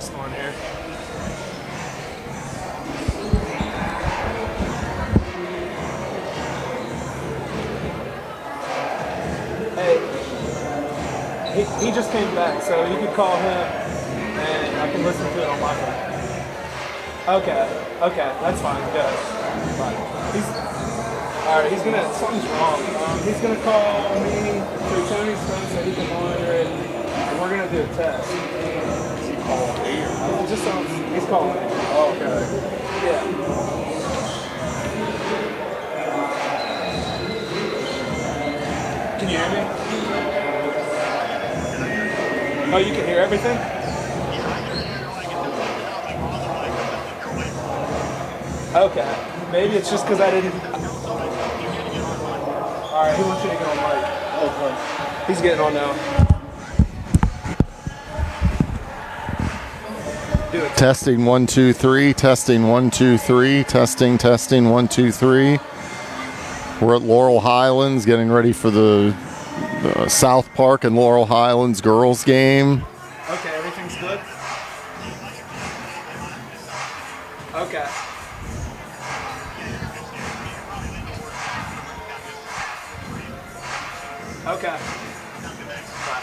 test one here. Hey, he just came back, so you can call him and I can listen to it on my phone. Okay, that's fine, good. Alright, something's wrong. He's gonna call me through Tony's phone so he can monitor it, and we're gonna do a test. He called here. He's calling me. Oh, okay. Yeah. Can you hear me? Oh, you can hear everything? Okay. Maybe it's just because I didn't. Alright, he wants you to get on mic. Okay. He's getting on now. Do it. Testing 1 2 3. Testing 1 2 3. Testing 1 2 3. We're at Laurel Highlands, getting ready for the South Park and Laurel Highlands girls game. Okay, everything's good? Okay. Okay. Bye.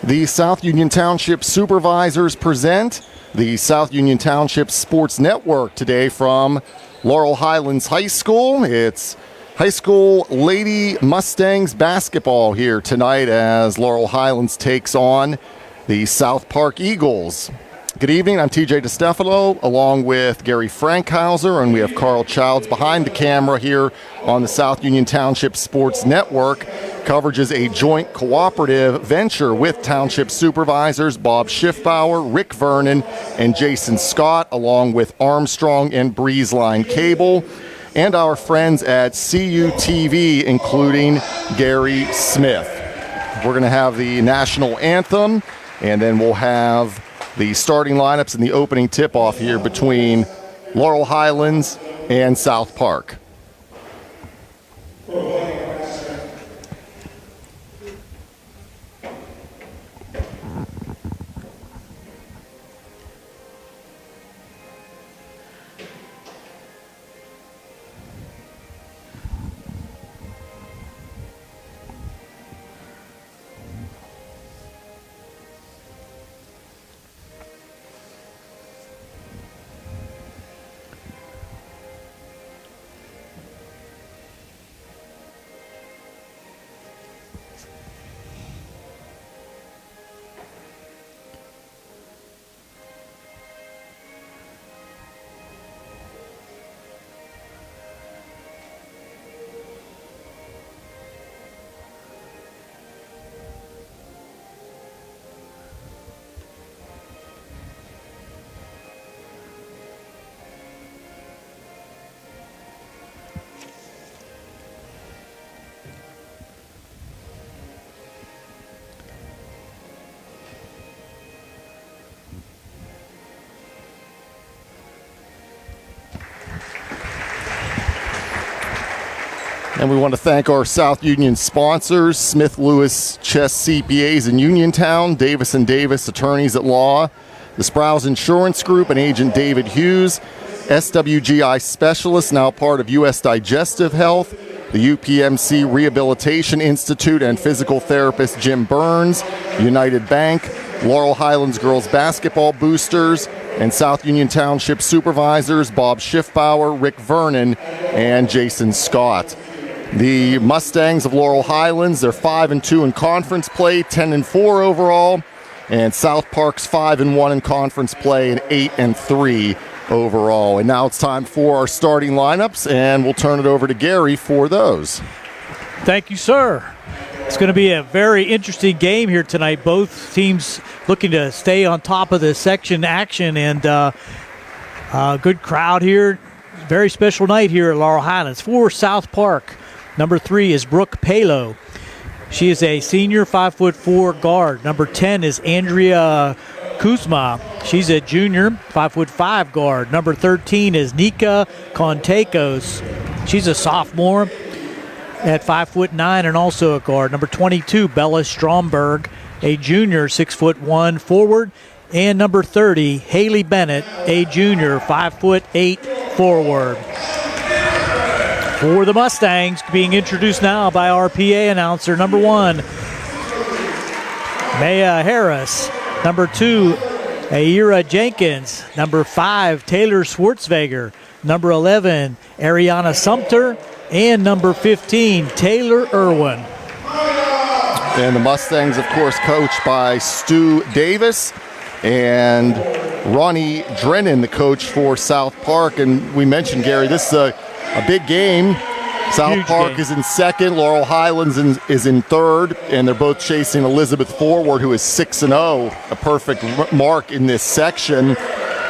The South Union Township Supervisors present the South Union Township Sports Network today from Laurel Highlands High School. It's high school Lady Mustangs basketball here tonight as Laurel Highlands takes on the South Park Eagles. Good evening, I'm TJ Distefano along with Gary Frankhouser, and we have Carl Childs behind the camera here on the South Union Township Sports Network. Coverage is a joint cooperative venture with Township Supervisors Bob Schiffbauer, Rick Vernon, and Jason Scott, along with Armstrong and Breezeline Cable, and our friends at CUTV, including Gary Smith. We're going to have the national anthem, and then we'll have the starting lineups and the opening tip-off here between Laurel Highlands and South Park. And we want to thank our South Union sponsors, Smith Lewis Chess CPAs in Uniontown, Davis & Davis Attorneys at Law, the Sprouse Insurance Group and Agent David Hughes, SWGI Specialists, now part of U.S. Digestive Health, the UPMC Rehabilitation Institute and physical therapist Jim Burns, United Bank, Laurel Highlands Girls Basketball Boosters, and South Union Township Supervisors Bob Schiffbauer, Rick Vernon, and Jason Scott. The Mustangs of Laurel Highlands, they're 5-2 in conference play, 10-4 overall, and South Park's 5-1 in conference play and 8-3 overall. And now it's time for our starting lineups, and we'll turn it over to Gary for those. Thank you, sir. It's going to be a very interesting game here tonight. Both teams looking to stay on top of the section action, and good crowd here. Very special night here at Laurel Highlands. For South Park, number 3 is Brooke Palo. She is a senior 5'4" guard. Number 10 is Andrea Kuzma. She's a junior 5'5" guard. Number 13 is Nika Contekos. She's a sophomore at 5'9" and also a guard. Number 22, Bella Stromberg, a junior 6'1" forward. And number 30, Haley Bennett, a junior 5'8" forward. For the Mustangs, being introduced now by our PA announcer, number 1, Maya Harris. Number 2, Aira Jenkins. Number 5, Taylor Schwartzweger. Number 11, Ariana Sumter. And number 15, Taylor Irwin. And the Mustangs, of course, coached by Stu Davis and Ronnie Drennan, the coach for South Park. And we mentioned, Gary, this is a big game. South Huge Park game. is in second. Laurel Highlands is in third. And they're both chasing Elizabeth Forward, who is 6-0, a perfect mark in this section.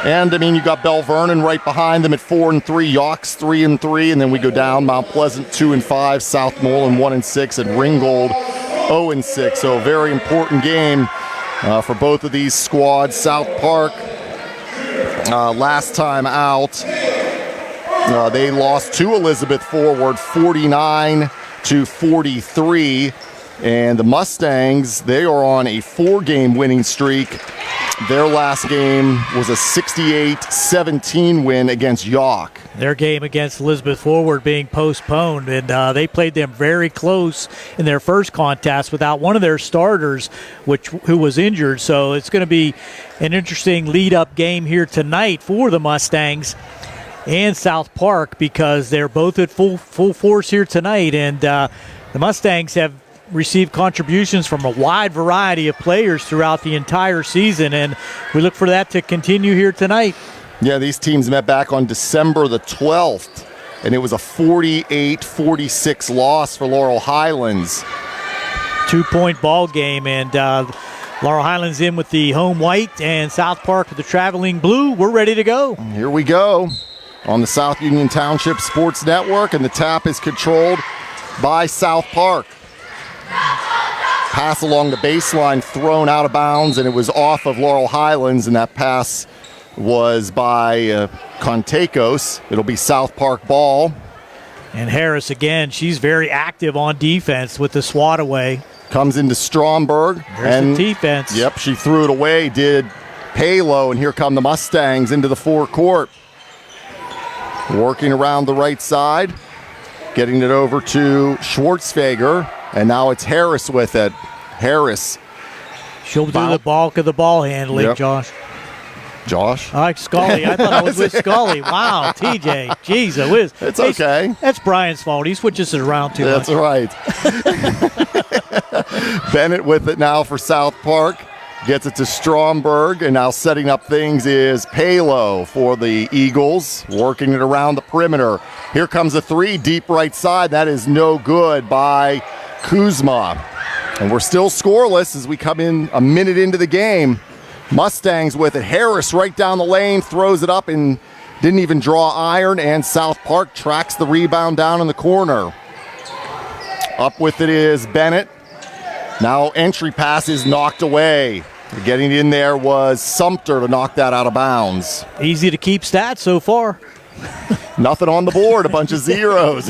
And, I mean, you got Bell Vernon right behind them at 4-3, Yawks 3-3, and then we go down Mount Pleasant 2-5, South Moreland 1-6, and Ringgold 0-6. So a very important game for both of these squads. South Park, last time out, they lost to Elizabeth Forward 49-43. And the Mustangs, they are on a 4-game winning streak. Their last game was a 68-17 win against York. Their game against Elizabeth Forward being postponed, and they played them very close in their first contest without one of their starters, who was injured. So it's going to be an interesting lead-up game here tonight for the Mustangs and South Park, because they're both at full force here tonight, and the Mustangs have received contributions from a wide variety of players throughout the entire season, and we look for that to continue here tonight. Yeah, these teams met back on December the 12th, and it was a 48-46 loss for Laurel Highlands. 2-point ball game, and Laurel Highlands in with the home white and South Park with the traveling blue. We're ready to go. Here we go on the South Union Township Sports Network, and the tap is controlled by South Park. Pass along the baseline thrown out of bounds, and it was off of Laurel Highlands, and that pass was by Contekos. It'll be South Park ball. And Harris again, she's very active on defense with the swat away. Comes into Stromberg. There's the defense. Yep, she threw it away, did Palo, and here come the Mustangs into the forecourt. Working around the right side, getting it over to Schwartzfeger, and now it's Harris with it. Harris. She'll do the bulk of the ball handling, yep. Josh. Scully. I thought I was with Scully. Wow, TJ. Jeez, it was. It's okay. That's Brian's fault. He switches it around too much. That's right. Bennett with it now for South Park. Gets it to Stromberg, and now setting up things is Palo for the Eagles, working it around the perimeter. Here comes a three, deep right side. That is no good by Kuzma. And we're still scoreless as we come in a minute into the game. Mustangs with it. Harris right down the lane, throws it up and didn't even draw iron, and South Park tracks the rebound down in the corner. Up with it is Bennett. Now entry pass is knocked away. Getting in there was Sumter to knock that out of bounds. Easy to keep stats so far. Nothing on the board, a bunch of zeros.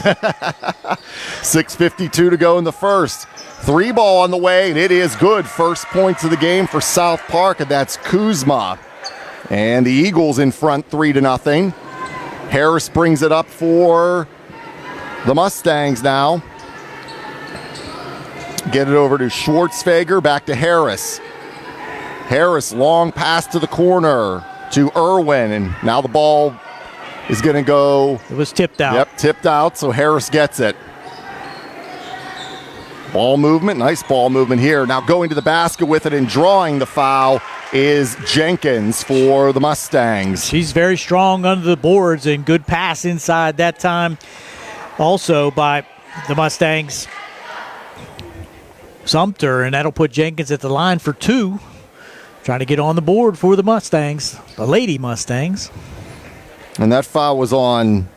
6:52 to go in the first. Three ball on the way, and it is good. First points of the game for South Park, and that's Kuzma. And the Eagles in front 3-0. Harris brings it up for the Mustangs now. Get it over to Schwartzfeger, back to Harris. Harris, long pass to the corner to Irwin, and now the ball is going to go. It was tipped out. Yep, tipped out, so Harris gets it. Ball movement, nice ball movement here. Now going to the basket with it and drawing the foul is Jenkins for the Mustangs. She's very strong under the boards, and good pass inside that time also by the Mustangs. Sumter, and that'll put Jenkins at the line for two. Trying to get on the board for the Mustangs, the Lady Mustangs. And that foul was on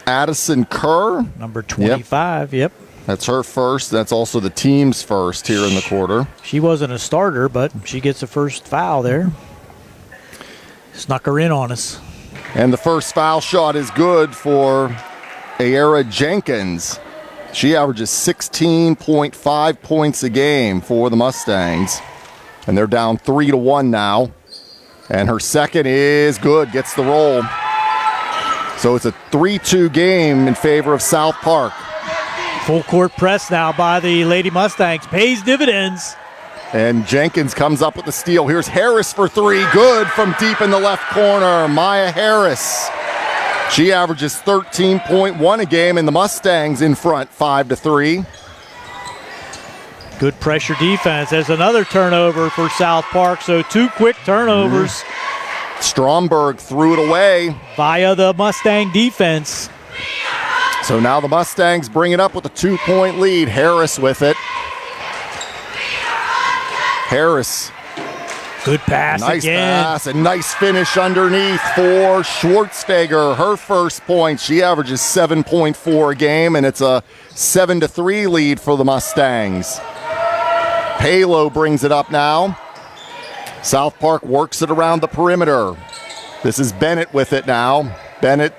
Addison Kerr. Number 25, yep. That's her first. That's also the team's first here in the quarter. She wasn't a starter, but she gets the first foul there. Snuck her in on us. And the first foul shot is good for Ayera Jenkins. She averages 16.5 points a game for the Mustangs. And they're down 3-1 now. And her second is good, gets the roll. So it's a 3-2 game in favor of South Park. Full court press now by the Lady Mustangs. Pays dividends. And Jenkins comes up with the steal. Here's Harris for three. Good from deep in the left corner. Maya Harris. She averages 13.1 a game, and the Mustangs in front 5-3. Good pressure defense. There's another turnover for South Park, so two quick turnovers. Stromberg threw it away. Via the Mustang defense. So now the Mustangs bring it up with a 2-point lead. Harris with it. Harris. Good pass nice again. Pass and nice finish underneath for Schwartzfeger. Her first point. She averages 7.4 a game, and it's a 7-3 lead for the Mustangs. Palo brings it up now. South Park works it around the perimeter. This is Bennett with it now. Bennett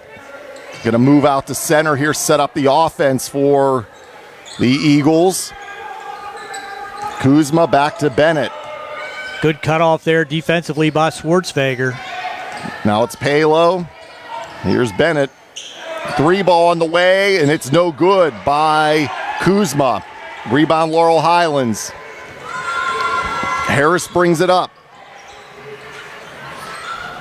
going to move out to center here, set up the offense for the Eagles. Kuzma back to Bennett. Good cutoff there defensively by Schwartzfeger. Now it's Palo. Here's Bennett. 3-ball on the way, and it's no good by Kuzma. Rebound Laurel Highlands. Harris brings it up.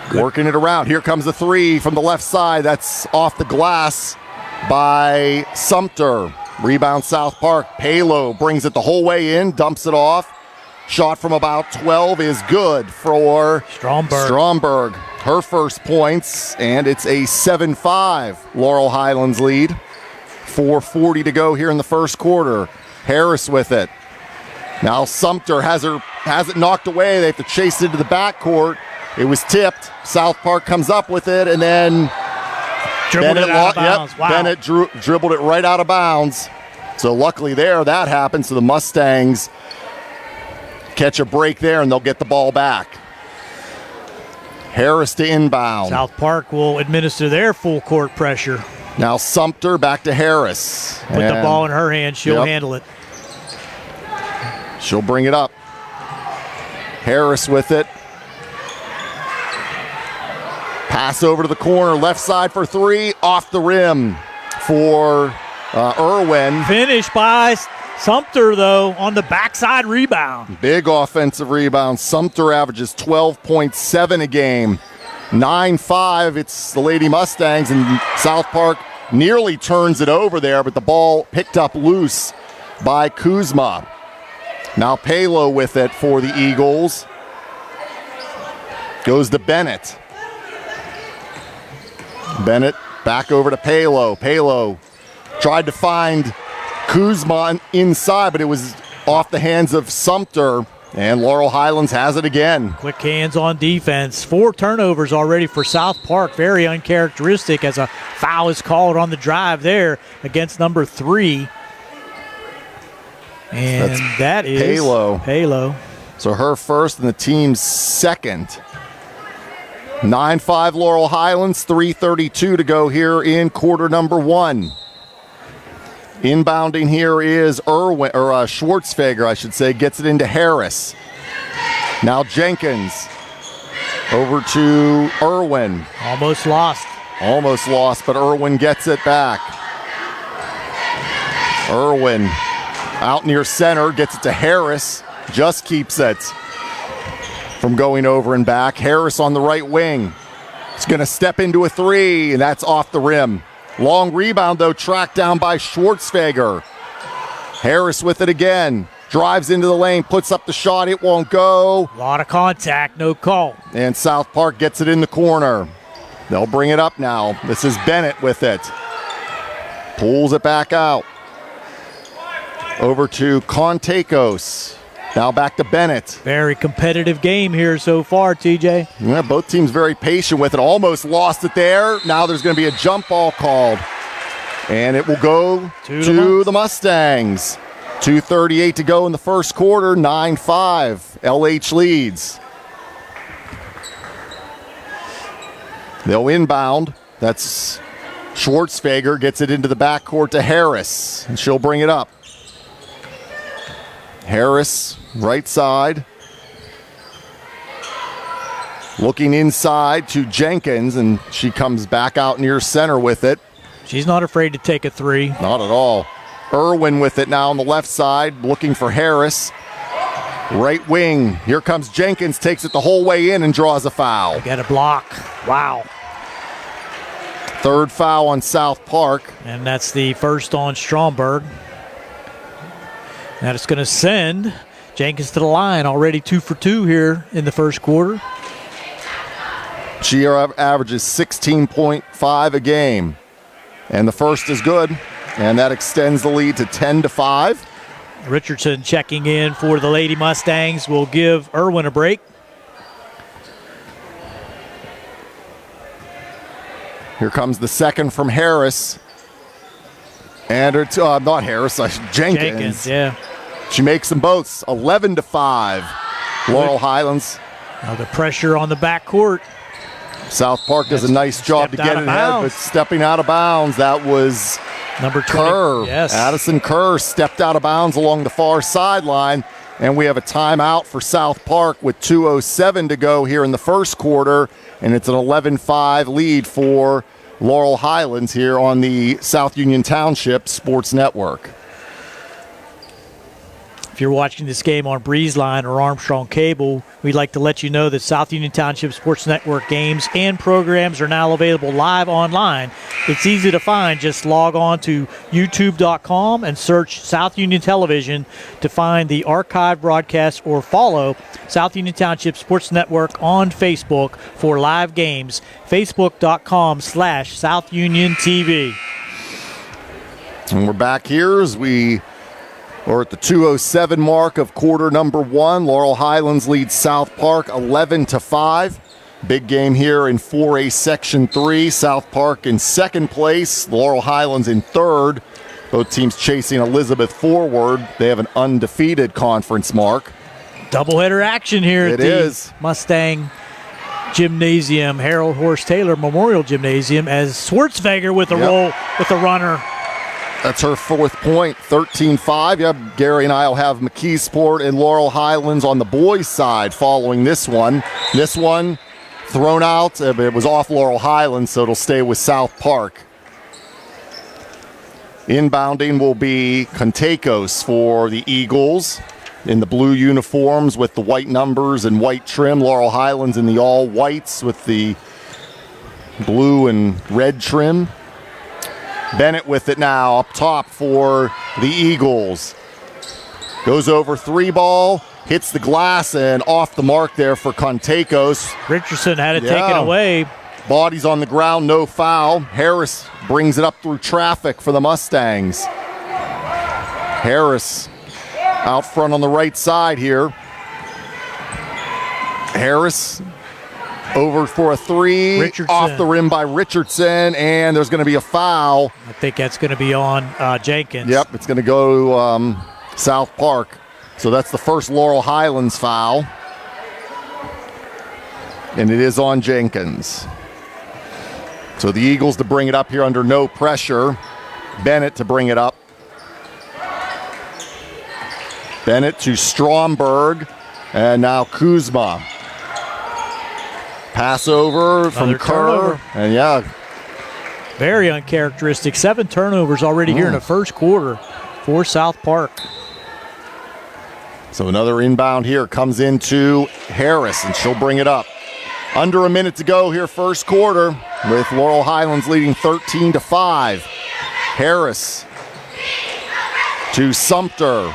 Good. Working it around. Here comes the 3 from the left side. That's off the glass by Sumter. Rebound South Park. Palo brings it the whole way in, dumps it off. Shot from about 12 is good for Stromberg. Her first points, and it's a 7-5 Laurel Highlands lead. 4:40 to go here in the first quarter. Harris with it. Now Sumter has it knocked away. They have to chase it into the backcourt. It was tipped. South Park comes up with it, and then Bennett dribbled it right out of bounds. So luckily that happened. So the Mustangs catch a break there, and they'll get the ball back. Harris to inbound. South Park will administer their full court pressure. Now Sumter back to Harris. Put the ball in her hand. She'll handle it. She'll bring it up. Harris with it. Pass over to the corner. Left side for 3. Off the rim for Irwin. Finish by Sumter, though, on the backside rebound. Big offensive rebound. Sumter averages 12.7 a game. 9-5, it's the Lady Mustangs, and South Park nearly turns it over there, but the ball picked up loose by Kuzma. Now Palo with it for the Eagles. Goes to Bennett. Bennett back over to Palo. Palo tried to find Kuzma inside, but it was off the hands of Sumter, and Laurel Highlands has it again. Quick hands on defense. 4 turnovers already for South Park. Very uncharacteristic as a foul is called on the drive there against number 3. And that is Palo. So her first and the team's second. 9-5 Laurel Highlands, 3:32 to go here in quarter number 1. Inbounding here is Schwartzfeger, I should say, gets it into Harris. Now Jenkins over to Irwin. Almost lost, but Irwin gets it back. Irwin out near center, gets it to Harris, just keeps it from going over and back. Harris on the right wing. It's going to step into a 3, and that's off the rim. Long rebound, though, tracked down by Schwartzfeger. Harris with it again. Drives into the lane, puts up the shot. It won't go. A lot of contact, no call. And South Park gets it in the corner. They'll bring it up now. This is Bennett with it. Pulls it back out. Over to Contekos. Now back to Bennett. Very competitive game here so far, TJ. Yeah, both teams very patient with it. Almost lost it there. Now there's going to be a jump ball called. And it will go to the Mustangs. 2:38 to go in the first quarter. 9-5. LH leads. They'll inbound. That's Schwartzfeger. Gets it into the backcourt to Harris. And she'll bring it up. Harris, right side. Looking inside to Jenkins, and she comes back out near center with it. She's not afraid to take a 3. Not at all. Irwin with it now on the left side, looking for Harris. Right wing. Here comes Jenkins, takes it the whole way in and draws a foul. Got a block. Wow. Third foul on South Park. And that's the first on Stromberg. That is going to send Jenkins to the line, already 2 for 2 here in the first quarter. She averages 16.5 a game. And the first is good, and that extends the lead to 10-5. Richardson checking in for the Lady Mustangs will give Irwin a break. Here comes the second from Harris. And it's not Harris, Jenkins. Yeah. She makes them both 11-5. Laurel Highlands. Now the pressure on the backcourt. South Park does a nice job to get it ahead, but stepping out of bounds, that was number 20. Kerr. Yes. Addison Kerr stepped out of bounds along the far sideline. And we have a timeout for South Park with 2:07 to go here in the first quarter. And it's an 11-5 lead for Laurel Highlands here on the South Union Township Sports Network. If you're watching this game on Breezeline or Armstrong Cable, we'd like to let you know that South Union Township Sports Network games and programs are now available live online. It's easy to find. Just log on to youtube.com and search South Union Television to find the archived broadcast, or follow South Union Township Sports Network on Facebook for live games. Facebook.com/South Union TV. And we're back here as we are at the 2:07 mark of quarter number one. Laurel Highlands leads South Park 11-5. Big game here in 4A Section 3. South Park in second place, Laurel Highlands in third. Both teams chasing Elizabeth forward. They have an undefeated conference mark. Doubleheader action here at the Mustang Gymnasium, Harold Horst Taylor Memorial Gymnasium, as Schwartzweger with a roll with a runner. That's her fourth point, 13-5. Yep, Gary and I will have McKeesport and Laurel Highlands on the boys' side following this one. This one thrown out. It was off Laurel Highlands, so it'll stay with South Park. Inbounding will be Contakos for the Eagles in the blue uniforms with the white numbers and white trim. Laurel Highlands in the all whites with the blue and red trim. Bennett with it now up top for the Eagles. Goes over three ball, hits the glass, and off the mark there for Contakos. Richardson had it taken away. Body's on the ground, no foul. Harris brings it up through traffic for the Mustangs. Harris out front on the right side here. Harris over for a three, off the rim by Richardson, and there's going to be a foul. I think that's going to be on Jenkins. Yep, it's going to go to South Park. So that's the first Laurel Highlands foul. And it is on Jenkins. So the Eagles to bring it up here under no pressure. Bennett to bring it up. Bennett to Stromberg, and now Kuzma. Pass over from Kerr, and very uncharacteristic. 7 turnovers already here in the first quarter for South Park. So another inbound here comes into Harris, and she'll bring it up. Under a minute to go here, first quarter, with Laurel Highlands leading 13-5. Harris to Sumter.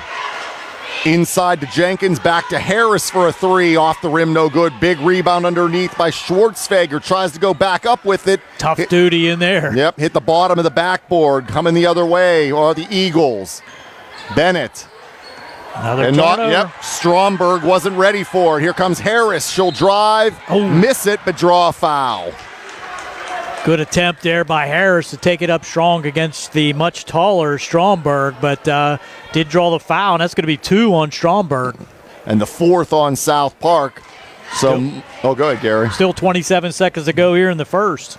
Inside to Jenkins, back to Harris for a three, off the rim, no good. Big rebound underneath by Schwartzweger, tries to go back up with it. Tough duty in there. Yep, hit the bottom of the backboard, coming the other way, or the Eagles. Bennett. Another turnover. Stromberg wasn't ready for it. Here comes Harris, she'll drive, miss it, but draw a foul. Good attempt there by Harris to take it up strong against the much taller Stromberg, but did draw the foul, and that's going to be 2 on Stromberg. And the 4th on South Park. So, go ahead, Gary. Still 27 seconds to go here in the first.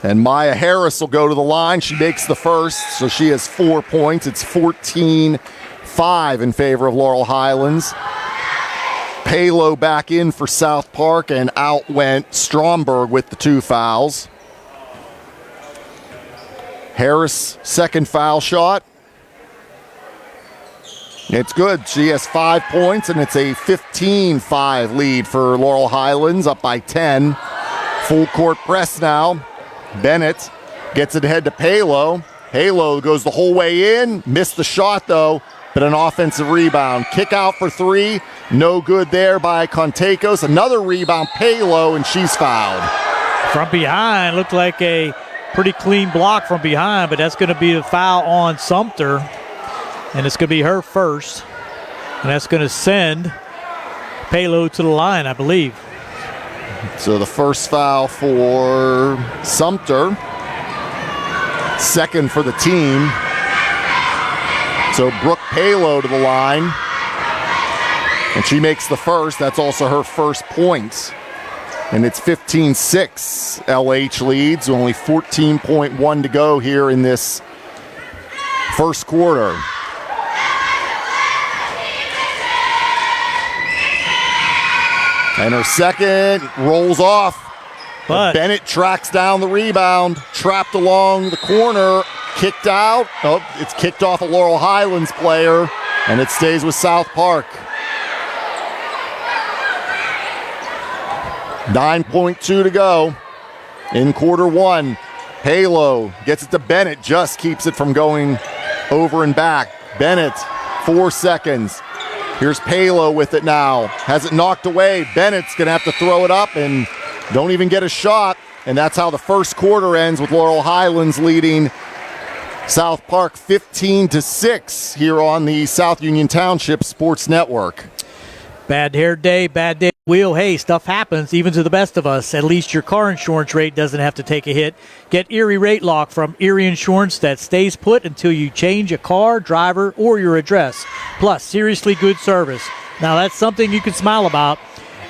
And Maya Harris will go to the line. She makes the first, so she has 4 points. It's 14-5 in favor of Laurel Highlands. Palo back in for South Park, and out went Stromberg with the 2 fouls. Harris, second foul shot. It's good. She has 5 points, and it's a 15-5 lead for Laurel Highlands, up by 10. Full court press now. Bennett gets it ahead to Palo. Palo goes the whole way in. Missed the shot, though, but an offensive rebound. Kick out for 3. No good there by Contakos. Another rebound, Palo, and she's fouled. From behind, looked like a pretty clean block from behind, but that's going to be the foul on Sumter, and it's going to be her first, and that's going to send Palo to the line, I believe. So the first foul for Sumter, second for the team. So Brooke Palo to the line, and she makes the first. That's also her first points. And it's 15-6. LH leads, only 14.1 to go here in this first quarter. And her second rolls off. But Bennett tracks down the rebound, trapped along the corner, kicked out. Oh, it's kicked off a Laurel Highlands player, and it stays with South Park. 9.2 to go in quarter one. Halo gets it to Bennett, just keeps it from going over and back. Bennett, 4 seconds. Here's Palo with it now. Has it knocked away. Bennett's going to have to throw it up and don't even get a shot. And that's how the first quarter ends, with Laurel Highlands leading South Park 15-6 here on the South Union Township Sports Network. bad hair day, bad day. Wheel, hey, stuff happens even to the best of us. At least your car insurance rate doesn't have to take a hit. Get Erie Rate Lock from Erie Insurance that stays put until you change a car, driver, or your address. Plus, seriously good service. Now, that's something you can smile about.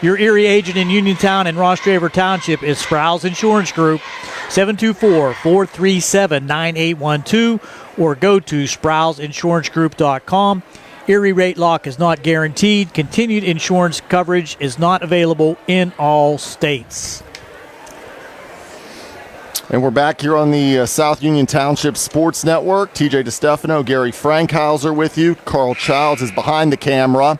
Your Erie agent in Uniontown and Ross Draver Township is Sprouse Insurance Group, 724-437-9812, or go to Sprouseinsurancegroup.com. Erie Rate Lock is not guaranteed. Continued insurance coverage is not available in all states. And we're back here on the South Union Township Sports Network. TJ Distefano, Gary Frankhouser with you. Carl Childs is behind the camera.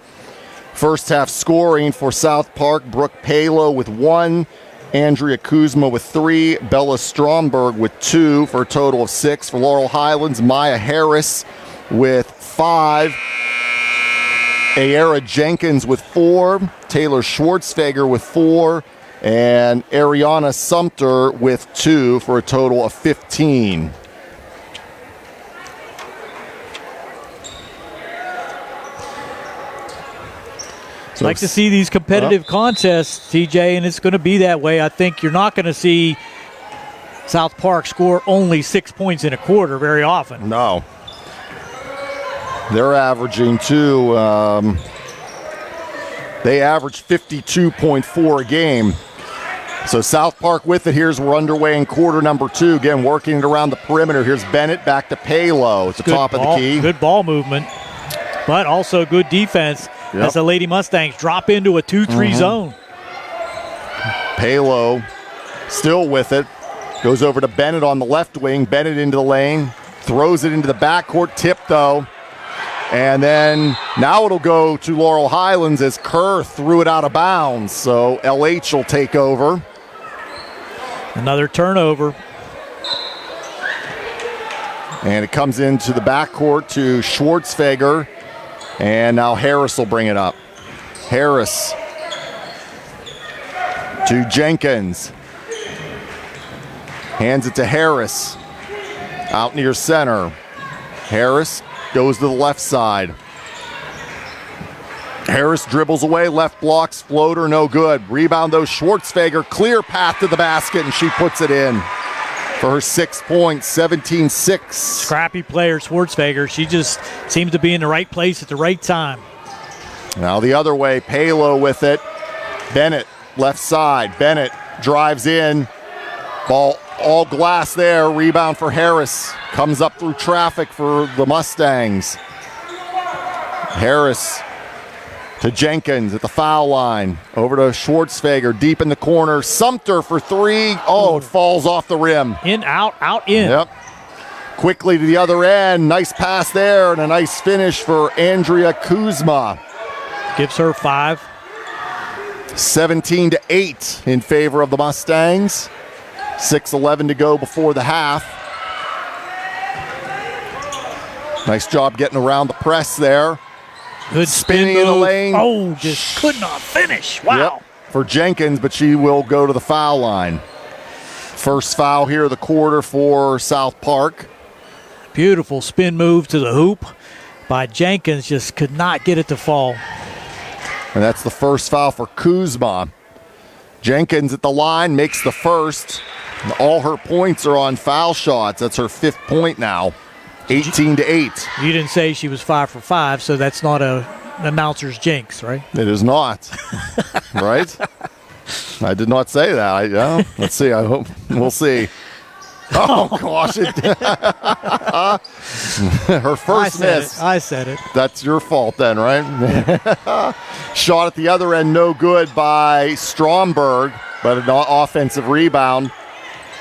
First half scoring for South Park: Brooke Palo with 1, Andrea Kuzma with 3, Bella Stromberg with 2, for a total of 6. For Laurel Highlands, Maya Harris with 5, Ayera Jenkins with 4, Taylor Schwartzfeger with 4, and Ariana Sumter with 2, for a total of 15. So Like to see these competitive contests, TJ, and it's going to be that way. I think you're not going to see South Park score only 6 points in a quarter very often. No. They're averaging they average 52.4 a game. So South Park with it. We're underway in quarter number 2. Again, working it around the perimeter. Here's Bennett back to Palo at the top of the key. Good ball movement, but also good defense as the Lady Mustangs drop into a 2-3 zone. Palo still with it. Goes over to Bennett on the left wing. Bennett into the lane. Throws it into the backcourt. Tip, though. And then now it'll go to Laurel Highlands as Kerr threw it out of bounds. So LH will take over. Another turnover. And it comes into the backcourt to Schwartzfeger. And now Harris will bring it up. Harris to Jenkins. Hands it to Harris. Out near center. Harris goes to the left side. Harris dribbles away, left blocks, floater, no good. Rebound though, Schwartzfeger, clear path to the basket, and she puts it in for her 6 points, 17-6. Scrappy player, Schwartzfeger. She just seems to be in the right place at the right time. Now the other way, Palo with it. Bennett, left side. Bennett drives in. Ball all glass there. Rebound for Harris. Comes up through traffic for the Mustangs. Harris to Jenkins at the foul line. Over to Schwartzfeger, deep in the corner. Sumter for 3. Oh, it falls off the rim. In, out, out, in. Yep. Quickly to the other end. Nice pass there and a nice finish for Andrea Kuzma. Gives her 5. 17-8 in favor of the Mustangs. 6:11 to go before the half. Nice job getting around the press there. Good Spinning in the lane. Oh, just could not finish. Wow. Yep, for Jenkins, but she will go to the foul line. First foul here of the quarter for South Park. Beautiful spin move to the hoop by Jenkins. Just could not get it to fall. And that's the first foul for Kuzma. Jenkins at the line makes the first. And all her points are on foul shots. That's her 5th point now. 18-8. You didn't say she was 5 for 5, so that's not an announcer's jinx, right? It is not. Right? I did not say that. Let's see. I hope we'll see. Oh, gosh. Her first miss. I said it. That's your fault then, right? Shot at the other end, no good by Stromberg, but an offensive rebound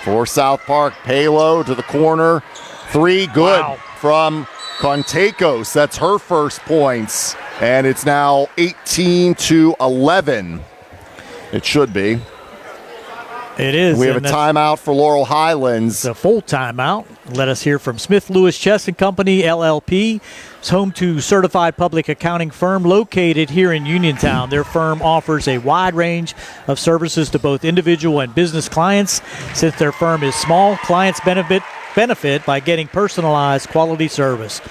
for South Park. Palo to the corner. 3 good from Contekos. That's her first points. And it's now 18-11. It should be. It is. We have a timeout for Laurel Highlands. It's a full timeout. Let us hear from Smith Lewis Chess & Company, LLP. It's home to certified public accounting firm located here in Uniontown. Their firm offers a wide range of services to both individual and business clients. Since their firm is small, clients benefit by getting personalized quality service.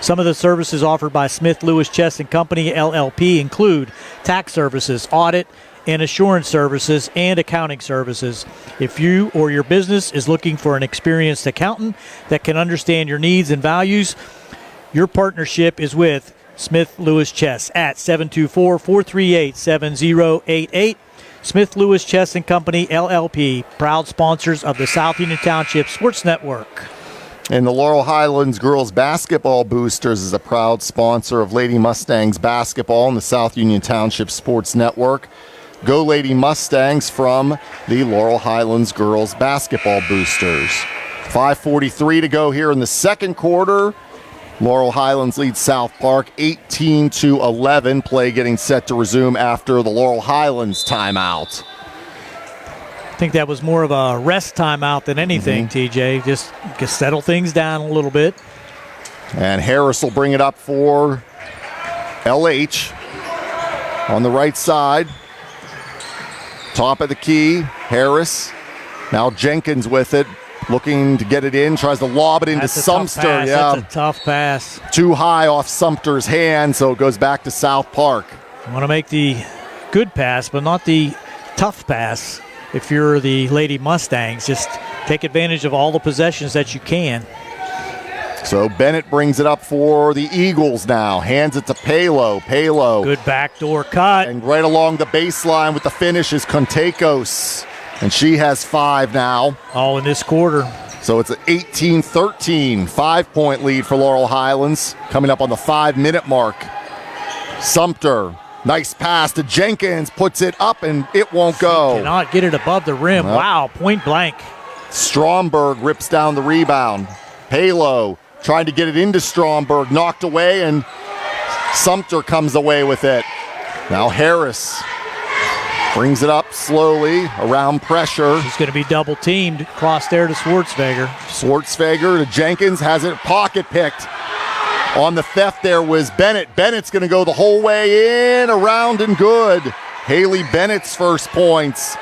Some of the services offered by Smith Lewis Chess & Company, LLP include tax services, audit, and assurance services, and accounting services. If you or your business is looking for an experienced accountant that can understand your needs and values, your partnership is with Smith Lewis Chess at 724-438-7088. Smith Lewis Chess & Company, LLP, proud sponsors of the South Union Township Sports Network. And the Laurel Highlands Girls Basketball Boosters is a proud sponsor of Lady Mustangs basketball and the South Union Township Sports Network. Go Lady Mustangs from the Laurel Highlands Girls Basketball Boosters. 5:43 to go here in the second quarter. Laurel Highlands leads South Park 18-11. Play getting set to resume after the Laurel Highlands timeout. I think that was more of a rest timeout than anything, TJ. Just settle things down a little bit. And Harris will bring it up for LH on the right side. Top of the key, Harris. Now Jenkins with it, looking to get it in, tries to lob it into Sumter. That's a tough pass. Too high off Sumter's hand, so it goes back to South Park. You want to make the good pass, but not the tough pass. If you're the Lady Mustangs, just take advantage of all the possessions that you can. So Bennett brings it up for the Eagles now. Hands it to Palo. Palo. Good backdoor cut. And right along the baseline with the finish is Contekos. And she has 5 now. All in this quarter. So it's an 18-13, 5-point lead for Laurel Highlands. Coming up on the 5-minute mark. Sumter. Nice pass to Jenkins. Puts it up and it won't go. Cannot get it above the rim. Nope. Wow, point blank. Stromberg rips down the rebound. Palo trying to get it into Stromberg, knocked away, and Sumter comes away with it. Now Harris brings it up slowly around pressure. He's going to be double teamed. Cross there to Schwartzweger. Schwartzweger to Jenkins, has it pocket picked. On the theft there was Bennett. Bennett's going to go the whole way in, around and good. Haley Bennett's first points.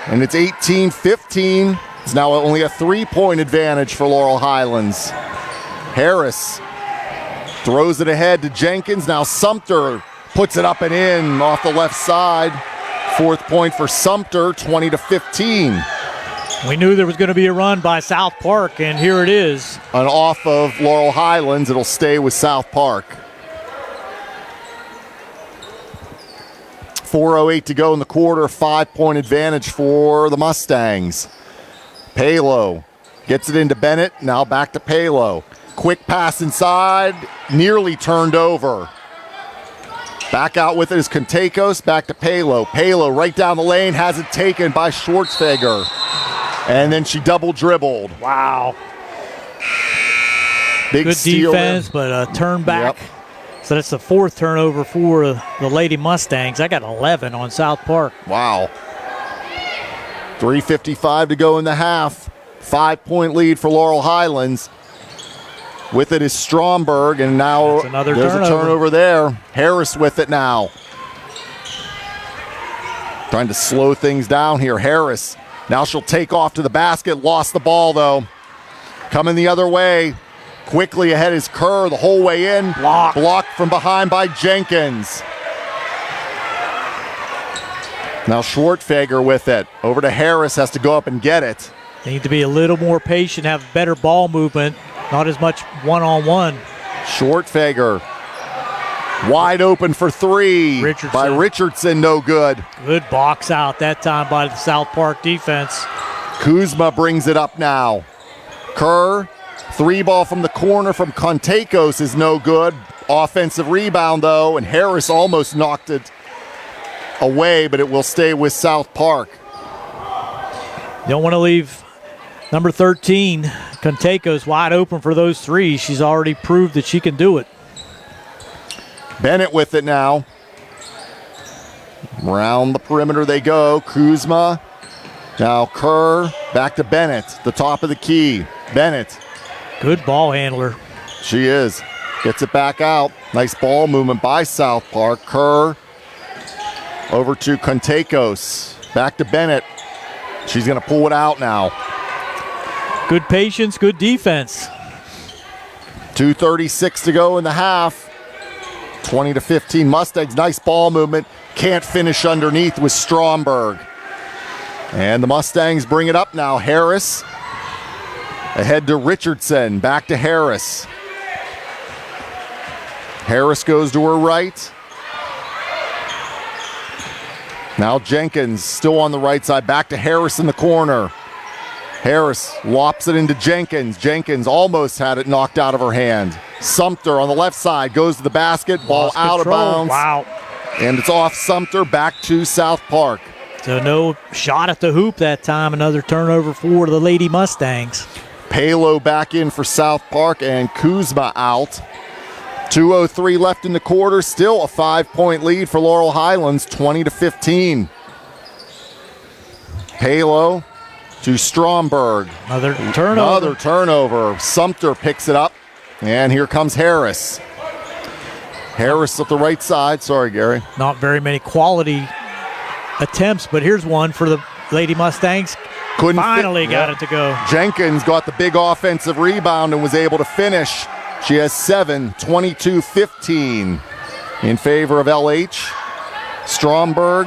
And it's 18-15. It's now only a 3-point advantage for Laurel Highlands. Harris throws it ahead to Jenkins. Now Sumter puts it up and in off the left side. 4th point for Sumter, 20-15. We knew there was going to be a run by South Park, and here it is. And off of Laurel Highlands, it'll stay with South Park. 4:08 to go in the quarter, 5-point advantage for the Mustangs. Palo gets it into Bennett, now back to Palo. Quick pass inside, nearly turned over. Back out with it is Contekos, back to Palo. Palo right down the lane, has it taken by Schwartzweger. And then she double dribbled. Wow. Big good steal defense, but a turn back. Yep. So that's the 4th turnover for the Lady Mustangs. I got 11 on South Park. Wow. 3:55 to go in the half. 5-point lead for Laurel Highlands. With it is Stromberg, and now there's a turnover there. Harris with it now. Trying to slow things down here. Harris. Now she'll take off to the basket. Lost the ball, though. Coming the other way. Quickly ahead is Kerr the whole way in. Blocked from behind by Jenkins. Now Schwartzweger with it. Over to Harris. Has to go up and get it. They need to be a little more patient, have better ball movement. Not as much one-on-one. Schwartzweger. Wide open for 3 by Richardson, no good. Good box out that time by the South Park defense. Kuzma brings it up now. Kerr, 3-ball from the corner from Contekos is no good. Offensive rebound, though, and Harris almost knocked it away, but it will stay with South Park. Don't want to leave number 13, Contekos, wide open for those threes. She's already proved that she can do it. Bennett with it now. Around the perimeter they go. Kuzma. Now Kerr. Back to Bennett. The top of the key. Bennett. Good ball handler. She is. Gets it back out. Nice ball movement by South Park. Kerr. Over to Contekos. Back to Bennett. She's going to pull it out now. Good patience, good defense. 2:36 to go in the half. 20-15 Mustangs. Nice ball movement. Can't finish underneath with Stromberg. And the Mustangs bring it up now. Harris ahead to Richardson. Back to Harris. Harris goes to her right. Now Jenkins still on the right side. Back to Harris in the corner. Harris lops it into Jenkins. Jenkins almost had it knocked out of her hand. Sumter on the left side goes to the basket. Ball out of bounds. Wow. And it's off Sumter, back to South Park. So no shot at the hoop that time. Another turnover for the Lady Mustangs. Palo back in for South Park and Kuzma out. 2:03 left in the quarter. Still a 5-point lead for Laurel Highlands, 20-15. Palo to Stromberg. Another turnover. Another turnover. Sumter picks it up. And here comes Harris. Harris at the right side. Sorry, Gary. Not very many quality attempts, but here's one for the Lady Mustangs. Finally got it to go. Jenkins got the big offensive rebound and was able to finish. She has 7, 22-15 in favor of LH. Stromberg.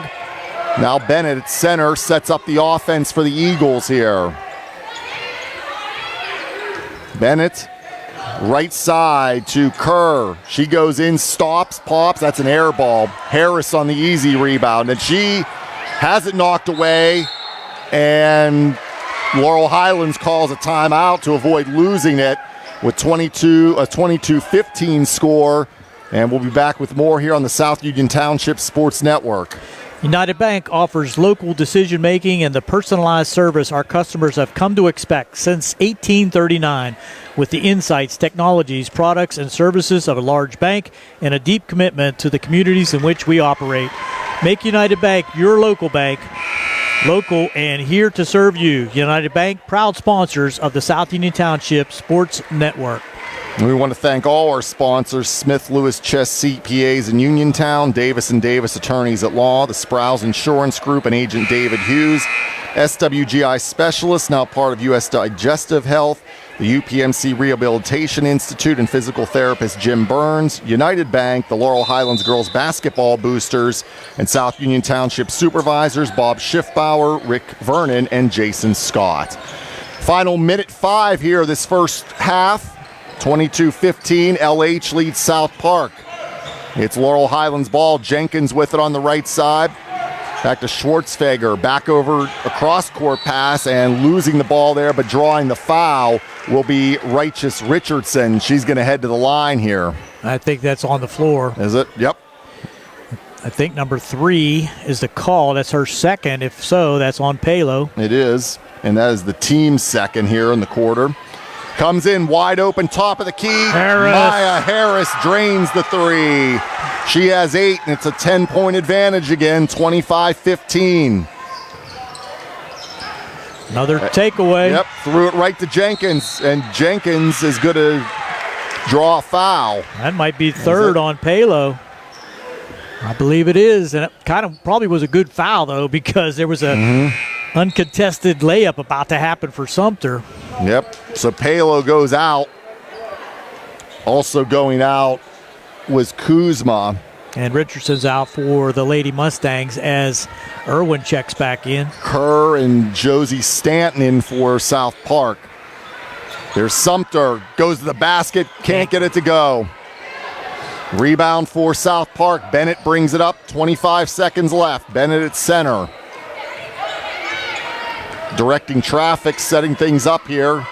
Now Bennett at center sets up the offense for the Eagles here. Bennett, right side to Kerr. She goes in, stops, pops. That's an air ball. Harris on the easy rebound, and she has it knocked away. And Laurel Highlands calls a timeout to avoid losing it with a 22-15 score. And we'll be back with more here on the South Union Township Sports Network. United Bank offers local decision-making and the personalized service our customers have come to expect since 1839. With the insights, technologies, products, and services of a large bank and a deep commitment to the communities in which we operate. Make United Bank your local bank. Local and here to serve you. United Bank, proud sponsors of the South Union Township Sports Network. And we want to thank all our sponsors, Smith Lewis Chess CPAs in Uniontown, Davis & Davis Attorneys at Law, the Sprouse Insurance Group and Agent David Hughes, SWGI Specialists, now part of U.S. Digestive Health, the UPMC Rehabilitation Institute and physical therapist Jim Burns, United Bank, the Laurel Highlands Girls Basketball Boosters, and South Union Township Supervisors Bob Schiffbauer, Rick Vernon, and Jason Scott. Final minute 5 here this first half. 22-15, LH leads South Park. It's Laurel Highlands ball. Jenkins with it on the right side. Back to Schwartzfeger. Back over a cross-court pass and losing the ball there, but drawing the foul will be Righteous Richardson. She's going to head to the line here. I think that's on the floor. Is it? Yep. I think number 3 is the call. That's her second. If so, that's on Palo. It is, and that is the team's second here in the quarter. Comes in wide open, top of the key. Harris. Maya Harris drains the 3. She has 8, and it's a 10-point advantage again, 25-15. Another takeaway. Yep, threw it right to Jenkins, and Jenkins is going to draw a foul. That might be third on Palo. I believe it is, and it kind of probably was a good foul, though, because there was a uncontested layup about to happen for Sumter. Yep, so Palo goes out. Also going out was Kuzma. And Richardson's out for the Lady Mustangs as Irwin checks back in. Kerr and Josie Stanton in for South Park. There's Sumter, goes to the basket, can't get it to go. Rebound for South Park. Bennett brings it up, 25 seconds left. Bennett at center. Directing traffic, setting things up here.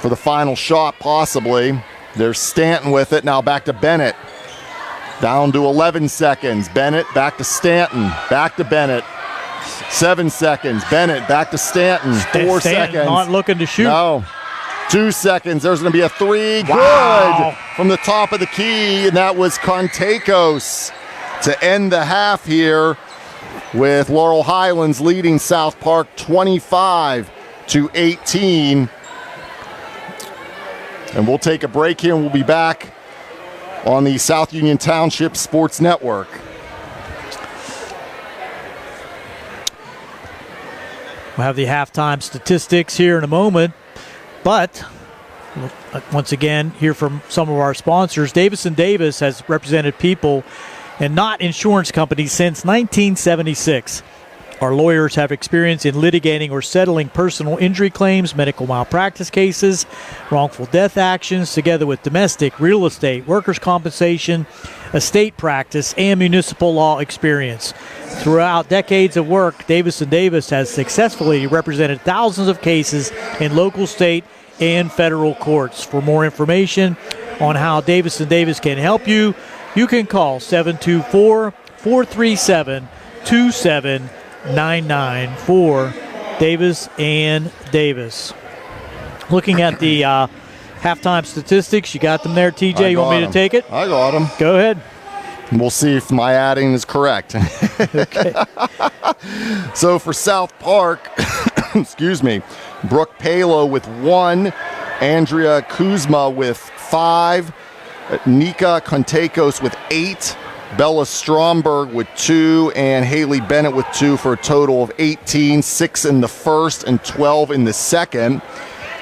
for the final shot, possibly. There's Stanton with it. Now back to Bennett. Down to 11 seconds. Bennett back to Stanton. Back to Bennett. 7 seconds. Bennett back to Stanton. 4 seconds. Not looking to shoot. No. 2 seconds. There's going to be a three. Wow. Good from the top of the key, and that was Contekos to end the half here, with Laurel Highlands leading South Park 25-18. And we'll take a break here, and we'll be back on the South Union Township Sports Network. We'll have the halftime statistics here in a moment, but once again, hear from some of our sponsors. Davis & Davis has represented people and not insurance companies since 1976. Our lawyers have experience in litigating or settling personal injury claims, medical malpractice cases, wrongful death actions, together with domestic, real estate, workers' compensation, estate practice, and municipal law experience. Throughout decades of work, Davis & Davis has successfully represented thousands of cases in local, state, and federal courts. For more information on how Davis & Davis can help you, you can call 724-437-2799 for Davis & Davis. Looking at the halftime statistics, you got them there, TJ? You want me to take it? I got them. Go ahead. We'll see if my adding is correct. Okay. So for South Park, excuse me, Brooke Palo with 1, Andrea Kuzma with 5, Nika Contekos with 8, Bella Stromberg with 2, and Haley Bennett with 2 for a total of 18, 6 in the first and 12 in the second.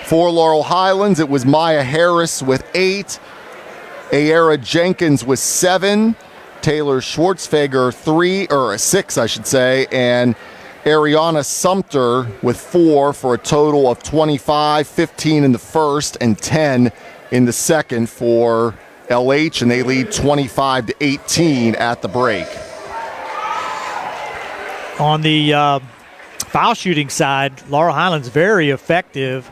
For Laurel Highlands, it was Maya Harris with 8, Ayera Jenkins with 7, Taylor Schwartzfeger 6, I should say, and Ariana Sumter with 4 for a total of 25, 15 in the first and 10 in the second for LH, and they lead 25-18 at the break. On the foul shooting side, Laurel Highlands very effective.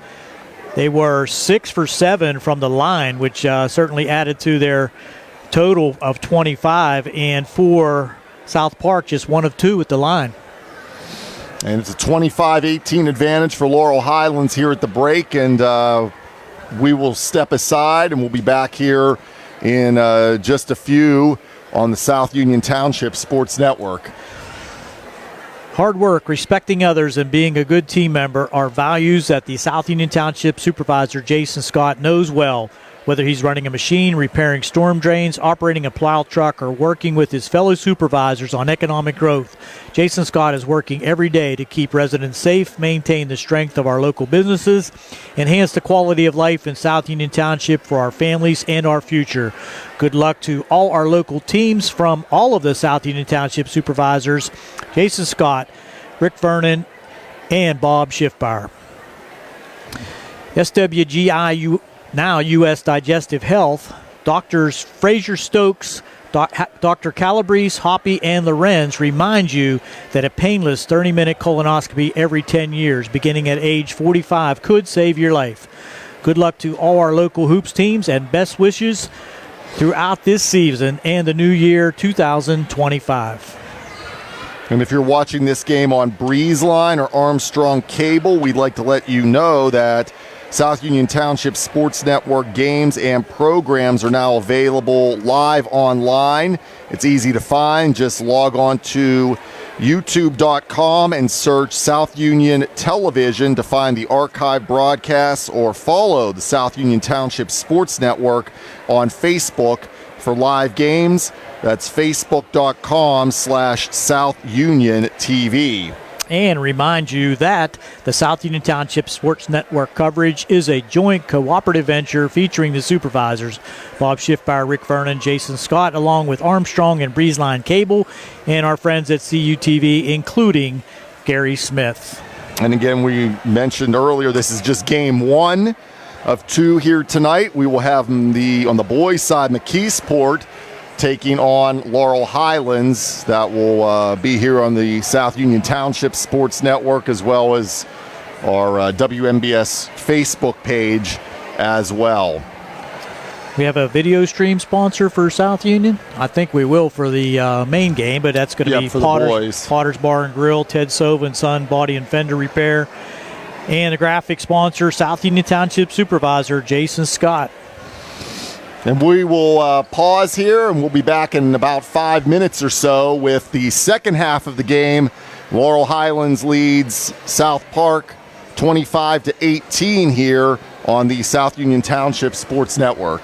They were 6 for 7 from the line, which certainly added to their total of 25. And for South Park, just 1 of 2 at the line. And it's a 25-18 advantage for Laurel Highlands here at the break. And we will step aside, and we'll be back here in just a few on the South Union Township Sports Network. Hard work, respecting others, and being a good team member are values that the South Union Township Supervisor Jason Scott knows well. Whether he's running a machine, repairing storm drains, operating a plow truck, or working with his fellow supervisors on economic growth, Jason Scott is working every day to keep residents safe, maintain the strength of our local businesses, enhance the quality of life in South Union Township for our families and our future. Good luck to all our local teams from all of the South Union Township supervisors, Jason Scott, Rick Vernon, and Bob Schiffbauer. SWGI Now U.S. Digestive Health, Doctors Fraser Stokes, Dr. Calabrese, Hoppy, and Lorenz remind you that a painless 30-minute colonoscopy every 10 years, beginning at age 45, could save your life. Good luck to all our local hoops teams, and best wishes throughout this season and the new year 2025. And if you're watching this game on BreezeLine or Armstrong Cable, we'd like to let you know that South Union Township Sports Network games and programs are now available live online. It's easy to find. Just log on to youtube.com and search South Union Television to find the archive broadcasts, or follow the South Union Township Sports Network on Facebook for live games. That's facebook.com/South Union TV. And remind you that the South Union Township Sports Network coverage is a joint cooperative venture featuring the supervisors, Bob Schiffbauer, Rick Vernon, Jason Scott, along with Armstrong and BreezeLine Cable, and our friends at CUTV, including Gary Smith. And again, we mentioned earlier, this is just game 1 of 2 here tonight. We will have on the boys' side, McKeesport taking on Laurel Highlands. That will be here on the South Union Township Sports Network, as well as our WMBS Facebook page as well. We have a video stream sponsor for South Union. I think we will for the main game, but that's going to be for the boys. Potter's Bar and Grill, Ted Sova and Son Body and Fender Repair. And the graphic sponsor, South Union Township Supervisor Jason Scott. And we will pause here, and we'll be back in about 5 minutes or so with the second half of the game. Laurel Highlands leads South Park 25-18 here on the South Union Township Sports Network.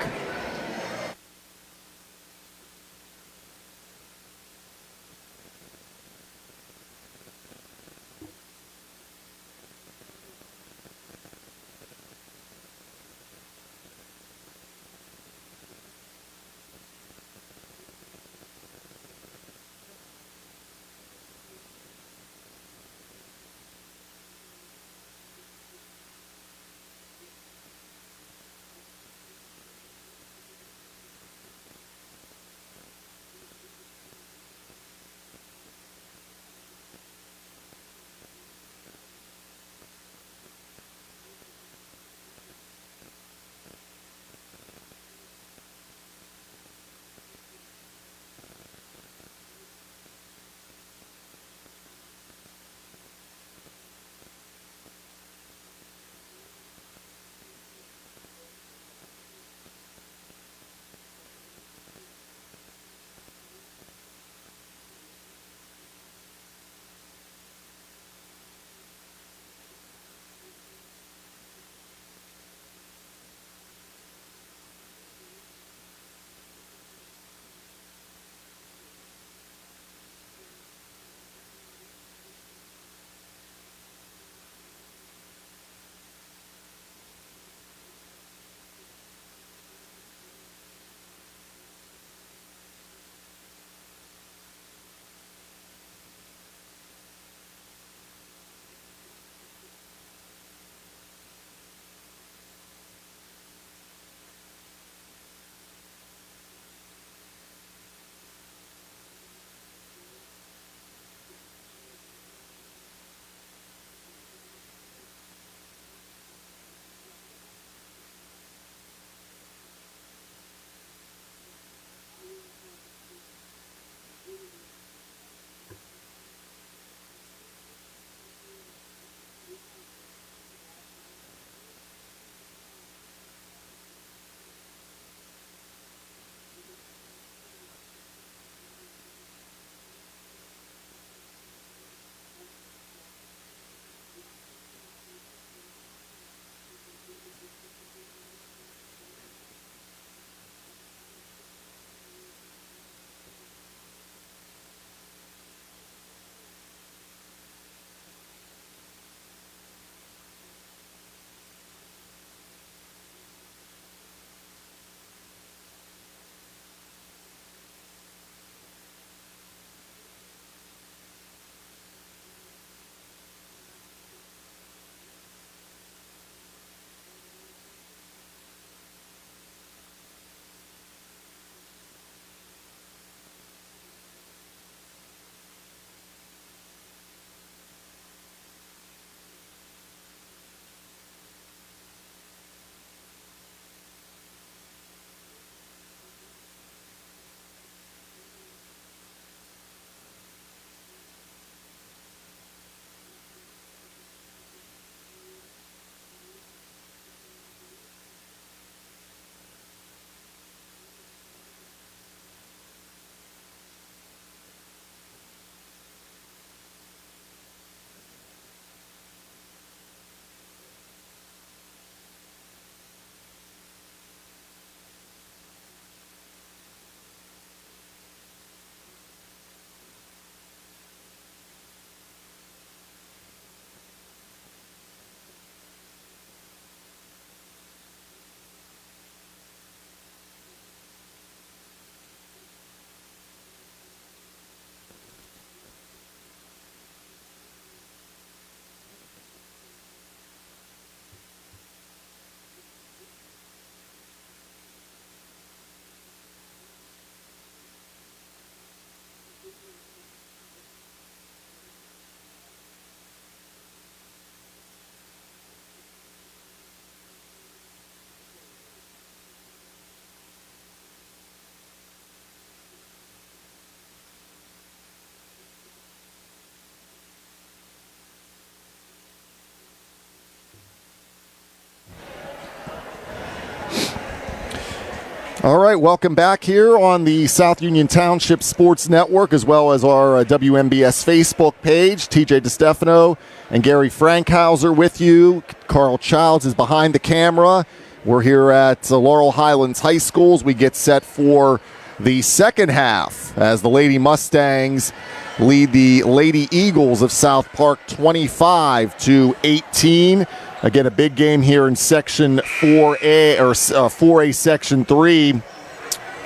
All right, welcome back here on the South Union Township Sports Network, as well as our WMBS Facebook page. TJ Distefano and Gary Frankhouser with you. Carl Childs is behind the camera. We're here at Laurel Highlands High Schools. We get set for the second half as the Lady Mustangs lead the Lady Eagles of South Park 25-18. Again, a big game here in Section 4A, or 4A Section 3.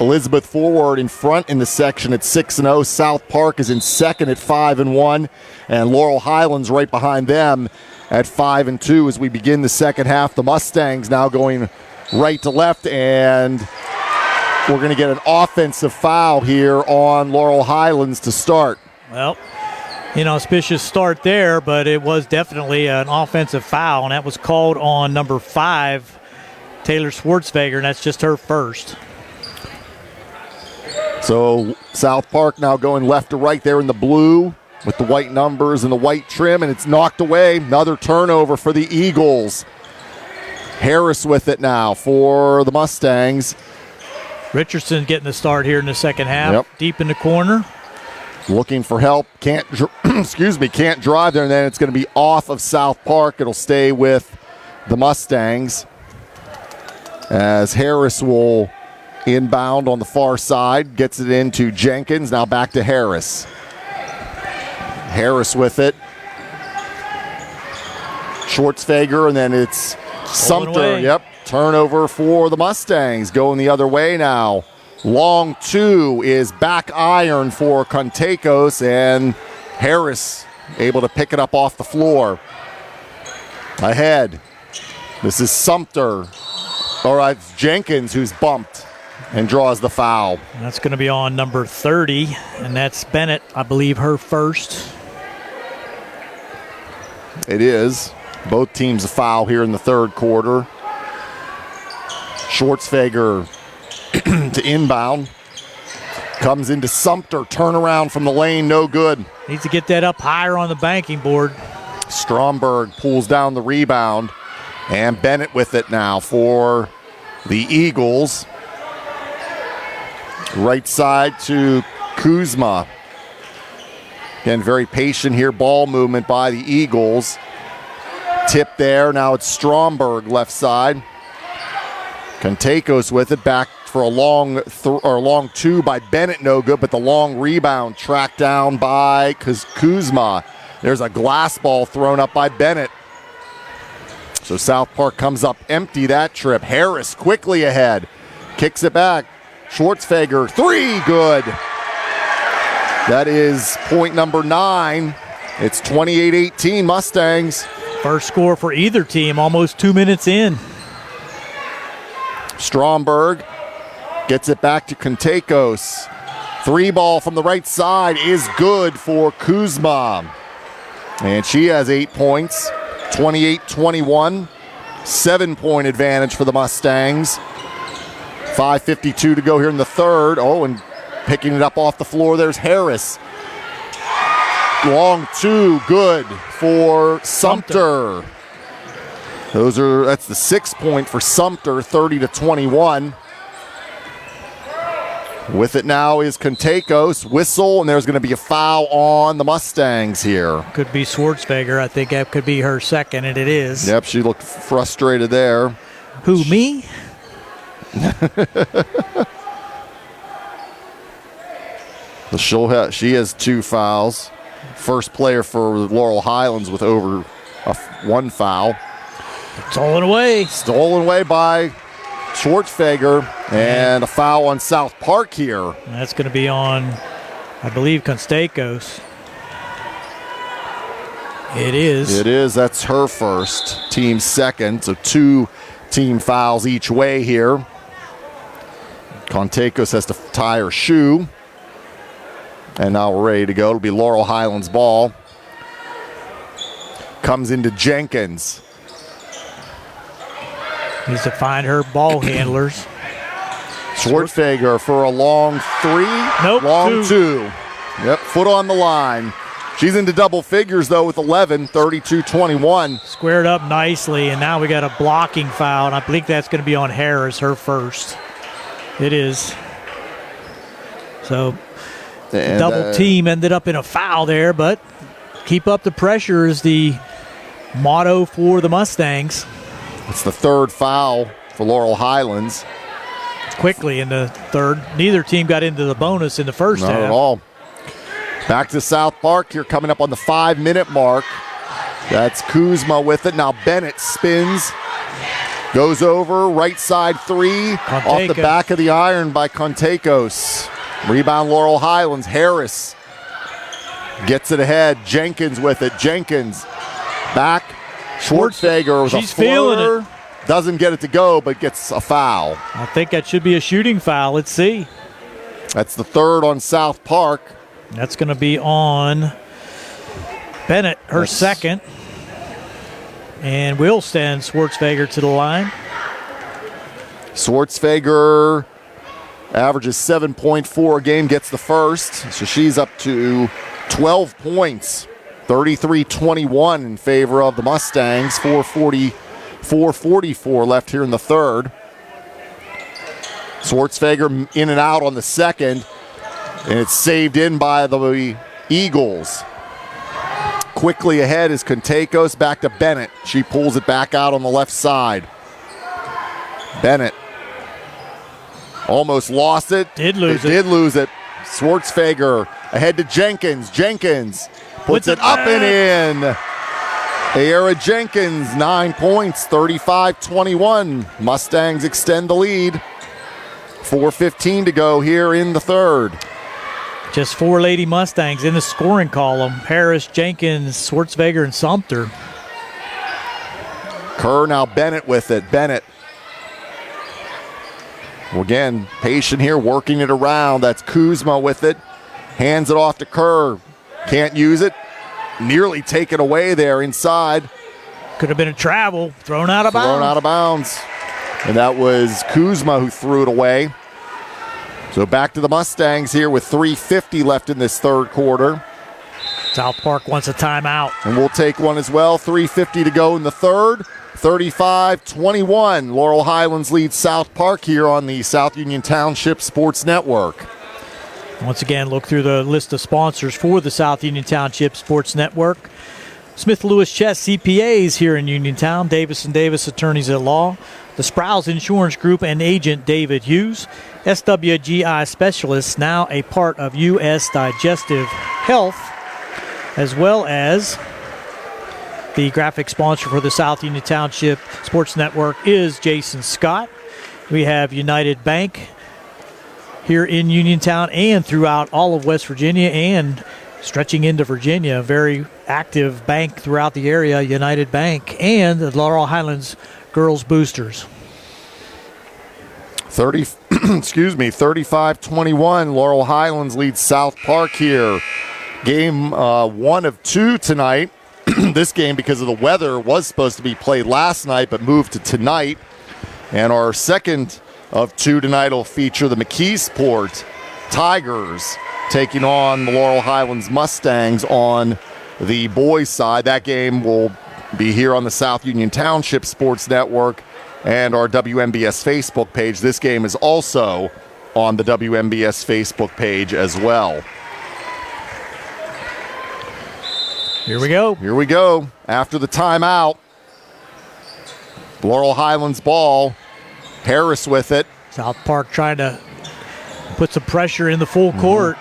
Elizabeth Forward in front in the section at 6-0. South Park is in second at 5-1. And Laurel Highlands right behind them at 5-2 as we begin the second half. The Mustangs now going right to left, and we're going to get an offensive foul here on Laurel Highlands to start. Well, auspicious start there, but it was definitely an offensive foul, and that was called on number 5, Taylor Schwartzweger, and that's just her first. So South Park now going left to right there in the blue with the white numbers and the white trim, and it's knocked away. Another turnover for the Eagles. Harris with it now for the Mustangs. Richardson getting the start here in the second half. Yep. Deep in the corner. Looking for help, can't drive there, and then it's going to be off of South Park. It'll stay with the Mustangs as Harris will inbound on the far side, gets it into Jenkins, now back to Harris. Harris with it. Schwartzweger, and then it's Sumter. Yep, turnover for the Mustangs, going the other way now. Long two is back iron for Contekos, and Harris able to pick it up off the floor. Ahead. This is Sumter. All right, it's Jenkins who's bumped and draws the foul. That's going to be on number 30, and that's Bennett, I believe, her first. It is. Both teams a foul here in the third quarter. Schwartzweger to inbound. Comes into Sumter. Turnaround from the lane, no good. Needs to get that up higher on the banking board. Stromberg pulls down the rebound. And Bennett with it now for the Eagles. Right side to Kuzma. Again, very patient here. Ball movement by the Eagles. Tip there. Now it's Stromberg left side. Contekos with it. Back for a long two by Bennett, no good, but the long rebound tracked down by Kuzma. There's a glass ball thrown up by Bennett. So South Park comes up empty that trip. Harris quickly ahead. Kicks it back. Schwartzweger, three, good. That is point number 9. It's 28-18 Mustangs. First score for either team, almost 2 minutes in. Stromberg gets it back to Contekos. Three ball from the right side is good for Kuzma. And she has 8 points. 28-21. 7-point advantage for the Mustangs. 5:52 to go here in the third. Oh, and picking it up off the floor, there's Harris. Long two, good for Sumter. That's the 6 point for Sumter, 30-21. With it now is Contekos. Whistle, and there's going to be a foul on the Mustangs here. Could be Schwartzweger. I think that could be her second, and it is. Yep, she looked frustrated there. Who, me? She has 2 fouls. First player for Laurel Highlands with over one foul. Stolen away. Stolen away by Schwartzweger, and a foul on South Park here. That's going to be on, I believe, Contekos. It is. It is. That's her first. Team second. So 2 team fouls each way here. Contekos has to tie her shoe. And now we're ready to go. It'll be Laurel Highlands ball. Comes into Jenkins. Needs to find her ball handlers. Schwartzweger for a long 3. Nope. Long two. Yep, foot on the line. She's into double figures, though, with 11, 32-21. Squared up nicely, and now we got a blocking foul, and I believe that's going to be on Harris, her first. It is. So And, double team ended up in a foul there, but keep up the pressure is the motto for the Mustangs. It's the third foul for Laurel Highlands. Quickly in the third. Neither team got into the bonus in the first Not half. at all. Back to South Park here, coming up on the 5-minute mark. That's Kuzma with it. Now Bennett spins. Goes over, right side three. Off the back of the iron by Contekos. Rebound Laurel Highlands. Harris gets it ahead. Jenkins with it. Jenkins back. Schwarzenegger with a floater. Feeling it. Doesn't get it to go, but gets a foul. I think that should be a shooting foul. Let's see. That's the third on South Park. That's going to be on Bennett, her second. And we'll send Schwarzenegger to the line. Schwarzenegger averages 7.4 a game, gets the first. So she's up to 12 points. 33-21 in favor of the Mustangs. 4:44 left here in the third. Schwarzenegger in and out on the second. And it's saved in by the Eagles. Quickly ahead is Contekos, back to Bennett. She pulls it back out on the left side. Bennett almost lost it. Did lose it. Did lose it. Schwarzenegger ahead to Jenkins. Jenkins puts it up and in. Ayera Jenkins, 9 points, 35-21. Mustangs extend the lead. 4:15 to go here in the third. Just four Lady Mustangs in the scoring column. Harris, Jenkins, Schwarzenegger, and Sumter. Kerr now Bennett with it. Bennett. Again, patient here, working it around. That's Kuzma with it. Hands it off to Kerr. Can't use it. Nearly taken away there inside. Could have been a travel. Thrown out of bounds. Thrown out of bounds. And that was Kuzma who threw it away. So back to the Mustangs here with 3:50 left in this third quarter. South Park wants a timeout. And we'll take one as well. 3:50 to go in the third. 35-21. Laurel Highlands leads South Park here on the South Union Township Sports Network. Once again, look through the list of sponsors for the South Union Township Sports Network. Smith Lewis Chess CPAs here in Uniontown. Davis & Davis Attorneys at Law. The Sprouse Insurance Group and agent David Hughes. SWGI Specialists, now a part of U.S. Digestive Health, as well as the graphic sponsor for the South Union Township Sports Network is Jason Scott. We have United Bank here in Uniontown and throughout all of West Virginia and stretching into Virginia. A very active bank throughout the area, United Bank, and the Laurel Highlands Girls Boosters. 35-21. Laurel Highlands leads South Park here. Game 1 of 2 tonight. This game, because of the weather, was supposed to be played last night but moved to tonight. And our second of 2 tonight will feature the McKeesport Tigers taking on the Laurel Highlands Mustangs on the boys' side. That game will be here on the South Union Township Sports Network and our WMBS Facebook page. This game is also on the WMBS Facebook page as well. Here we go. Here we go. After the timeout, Laurel Highlands ball. Harris with it. South Park trying to put some pressure in the full court.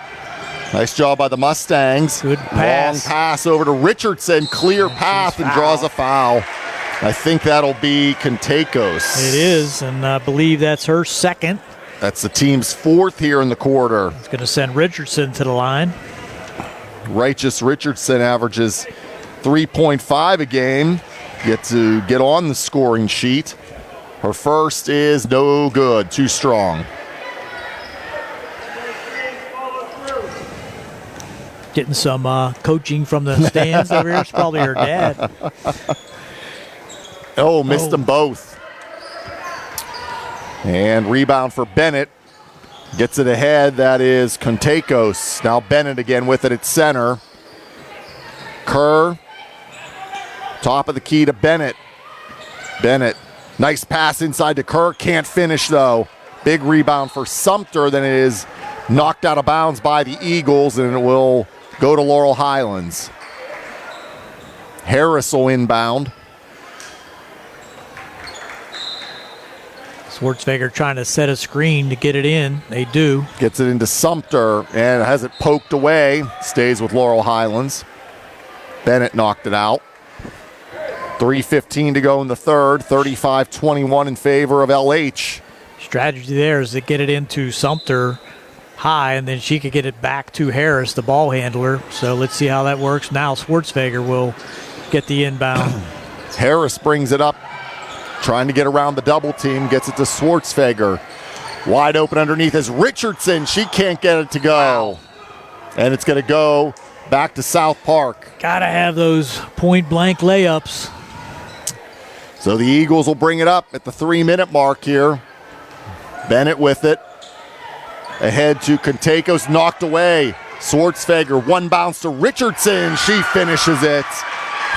Nice job by the Mustangs. Good pass. Long pass over to Richardson. Clear path and draws a foul. I think that'll be Contekos. It is, and I believe that's her second. That's the team's fourth here in the quarter. It's going to send Richardson to the line. Righteous Richardson averages 3.5 a game. Get to get on the scoring sheet. Her first is no good, too strong. Getting some coaching from the stands over here. It's probably her dad. Oh, missed them both. And rebound for Bennett. Gets it ahead. That is Contekos. Now Bennett again with it at center. Kerr. Top of the key to Bennett. Bennett. Nice pass inside to Kerr. Can't finish though. Big rebound for Sumter. Then it is knocked out of bounds by the Eagles, and it will go to Laurel Highlands. Harris will inbound. Schwartzweger trying to set a screen to get it in. They do. Gets it into Sumter and has it poked away. Stays with Laurel Highlands. Bennett knocked it out. 3:15 to go in the third. 35-21 in favor of LH. Strategy there is to get it into Sumter high, and then she could get it back to Harris, the ball handler. So let's see how that works. Now Schwartzweger will get the inbound. Harris brings it up, trying to get around the double team. Gets it to Schwartzweger. Wide open underneath is Richardson. She can't get it to go. And it's going to go back to South Park. Gotta have those point-blank layups. So the Eagles will bring it up at the 3-minute mark here. Bennett with it. Ahead to Contakos, knocked away. Schwartzweger, one bounce to Richardson. She finishes it.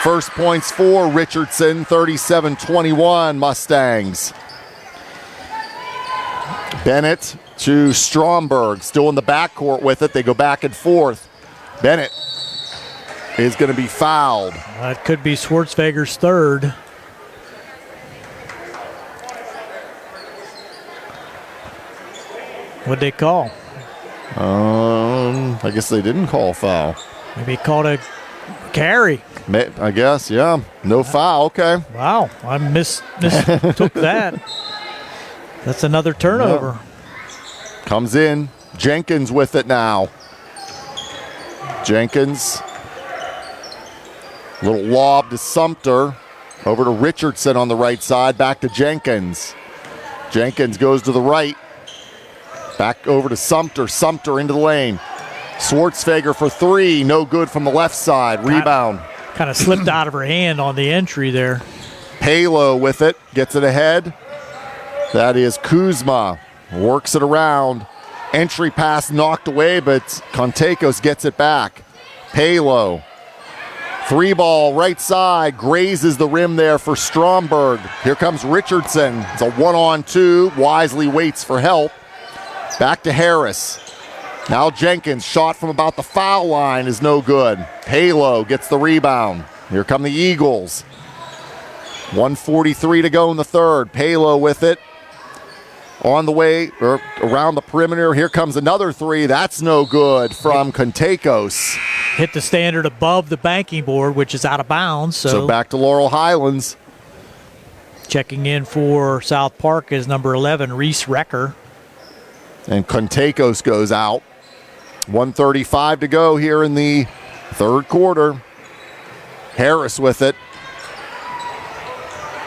First points for Richardson, 37-21 Mustangs. Bennett to Stromberg, still in the backcourt with it. They go back and forth. Bennett is going to be fouled. It could be Schwartzweger's third. What'd they call? I guess they didn't call a foul. Maybe he called a carry. I guess, yeah. No foul, okay. Wow, I mistook that. That's another turnover. Comes in. Jenkins with it now. Jenkins. Little lob to Sumter. Over to Richardson on the right side. Back to Jenkins. Jenkins goes to the right. Back over to Sumter. Sumter into the lane. Schwartzweger for three. No good from the left side. Rebound. Kind of slipped out of her hand on the entry there. Palo with it. Gets it ahead. That is Kuzma. Works it around. Entry pass knocked away, but Contakos gets it back. Palo. Three ball right side. Grazes the rim there for Stromberg. Here comes Richardson. It's a 1-on-2. Wisely waits for help. Back to Harris. Now Jenkins, shot from about the foul line is no good. Palo gets the rebound. Here come the Eagles. 1:43 to go in the third. Palo with it. On the way, or around the perimeter. Here comes another three. That's no good from Contakos. Hit the standard above the banking board, which is out of bounds. So back to Laurel Highlands. Checking in for South Park is number 11, Reese Recker. And Contakos goes out. 1:35 to go here in the third quarter. Harris with it.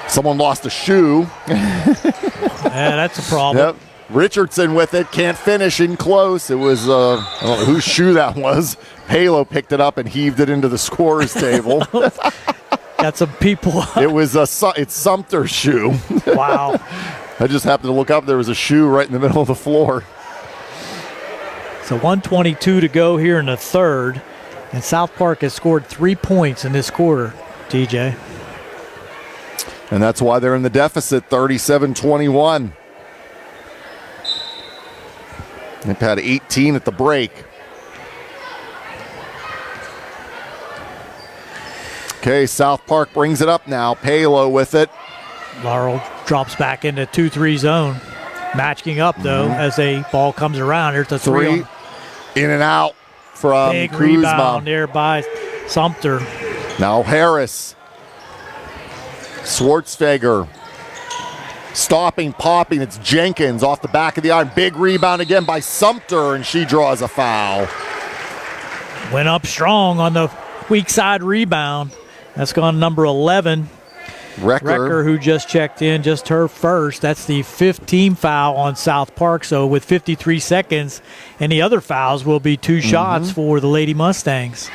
Someone lost a shoe. Yeah, that's a problem. Yep. Richardson with it. Can't finish in close. It was, I don't know whose shoe that was. Palo picked it up and heaved it into the scorer's table. Got some people. It's Sumter's shoe. Wow. I just happened to look up. There was a shoe right in the middle of the floor. So 1:22 to go here in the third. And South Park has scored 3 points in this quarter, TJ. And that's why they're in the deficit, 37-21. They've had 18 at the break. Okay, South Park brings it up now. Palo with it. Laurel drops back into 2-3 zone. Matching up, though, as a ball comes around. Here's the three. In and out from big Kuzma. rebound there by Sumter. Now Harris. Schwartzweger. Stopping, popping. It's Jenkins off the back of the iron. Big rebound again by Sumter, and she draws a foul. Went up strong on the weak side rebound. That's gone number 11. Recker, who just checked in, just her first. That's the 15th foul on South Park. So with 53 seconds, and the other fouls will be two shots for the Lady Mustangs.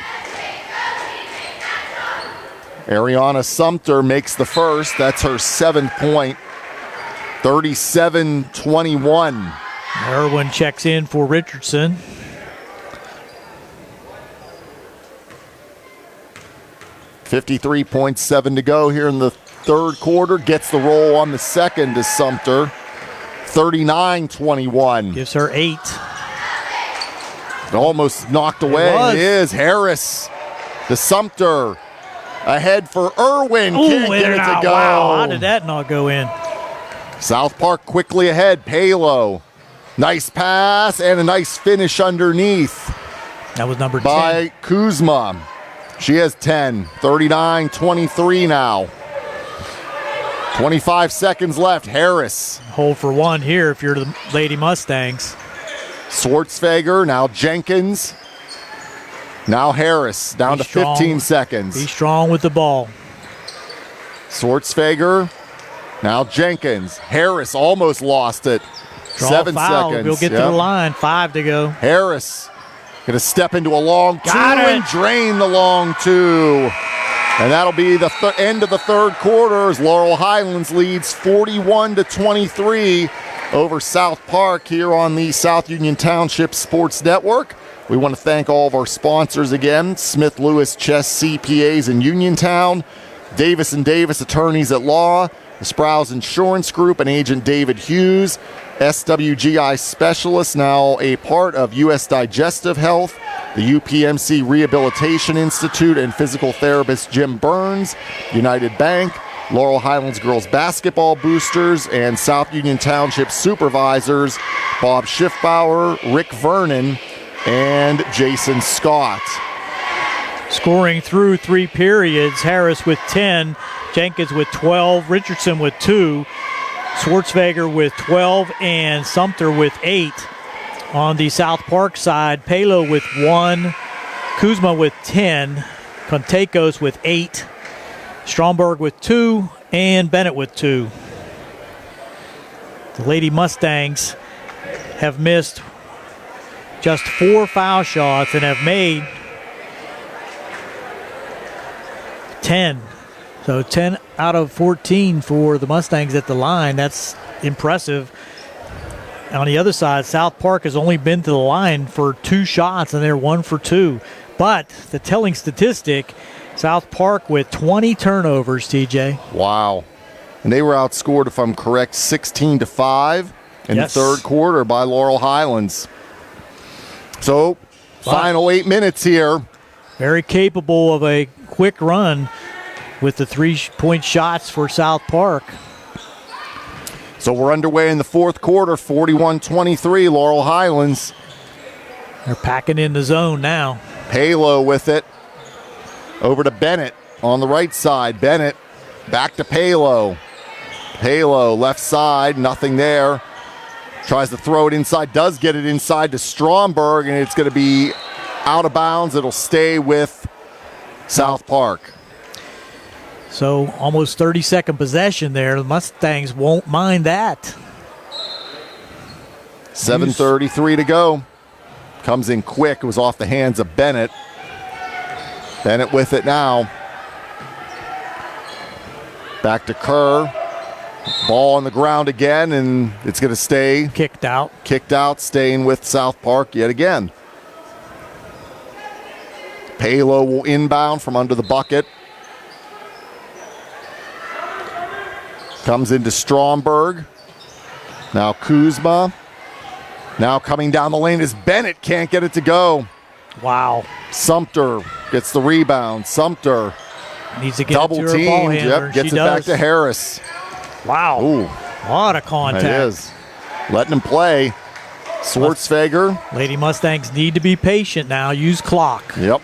Ariana Sumter makes the first. That's her 7th point. 37-21. Irwin checks in for Richardson. $53.7 to go here in the third quarter. Gets the roll on the second to Sumter. 39-21. Gives her 8. Almost knocked away. was. It is Harris to Sumter. Ahead for Irwin. Ooh, Can't in get it and to out. go. Wow, how did that not go in? South Park quickly ahead. Palo. Nice pass and a nice finish underneath That was number 10. by Kuzma. She has 10. 39-23 now. 25 seconds left. Harris. Hold for 1 here if you're the Lady Mustangs. Schwartzfeger. Now Jenkins. Now Harris. Down Be to strong. 15 seconds. Be strong with the ball. Schwartzfeger. Now Jenkins. Harris almost lost it. Draw 7 foul. seconds. We'll get to Yep. the line. 5 to go. Harris going to step into a long two Got it. and drain the long two. And that'll be the end of the third quarter as Laurel Highlands leads 41-23 over South Park here on the South Union Township Sports Network. We want to thank all of our sponsors again, Smith Lewis Chess CPAs in Uniontown, Davis & Davis Attorneys at Law, the Sprouse Insurance Group and Agent David Hughes, SWGI Specialists, now a part of U.S. Digestive Health, the UPMC Rehabilitation Institute and physical therapist Jim Burns, United Bank, Laurel Highlands Girls Basketball Boosters, and South Union Township Supervisors Bob Schiffbauer, Rick Vernon, and Jason Scott. Scoring through 3 periods. Harris with 10. Jenkins with 12. Richardson with 2. Schwartzfeger with 12. And Sumter with 8. On the South Park side, Palo with 1. Kuzma with 10. Contekos with 8. Stromberg with 2. And Bennett with 2. The Lady Mustangs have missed just 4 foul shots and have made 10. So 10 out of 14 for the Mustangs at the line. That's impressive. On the other side, South Park has only been to the line for 2 shots, and they're 1 for 2. But the telling statistic, South Park with 20 turnovers, TJ. Wow. And they were outscored, if I'm correct, 16-5 in Yes. the third quarter by Laurel Highlands. So, final 8 minutes here. Very capable of a quick run with the 3-point shots for South Park. So we're underway in the fourth quarter, 41-23, Laurel Highlands. They're packing in the zone now. Palo with it. Over to Bennett on the right side. Bennett back to Palo. Palo left side, nothing there. Tries to throw it inside, does get it inside to Stromberg, and it's going to be out of bounds. It'll stay with South Park. So almost 30-second possession there. The Mustangs won't mind that. 7:33 to go. Comes in quick. It was off the hands of Bennett. Bennett with it now. Back to Kerr. Ball on the ground again, and it's going to stay. Kicked out. Kicked out, staying with South Park yet again. Palo will inbound from under the bucket. Comes into Stromberg. Now Kuzma. Now coming down the lane is Bennett. Can't get it to go. Wow. Sumter gets the rebound. Sumter Needs to get double it to her ball teamed. handler. Yep, gets She it back does. to Harris. Wow. Ooh, A lot of contact. it is. Letting him play. Schwartzfeger. Lady Mustangs need to be patient now. Use clock. Yep.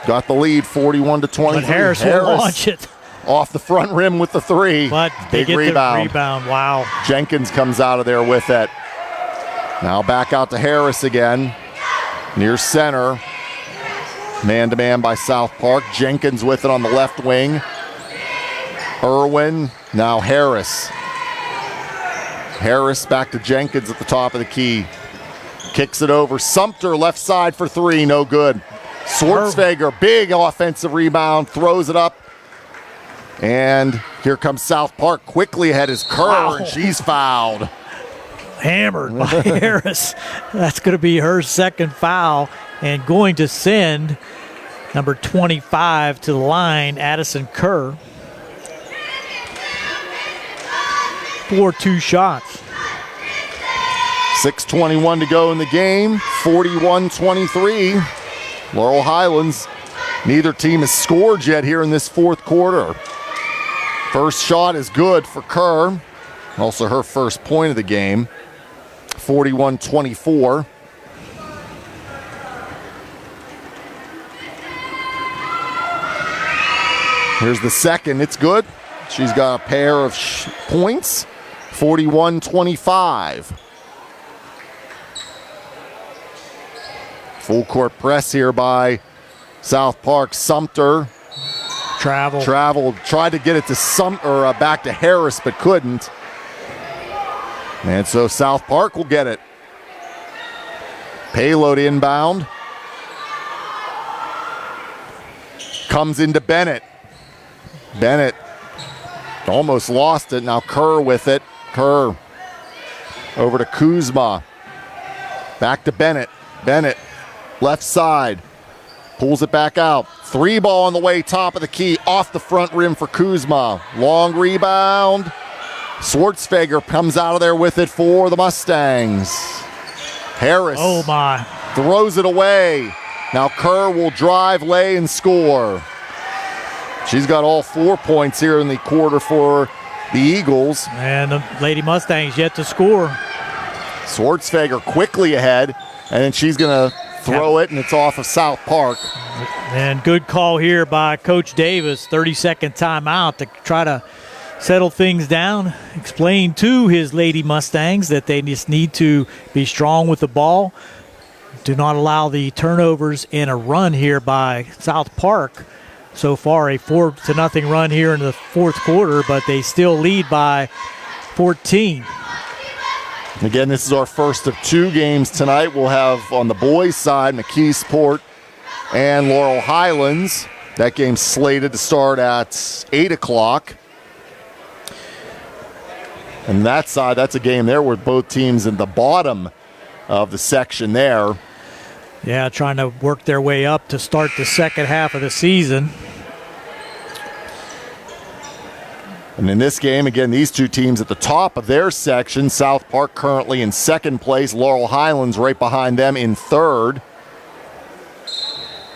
Got the lead 41-23. But Harris will launch it. Off the front rim with the 3. But they Big get rebound. the rebound. Wow. Jenkins comes out of there with it. Now back out to Harris again. Near center. Man-to-man by South Park. Jenkins with it on the left wing. Irwin. Now Harris. Harris back to Jenkins at the top of the key. Kicks it over. Sumter left side for 3. No good. Schwartzfeger, big offensive rebound. Throws it up. And here comes South Park. Quickly ahead is Kerr, Wow. and she's fouled. Hammered by Harris. That's going to be her second foul and going to send number 25 to the line, Addison Kerr, for 2 shots. 6:21 to go in the game. 41-23. Laurel Highlands. Neither team has scored yet here in this fourth quarter. First shot is good for Kerr. Also her first point of the game. 41-24. Here's the second. It's good. She's got a pair of points. 41-25. Full court press here by South Park. Sumter traveled, tried to get it to back to Harris, but couldn't. And so South Park will get it. Payload inbound. Comes into Bennett. Bennett almost lost it. Now Kerr with it. Kerr over to Kuzma. Back to Bennett. Bennett, left side. Pulls it back out. Three ball on the way, top of the key, off the front rim for Kuzma. Long rebound. Schwartzfeger comes out of there with it for the Mustangs. Harris throws it away. Now Kerr will drive, lay, and score. She's got all 4 points here in the quarter for the Eagles. And the Lady Mustangs yet to score. Schwartzfeger quickly ahead, and then she's going to throw it, and it's off of South Park. And good call here by Coach Davis. 30-second timeout to try to settle things down, explain to his Lady Mustangs that they just need to be strong with the ball. Do not allow the turnovers in a run here by South Park. So far, a 4-0 run here in the fourth quarter, but they still lead by 14. Again, this is our first of two games tonight. We'll have on the boys' side McKeesport and Laurel Highlands. That game's slated to start at 8 o'clock. And that side, that's a game there with both teams in the bottom of the section there. Yeah, trying to work their way up to start the second half of the season. And in this game, again, these two teams at the top of their section. South Park currently in second place. Laurel Highlands right behind them in third.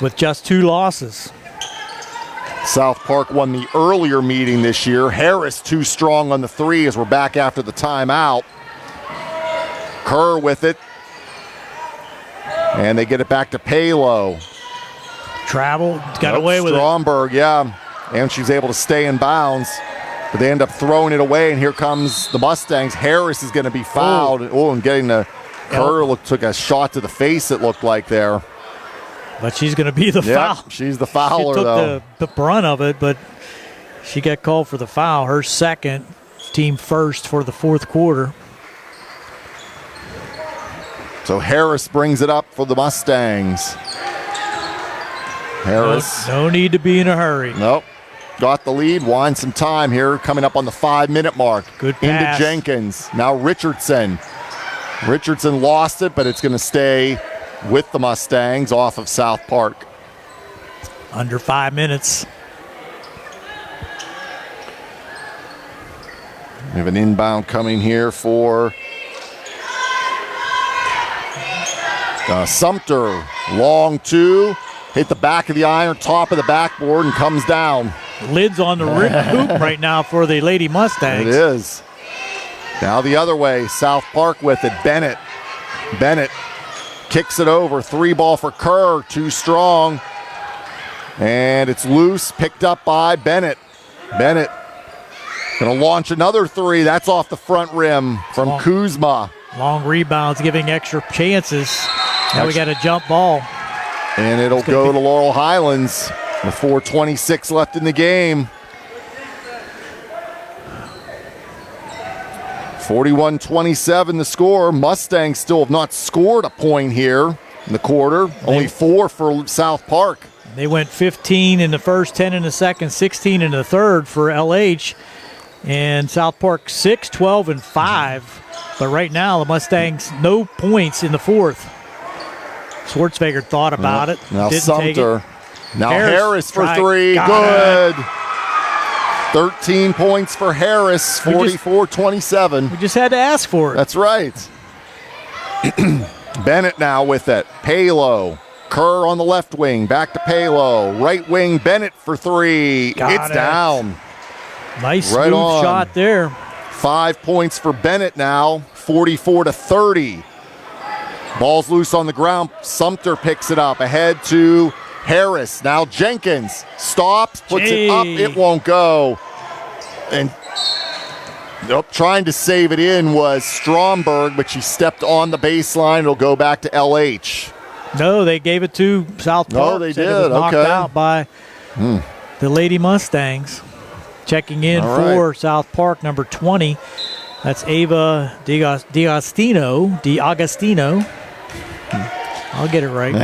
With just 2 losses. South Park won the earlier meeting this year. Harris too strong on the three as we're back after the timeout. Kerr with it. And they get it back to Palo. Got away with Stromberg, yeah. And she's able to stay in bounds. But they end up throwing it away, and here comes the Mustangs. Harris is going to be fouled. And getting the Kerr took a shot to the face, it looked like there. But she's going to be the foul. She's the fouler, she took though. the brunt of it, but she got called for the foul. Her second, team first for the fourth quarter. So Harris brings it up for the Mustangs. Harris. No need to be in a hurry. Nope. Got the lead. Wind some time here. Coming up on the 5-minute mark. Good pass. Into Jenkins. Now Richardson. Richardson lost it, but it's going to stay with the Mustangs off of South Park. Under 5 minutes. We have an inbound coming here for Sumter. Long two. Hit the back of the iron, top of the backboard, and comes down. Lid's on the hoop right now for the Lady Mustangs. It is. Now the other way. South Park with it. Bennett. Bennett kicks it over. 3-ball for Kerr. Too strong. And it's loose. Picked up by Bennett. Bennett going to launch another 3. That's off the front rim from Kuzma. Long rebounds giving extra chances. Now we got a jump ball. And it'll go to Laurel Highlands with 4:26 left in the game. 41-27 the score. Mustangs still have not scored a point here in the quarter. Only 4 for South Park. They went 15 in the first, 10 in the second, 16 in the third for LH. And South Park 6, 12, and 5. But right now the Mustangs no points in the fourth. Schwartzfeger thought about it. Now didn't Sumter. take it. Now Harris for 3. Good. 13 points for Harris. 44-27. We just had to ask for it. That's right. Bennett now with it. Palo. Kerr on the left wing. Back to Palo. Right wing, Bennett for three. It's down. Nice right smooth on. shot there. 5 points for Bennett now. 44-30. Ball's loose on the ground. Sumter picks it up. Ahead to Harris. Now Jenkins stops, puts it up. It won't go. And trying to save it in was Stromberg, but she stepped on the baseline. It'll go back to LH. No, they gave it to South Park. Oh, they Said did. It was knocked Okay. out by the Lady Mustangs. Checking in All for South Park, number 20. That's Ava D'Agostino. I'll get it right.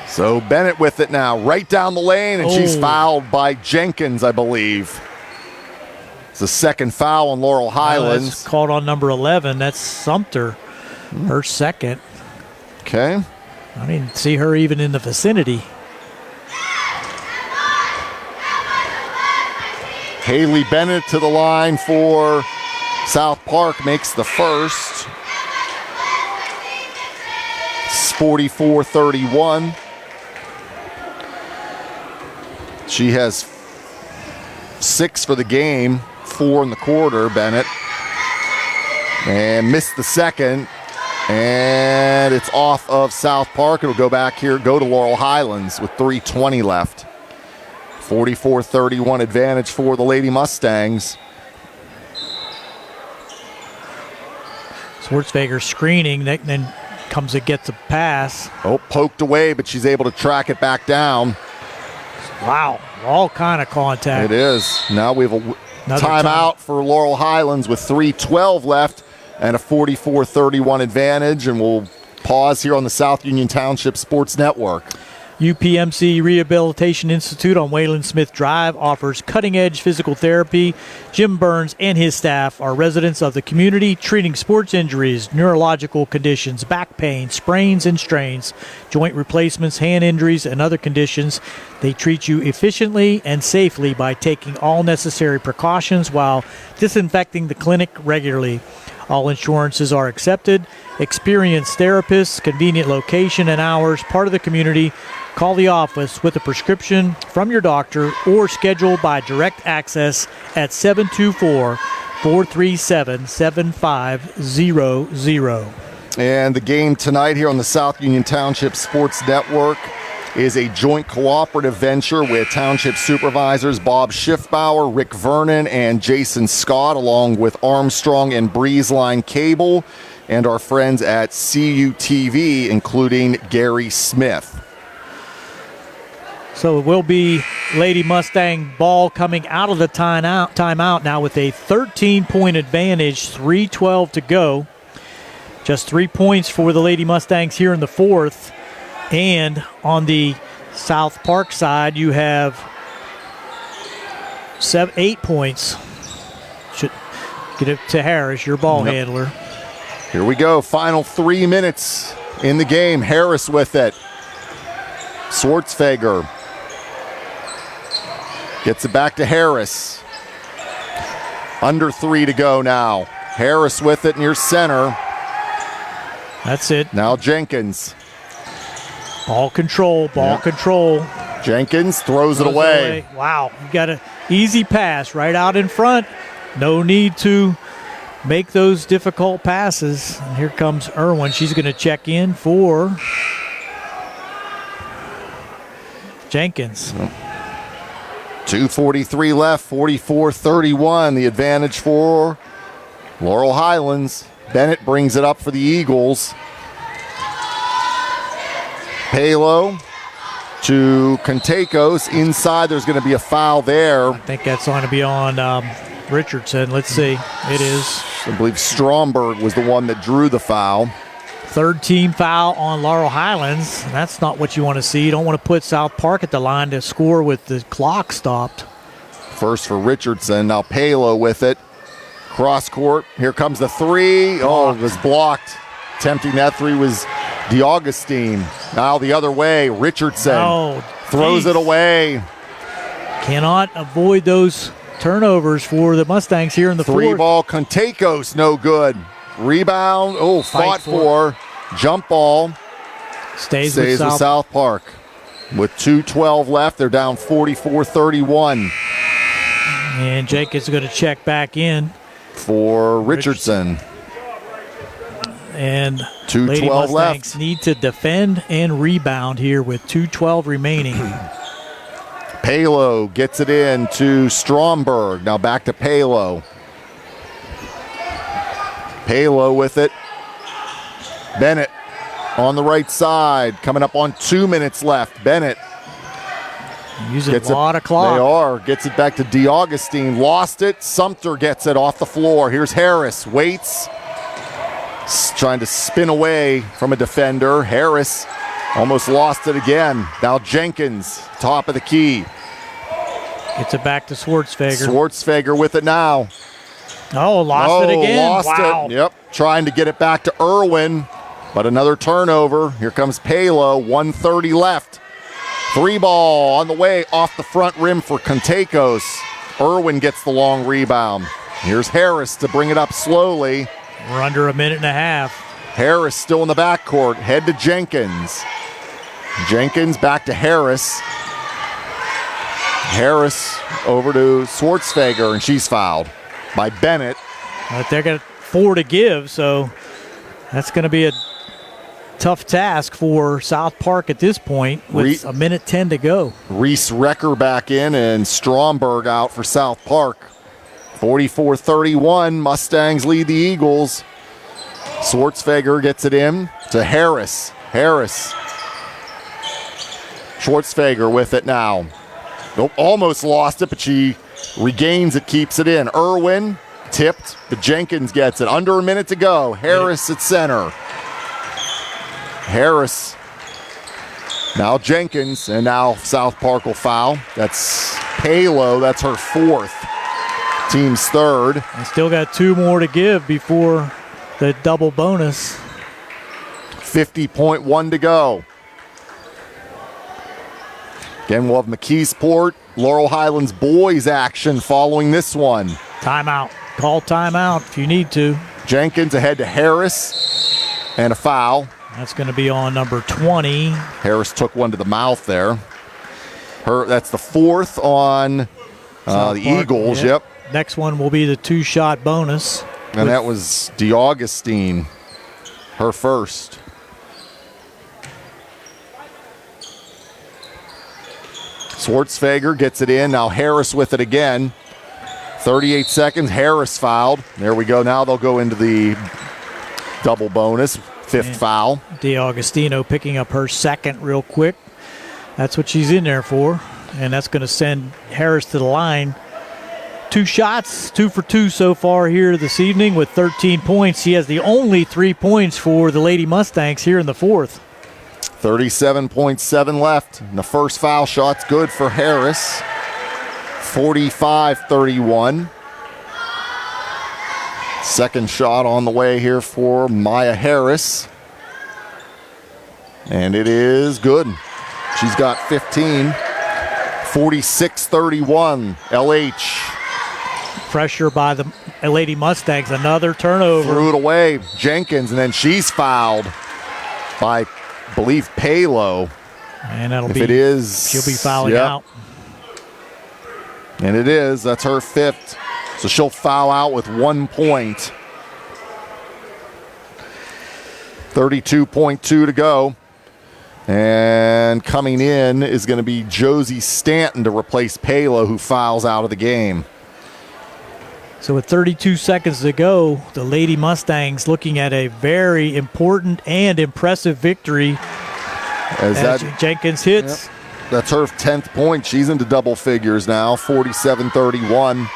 So Bennett with it now, right down the lane, and she's fouled by Jenkins, I believe. It's the second foul on Laurel Highlands. That's called on number 11. That's Sumter, her second. Okay. I didn't see her even in the vicinity. Haley Bennett to the line for South Park, makes the first. It's 44-31. She has 6 for the game, 4 in the quarter, Bennett. And missed the second. And it's off of South Park. It'll go back here, go to Laurel Highlands with 3:20 left. 44-31 advantage for the Lady Mustangs. Schwartzweger screening, then comes to get the pass. Oh, poked away, but she's able to track it back down. Wow, all kind of contact. It is. Now we have a Another timeout for Laurel Highlands with 3:12 left and a 44-31 advantage, and we'll pause here on the South Union Township Sports Network. UPMC Rehabilitation Institute on Wayland Smith Drive offers cutting-edge physical therapy. Jim Burns and his staff are residents of the community, treating sports injuries, neurological conditions, back pain, sprains and strains, joint replacements, hand injuries, and other conditions. They treat you efficiently and safely by taking all necessary precautions while disinfecting the clinic regularly. All insurances are accepted. Experienced therapists, convenient location and hours, part of the community. Call the office with a prescription from your doctor or schedule by direct access at 724-437-7500. And the game tonight here on the South Union Township Sports Network is a joint cooperative venture with Township Supervisors Bob Schiffbauer, Rick Vernon, and Jason Scott, along with Armstrong and Breezeline Cable, and our friends at CUTV, including Gary Smith. So it will be Lady Mustang ball coming out of the timeout now with a 13-point advantage, 3:12 to go. Just 3 points for the Lady Mustangs here in the fourth. And on the South Park side, you have 8 points. Should get it to Harris, your ball handler. Here we go. Final 3 minutes in the game. Harris with it. Schwartzweger gets it back to Harris. Under 3 to go now. Harris with it near center. That's it. Now Jenkins. Ball control. Jenkins throws it away. Wow, you got an easy pass right out in front. No need to make those difficult passes. And here comes Irwin. She's going to check in for Jenkins. 2:43 left, 44-31. The advantage for Laurel Highlands. Bennett brings it up for the Eagles. Palo to Contakos. Inside, there's going to be a foul there. I think that's going to be on Richardson. Let's see. It is. I believe Stromberg was the one that drew the foul. Third team foul on Laurel Highlands. That's not what you want to see. You don't want to put South Park at the line to score with the clock stopped. First for Richardson. Now Palo with it. Cross court. Here comes the three. Oh, it was blocked. Attempting that three was D'Augustine. Now the other way. Richardson throws it away. Cannot avoid those turnovers for the Mustangs here in the Three fourth. ball, Contaicos, no good. Rebound, fought for. Jump ball. Stays with South Park. With 2:12 left, they're down 44-31. And Jenkins is going to check back in. For Richardson. And 2:12 Lady Mustangs left. need to defend and rebound here with 2:12 remaining. Palo gets it in to Stromberg. Now back to Palo. Palo with it. Bennett on the right side. Coming up on 2 minutes left. Bennett. Using a lot of clock. They are. Gets it back to DeAugustine. Lost it. Sumter gets it off the floor. Here's Harris. Waits. Trying to spin away from a defender. Harris almost lost it again. Now Jenkins, top of the key. Gets it back to Schwartzfeger. Schwartzfeger with it now. Lost it again. Lost wow. it. Yep. Trying to get it back to Irwin, but another turnover. Here comes Palo. 1:30 left. Three ball on the way off the front rim for Contaicos. Irwin gets the long rebound. Here's Harris to bring it up slowly. We're under a minute and a half. Harris still in the backcourt. Head to Jenkins. Jenkins back to Harris. Harris over to Schwartzfeger, and she's fouled by Bennett. But they got 4 to give, so that's going to be a tough task for South Park at this point with a minute 10 to go. Reese Recker back in and Stromberg out for South Park. 44-31, Mustangs lead the Eagles. Schwartzfeger gets it in to Harris. Harris. Schwartzfeger with it now. Nope, almost lost it, but she regains it, keeps it in. Irwin tipped, but Jenkins gets it. Under a minute to go. Harris at center. Harris. Now Jenkins, and now South Park will foul. That's Palo. That's her fourth. Team's third. And still got 2 more to give before the double bonus. 50.1 to go. Again, we'll have McKeesport, Laurel Highlands boys action following this one. Timeout. Call timeout if you need to. Jenkins ahead to Harris, and a foul. That's going to be on number 20. Harris took one to the mouth there. That's the fourth on the Eagles, yep. Next one will be the 2-shot bonus. And that was DeAugustine, her first. Schwartzfeger gets it in. Now Harris with it again. 38 seconds. Harris fouled. There we go. Now they'll go into the double bonus. Fifth foul. DeAugustino picking up her second real quick. That's what she's in there for. And that's going to send Harris to the line. 2 shots, 2 for 2 so far here this evening with 13 points. She has the only 3 points for the Lady Mustangs here in the fourth. 37.7 left. And the first foul shot's good for Harris. 45-31. Second shot on the way here for Maya Harris. And it is good. She's got 15. 46-31. LH. Pressure by the Lady Mustangs. Another turnover. Threw it away. Jenkins, and then she's fouled by, I believe, Palo. And that'll if be, it is, she'll be fouling out. And it is. That's her fifth. So she'll foul out with 1 point. 32.2 to go. And coming in is going to be Josie Stanton to replace Palo, who fouls out of the game. So with 32 seconds to go, the Lady Mustangs looking at a very important and impressive victory as Jenkins hits. Yep. That's her 10th point. She's into double figures now, 47-31.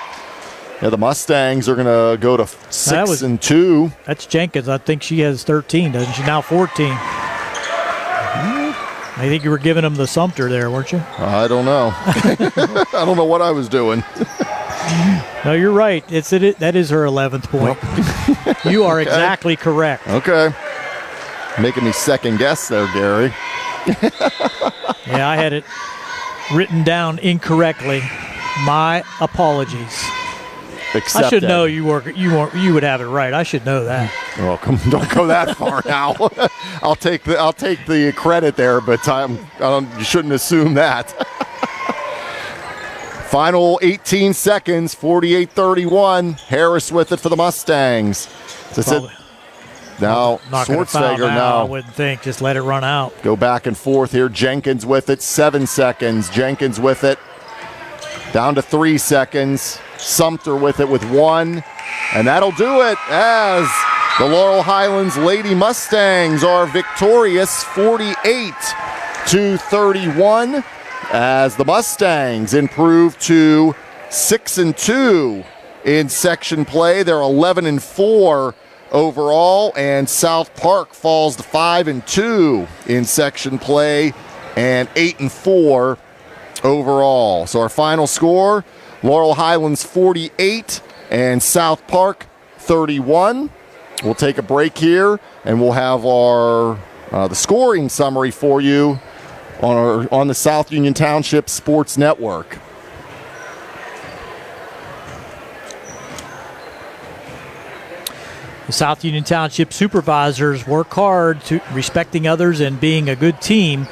Yeah, the Mustangs are going to go to 6-2. That's Jenkins. I think she has 13, doesn't she? Now 14. I think you were giving them the Sumter there, weren't you? I don't know. I don't know what I was doing. No, you're right. That is her 11th point. You are exactly correct. Okay. Making me second guess there, Gary. Yeah, I had it written down incorrectly. My apologies. Accepted. I should know you would have it right. I should know that. You're welcome. Don't go that far now. I'll take the credit there, but you shouldn't assume that. Final 18 seconds, 48-31. Harris with it for the Mustangs. Now, not going to foul Schwarzenegger now, I wouldn't think. Just let it run out. Go back and forth here. Jenkins with it, 7 seconds. Jenkins with it, down to 3 seconds. Sumter with it with 1. And that'll do it as the Laurel Highlands Lady Mustangs are victorious 48-31 as the Mustangs improve to 6-2 in section play. They're 11-4 overall, and South Park falls to 5-2 in section play and 8-4 overall. So our final score, Laurel Highlands 48 and South Park 31. We'll take a break here, and we'll have our the scoring summary for you on the South Union Township Sports Network. The South Union Township supervisors work hard to respecting others and being a good team.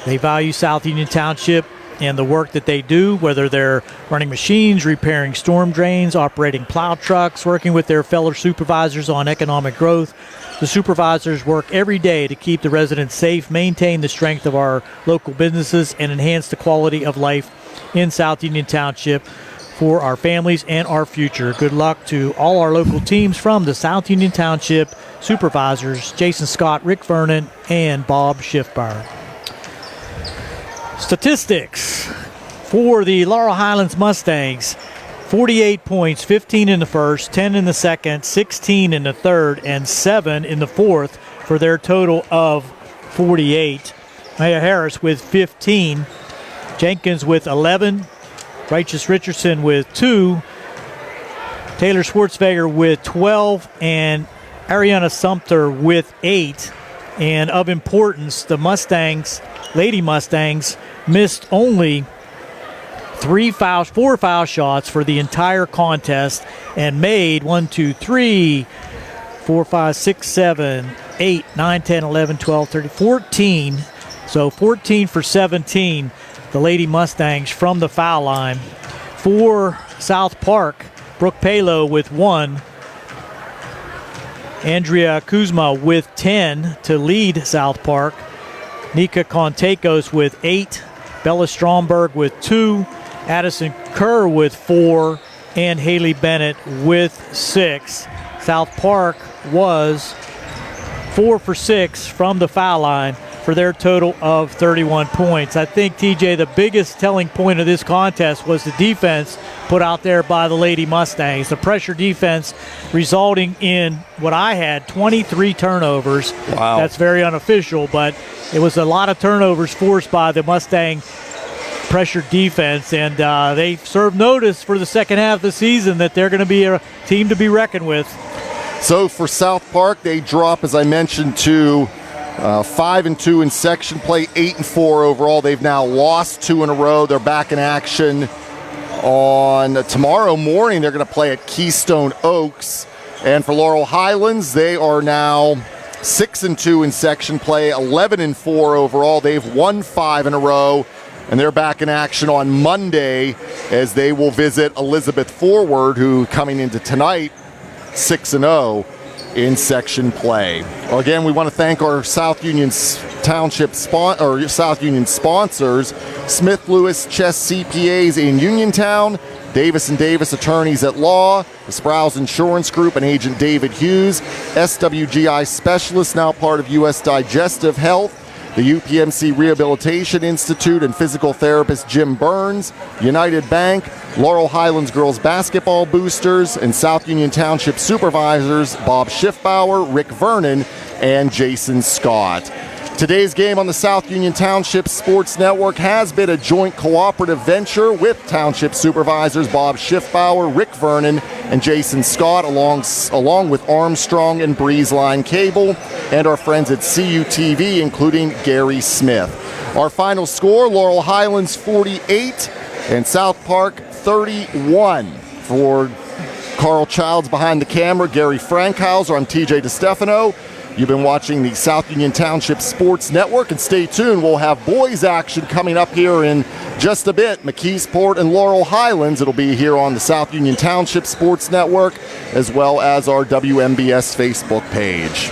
They value South Union Township and the work that they do, whether they're running machines, repairing storm drains, operating plow trucks, working with their fellow supervisors on economic growth. The supervisors work every day to keep the residents safe, maintain the strength of our local businesses, and enhance the quality of life in South Union Township for our families and our future. Good luck to all our local teams from the South Union Township supervisors, Jason Scott, Rick Vernon, and Bob Schiffbauer. Statistics for the Laurel Highlands Mustangs: 48 points, 15 in the first, 10 in the second, 16 in the third, and 7 in the fourth for their total of 48. Maya Harris with 15, Jenkins with 11, Righteous Richardson with 2, Taylor Schwarzenegger with 12, and Ariana Sumter with 8. And of importance, the Mustangs, Lady Mustangs, missed only 4 foul shots for the entire contest and made 1, 2, 3, 4, 5, 6, 7, 8, 9, 10, 11, 12, 13, 14. So 14 for 17, the Lady Mustangs from the foul line. For South Park, Brooke Palo with 1. Andrea Kuzma with 10 to lead South Park. Nika Kontakos with 8. Bella Stromberg with 2. Addison Kerr with 4. And Haley Bennett with 6. South Park was 4 for 6 from the foul line for their total of 31 points. I think, TJ, the biggest telling point of this contest was the defense put out there by the Lady Mustangs. The pressure defense resulting in what I had, 23 turnovers. Wow. That's very unofficial, but it was a lot of turnovers forced by the Mustang pressure defense, and they served notice for the second half of the season that they're going to be a team to be reckoned with. So for South Park, they drop, as I mentioned, to 5-2 in section play, 8-4 overall. They've now lost 2 in a row. They're back in action on tomorrow morning. They're going to play at Keystone Oaks. And for Laurel Highlands, they are now 6-2 in section play, 11-4 overall. They've won 5 in a row, and they're back in action on Monday as they will visit Elizabeth Forward, who coming into tonight 6-0 in section play. Well, again, we want to thank our South Union Township South Union sponsors: Smith Lewis Chess CPAs in Uniontown, Davis & Davis Attorneys at Law, the Sprouse Insurance Group and Agent David Hughes, SWGI Specialists, now part of U.S. Digestive Health, the UPMC Rehabilitation Institute and physical therapist Jim Burns, United Bank, Laurel Highlands Girls Basketball Boosters, and South Union Township Supervisors Bob Schiffbauer, Rick Vernon, and Jason Scott. Today's game on the South Union Township Sports Network has been a joint cooperative venture with Township Supervisors Bob Schiffbauer, Rick Vernon, and Jason Scott, along with Armstrong and Breezeline Cable, and our friends at CUTV, including Gary Smith. Our final score, Laurel Highlands 48 and South Park 31 for Carl Childs behind the camera, Gary Frankhouser. I'm TJ Distefano. You've been watching the South Union Township Sports Network, and stay tuned. We'll have boys action coming up here in just a bit. McKeesport and Laurel Highlands. It'll be here on the South Union Township Sports Network, as well as our WMBS Facebook page.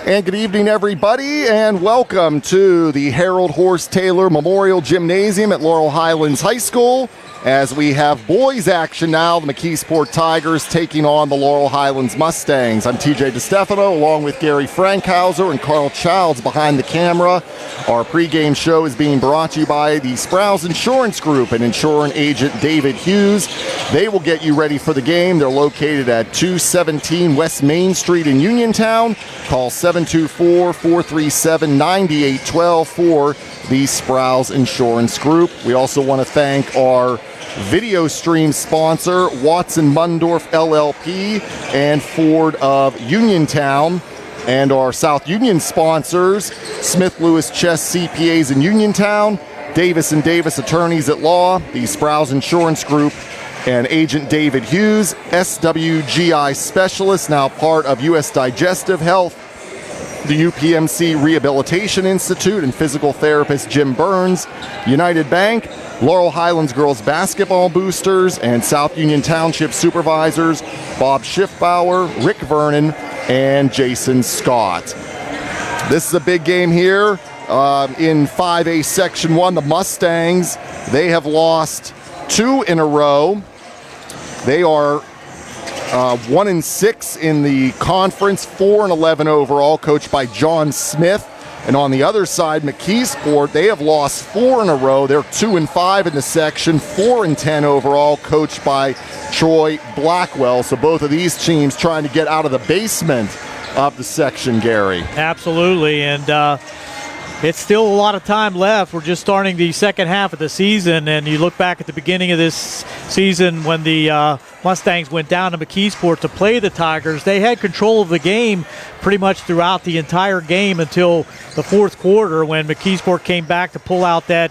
And good evening, everybody, and welcome to the Harold Horse Taylor Memorial Gymnasium at Laurel Highlands High School, as we have boys action now. The McKeesport Tigers taking on the Laurel Highlands Mustangs. I'm TJ Distefano, along with Gary Frankhouser and Carl Childs behind the camera. Our pregame show is being brought to you by the Sprouse Insurance Group and insurance agent David Hughes. They will get you ready for the game. They're located at 217 West Main Street in Uniontown. Call 724-437-9812 for the Sprouse Insurance Group. We also want to thank our video stream sponsor, Watson Mundorf LLP and Ford of Uniontown, and our South Union sponsors, Smith Lewis Chess CPAs in Uniontown, Davis & Davis Attorneys at Law, the Sprouse Insurance Group, and Agent David Hughes, SWGI Specialist, now part of U.S. Digestive Health, the UPMC Rehabilitation Institute, and physical therapist Jim Burns, United Bank, Laurel Highlands Girls Basketball Boosters, and South Union Township Supervisors Bob Schiffbauer, Rick Vernon, and Jason Scott. This is a big game here in 5A Section 1. The Mustangs They have lost 2 in a row. They are 1-6 in the conference, 4-11 overall, coached by John Smith. And on the other side, McKeesport, they have lost 4 in a row. They're 2-5 in the section, 4-10 overall, coached by Troy Blackwell. So both of these teams trying to get out of the basement of the section, Gary. Absolutely, and it's still a lot of time left. We're just starting the second half of the season, and you look back at the beginning of this season when the Mustangs went down to McKeesport to play the Tigers. They had control of the game pretty much throughout the entire game until the fourth quarter when McKeesport came back to pull out that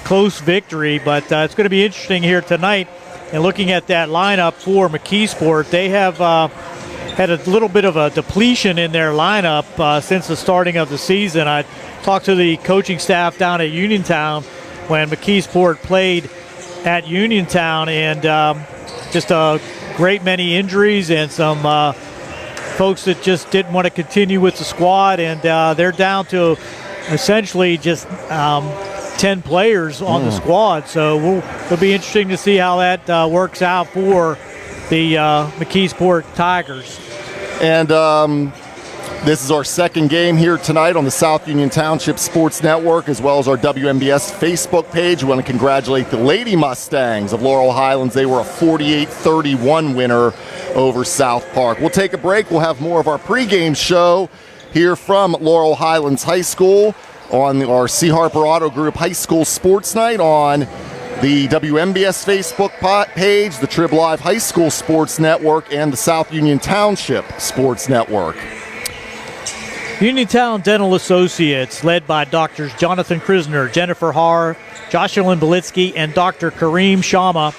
close victory. But it's going to be interesting here tonight. And looking at that lineup for McKeesport, they have had a little bit of a depletion in their lineup since the starting of the season. I talked to the coaching staff down at Uniontown when McKeesport played at Uniontown, and just a great many injuries and some folks that just didn't want to continue with the squad, and they're down to essentially just 10 players on the squad. So it'll be interesting to see how that works out for the McKeesport Tigers. And this is our second game here tonight on the South Union Township Sports Network, as well as our WMBS Facebook page. We want to congratulate the Lady Mustangs of Laurel Highlands. They were a 48-31 winner over South Park. We'll take a break. We'll have more of our pregame show here from Laurel Highlands High School on our C. Harper Auto Group High School Sports Night on the WMBS Facebook page, the Trib Live High School Sports Network, and the South Union Township Sports Network. Uniontown Dental Associates, led by Drs. Jonathan Krisner, Jennifer Haar, Jocelyn Belitsky, and Dr. Kareem Shama,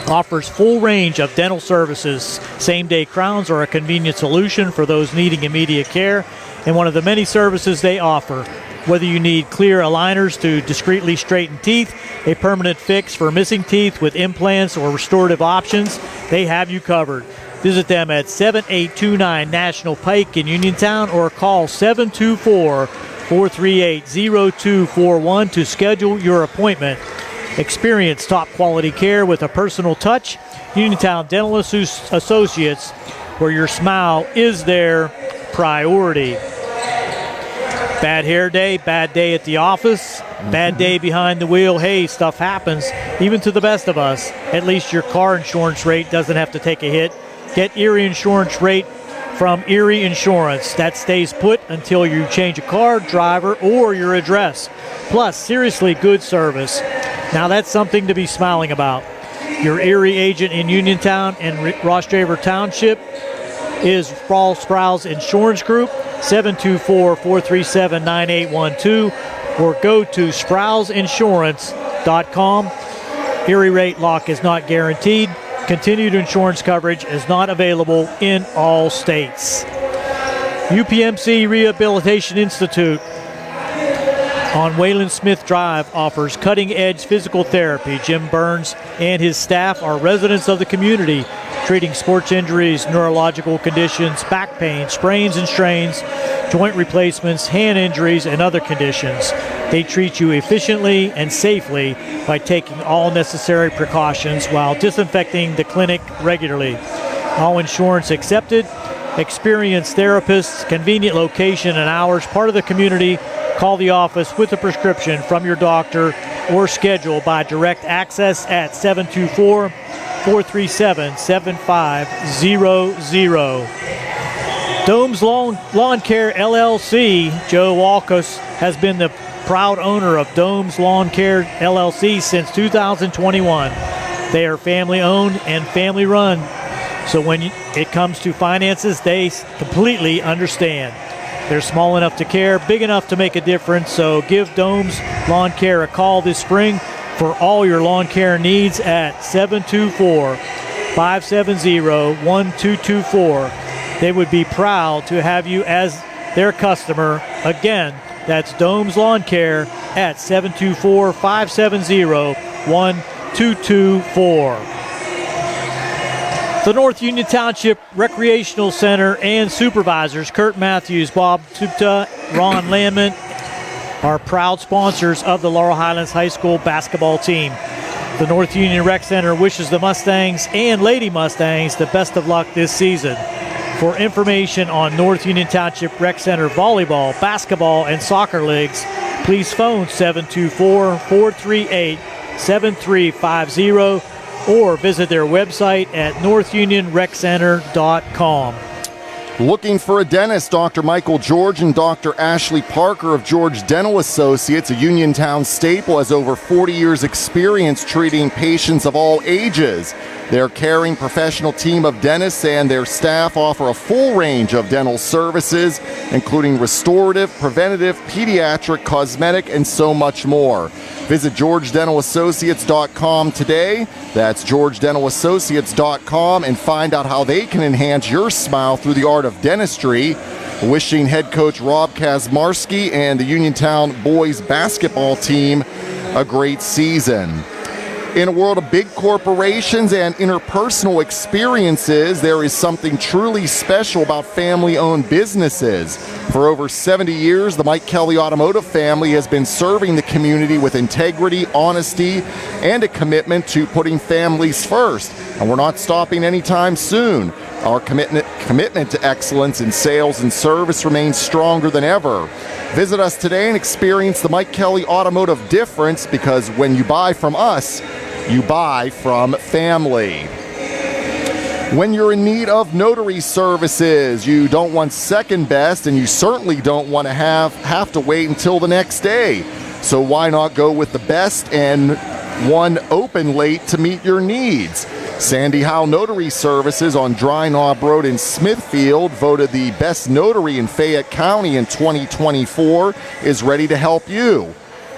offers full range of dental services. Same-day crowns are a convenient solution for those needing immediate care, and one of the many services they offer. Whether you need clear aligners to discreetly straighten teeth, a permanent fix for missing teeth with implants or restorative options, they have you covered. Visit them at 7829 National Pike in Uniontown or call 724-438-0241 to schedule your appointment. Experience top quality care with a personal touch. Uniontown Dental Associates, where your smile is their priority. Bad hair day, bad day at the office, bad day behind the wheel. Hey, stuff happens, even to the best of us. At least your car insurance rate doesn't have to take a hit. Get Erie Insurance Rate from Erie Insurance. That stays put until you change a car, driver, or your address. Plus, seriously good service. Now that's something to be smiling about. Your Erie agent in Uniontown and Ross Draver Township is Sprouse Insurance Group, 724-437-9812, or go to Sprouseinsurance.com. Erie rate lock is not guaranteed. Continued insurance coverage is not available in all states. UPMC Rehabilitation Institute on Wayland Smith Drive offers cutting-edge physical therapy. Jim Burns and his staff are residents of the community, treating sports injuries, neurological conditions, back pain, sprains and strains, joint replacements, hand injuries, and other conditions. They treat you efficiently and safely by taking all necessary precautions while disinfecting the clinic regularly. All insurance accepted. Experienced therapists, convenient location and hours, part of the community. Call the office with a prescription from your doctor or schedule by direct access at 724-437-7500. Dome's Lawn Care LLC, Joe Walkus, has been the proud owner of Dome's Lawn Care LLC since 2021. They are family owned and family run, so when it comes to finances, they completely understand. They're small enough to care, big enough to make a difference, so give Dome's Lawn Care a call this spring for all your lawn care needs at 724-570-1224. They would be proud to have you as their customer. Again, that's Dome's Lawn Care at 724-570-1224. The North Union Township Recreational Center and supervisors Kurt Matthews, Bob Tupta, Ron Landman, are proud sponsors of the Laurel Highlands High School basketball team. The North Union Rec Center wishes the Mustangs and Lady Mustangs the best of luck this season. For information on North Union Township Rec Center volleyball, basketball, and soccer leagues, please phone 724-438-7350 or visit their website at northunionreccenter.com. Looking for a dentist, Dr. Michael George and Dr. Ashley Parker of George Dental Associates, a Uniontown staple, has over 40 years' experience treating patients of all ages. Their caring professional team of dentists and their staff offer a full range of dental services, including restorative, preventative, pediatric, cosmetic, and so much more. Visit GeorgeDentalAssociates.com today. That's GeorgeDentalAssociates.com, and find out how they can enhance your smile through the art of dentistry. Wishing head coach Rob Kazmarski and the Uniontown boys basketball team a great season. In a world of big corporations and interpersonal experiences, there is something truly special about family-owned businesses. For over 70 years, the Mike Kelly Automotive family has been serving the community with integrity, honesty, and a commitment to putting families first. And we're not stopping anytime soon. Our commitment to excellence in sales and service remains stronger than ever. Visit us today and experience the Mike Kelly Automotive difference, because when you buy from us, you buy from family. When you're in need of notary services, you don't want second best, and you certainly don't want to have to wait until the next day. So why not go with the best and one open late to meet your needs? Sandy Howe Notary Services on Dry Knob Road in Smithfield, voted the best notary in Fayette County in 2024, is ready to help you.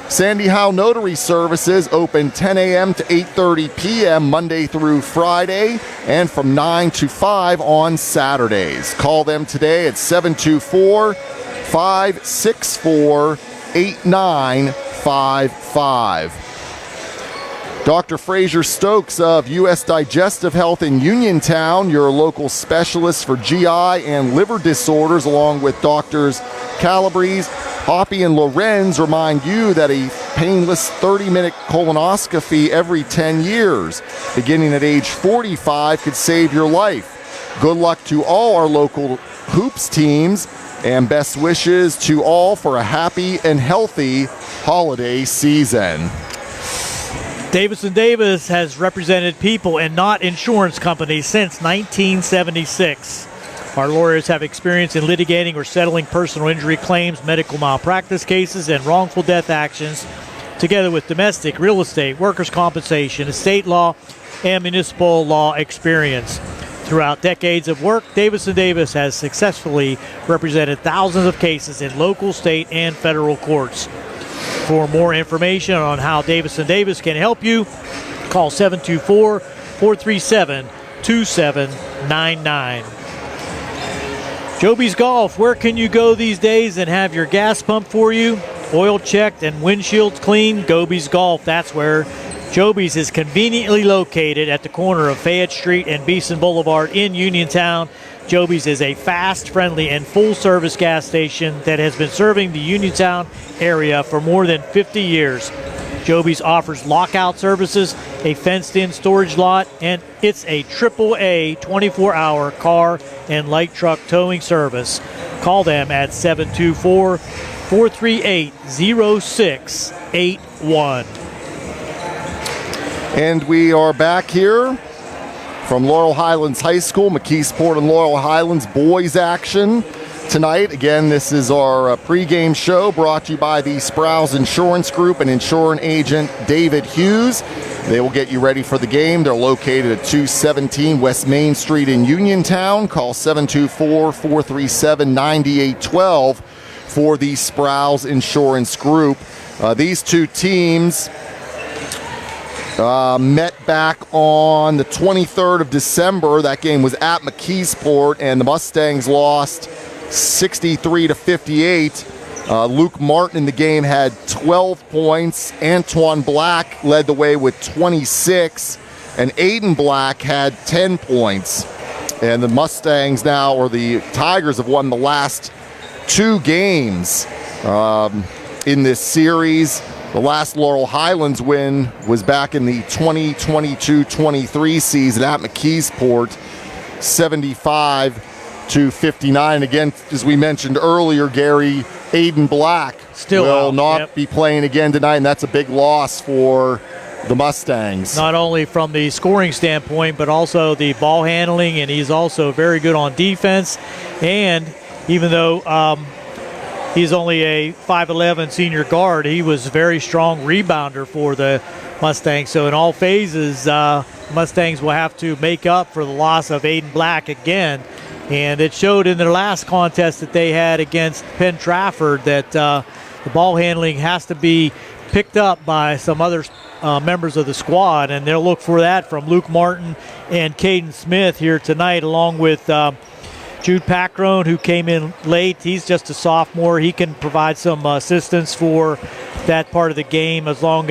Sandy Howe Notary Services open 10 a.m. to 8:30 p.m. Monday through Friday, and from 9 to 5 on Saturdays. Call them today at 724-564-8955. Dr. Fraser Stokes of U.S. Digestive Health in Uniontown, your local specialist for GI and liver disorders, along with Doctors Calabrese, Hoppy, and Lorenz, remind you that a painless 30-minute colonoscopy every 10 years, beginning at age 45, could save your life. Good luck to all our local hoops teams, and best wishes to all for a happy and healthy holiday season. Davis & Davis has represented people and not insurance companies since 1976. Our lawyers have experience in litigating or settling personal injury claims, medical malpractice cases, and wrongful death actions, together with domestic, real estate, workers' compensation, estate law, and municipal law experience. Throughout decades of work, Davis & Davis has successfully represented thousands of cases in local, state, and federal courts. For more information on how Davis & Davis can help you, call 724-437-2799. Joby's Golf, where can you go these days and have your gas pumped for you, oil checked, and windshields cleaned? Goby's Golf, that's where. Joby's is conveniently located at the corner of Fayette Street and Beeson Boulevard in Uniontown. Joby's is a fast, friendly, and full-service gas station that has been serving the Uniontown area for more than 50 years. Joby's offers lockout services, a fenced-in storage lot, and it's a AAA 24-hour car and light truck towing service. Call them at 724-438-0681. And we are back here from Laurel Highlands High School, McKeesport and Laurel Highlands boys action tonight. Again, this is our pregame show brought to you by the Sprouse Insurance Group and insurance agent David Hughes. They will get you ready for the game. They're located at 217 West Main Street in Uniontown. Call 724-437-9812 for the Sprouse Insurance Group. These two teams met back on the 23rd of December. That game was at McKeesport, and the Mustangs lost 63-58. Luke Martin in the game had 12 points. Antoine Black led the way with 26, and Aiden Black had 10 points. And the Mustangs now, or the Tigers, have won the last two games. in this series. The last Laurel Highlands win was back in the 2022-23 season at McKeesport, 75-59. Again, as we mentioned earlier, Gary, Aiden Black will not be playing again tonight, and that's a big loss for the Mustangs. Not only from the scoring standpoint, but also the ball handling, and he's also very good on defense. And even though he's only a 5'11" senior guard, he was a very strong rebounder for the Mustangs. So in all phases, Mustangs will have to make up for the loss of Aiden Black again. And it showed in their last contest that they had against Penn Trafford that the ball handling has to be picked up by some other members of the squad, and they'll look for that from Luke Martin and Caden Smith here tonight, along with Jude Packrone, who came in late. He's just a sophomore. He can provide some assistance for that part of the game, as well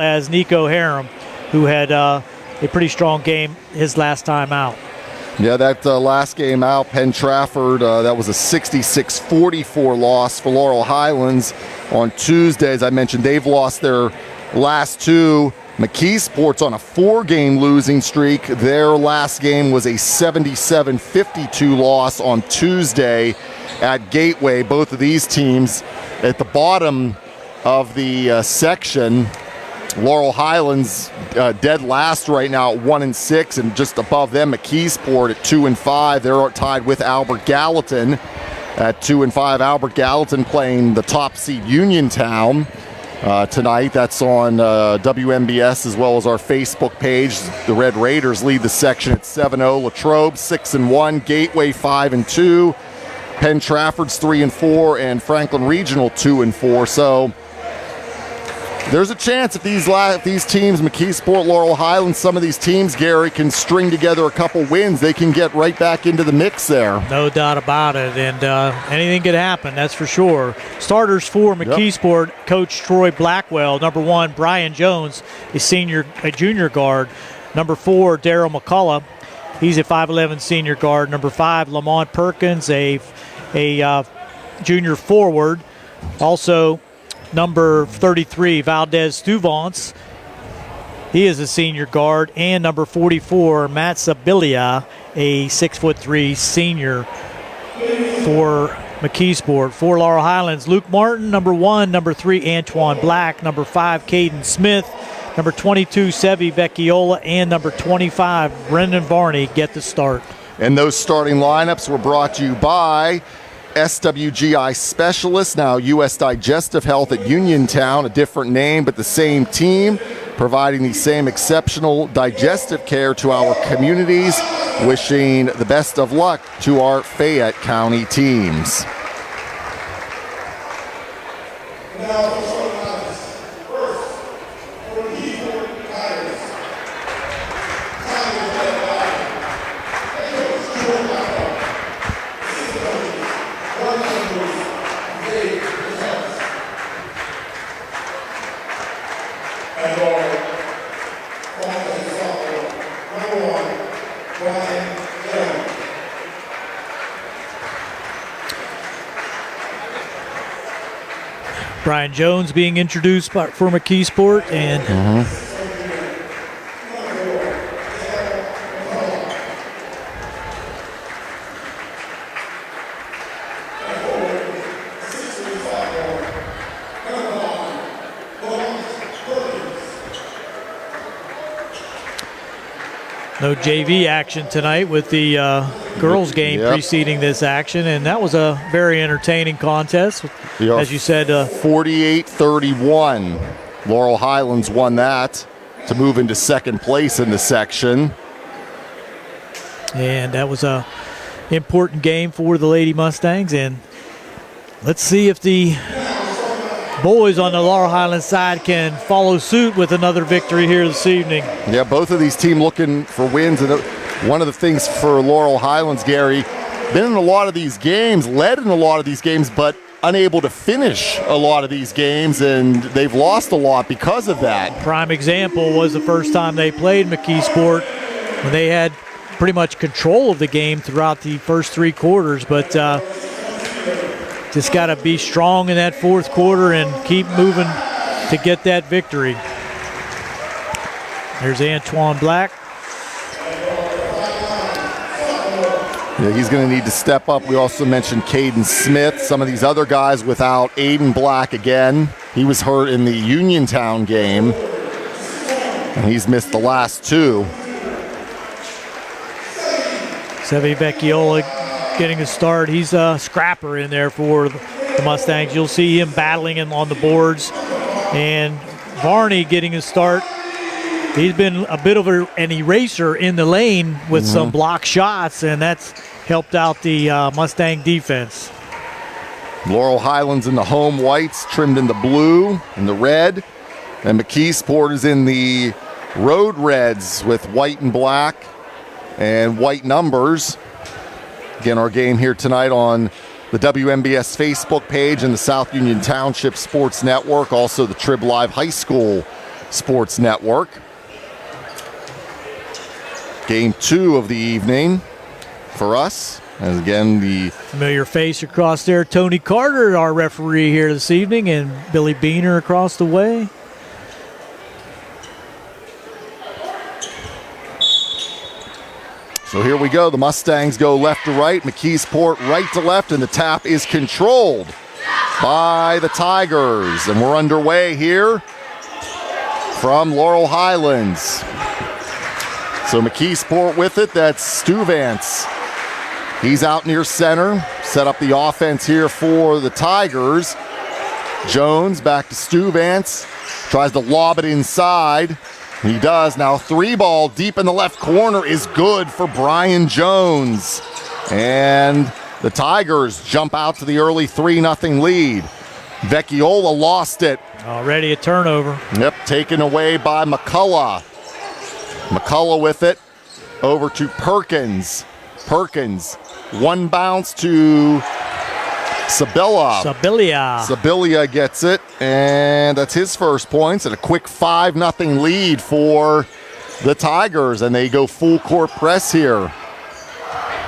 as Nico Harem, who had a pretty strong game his last time out. Yeah, that last game out, Penn Trafford, that was a 66-44 loss for Laurel Highlands on Tuesday. As I mentioned, they've lost their last two. McKeesport's on a 4-game losing streak. Their last game was a 77-52 loss on Tuesday at Gateway. Both of these teams at the bottom of the section. Laurel Highlands dead last right now at 1-6, and just above them McKeesport at 2-5. They're tied with Albert Gallatin at 2-5. Albert Gallatin playing the top seed Uniontown tonight. That's on WMBS as well as our Facebook page. The Red Raiders lead the section at 7-0. Latrobe 6-1. Gateway 5-2. Penn Trafford's 3-4, and Franklin Regional 2-4. So there's a chance if these teams, McKeesport, Laurel Highlands, some of these teams, Gary, can string together a couple wins, they can get right back into the mix there. No doubt about it, and anything could happen, that's for sure. Starters for McKeesport, Coach Troy Blackwell. Number 1, Brian Jones, a junior guard. Number 4, Daryl McCullough. He's a 5'11" senior guard. Number 5, Lamont Perkins, a junior forward. Also, number 33, Valdez Stuvance. He is a senior guard. And number 44, Matt Sabilia, a 6'3" senior for McKeesport. For Laurel Highlands, Luke Martin, number 1. Number 3, Antoine Black. Number 5, Caden Smith. Number 22, Sevi Vecchiola. And number 25, Brendan Varney get the start. And those starting lineups were brought to you by SWGI Specialists, now U.S. Digestive Health at Uniontown, a different name but the same team, providing the same exceptional digestive care to our communities. Wishing the best of luck to our Fayette County teams. Brian Jones being introduced for McKeesport, and no JV action tonight with the girls game preceding this action, and that was a very entertaining contest. As you said, 48-31. Laurel Highlands won that to move into second place in the section. And that was a important game for the Lady Mustangs, and let's see if the boys on the Laurel Highlands side can follow suit with another victory here this evening. Yeah, both of these teams looking for wins. And one of the things for Laurel Highlands, Gary, been in a lot of these games, led in a lot of these games, but unable to finish a lot of these games, and they've lost a lot because of that. Prime example was the first time they played McKeesport when they had pretty much control of the game throughout the first 3 quarters, but just got to be strong in that fourth quarter and keep moving to get that victory. There's Antoine Black. Yeah, he's going to need to step up. We also mentioned Caden Smith. Some of these other guys without Aiden Black again. He was hurt in the Uniontown game, and he's missed the last two. Sevi Vecchiola getting a start. He's a scrapper in there for the Mustangs. You'll see him battling on the boards. And Varney getting a start. He's been a bit of an eraser in the lane with some block shots, and that's helped out the Mustang defense. Laurel Highlands in the home whites, trimmed in the blue and the red. And McKeesport is in the road reds with white and black and white numbers. Again, our game here tonight on the WMBS Facebook page and the South Union Township Sports Network, also the Trib Live High School Sports Network. Game 2 of the evening for us. And again, the familiar face across there, Tony Carter, our referee here this evening, and Billy Beaner across the way. So here we go. The Mustangs go left to right, McKeesport right to left, and the tap is controlled by the Tigers. And we're underway here from Laurel Highlands. So McKeesport with it. That's Stuvance. He's out near center. Set up the offense here for the Tigers. Jones back to Stuvance. Tries to lob it inside. He does. Now 3-ball deep in the left corner is good for Brian Jones. And the Tigers jump out to the early 3-0 lead. Vecchiola lost it. Already a turnover. Yep, taken away by McCullough. McCullough with it. Over to Perkins. Perkins. One bounce to Sibilia. Sibilia gets it, and that's his first points, and a quick 5-0 lead for the Tigers, and they go full court press here.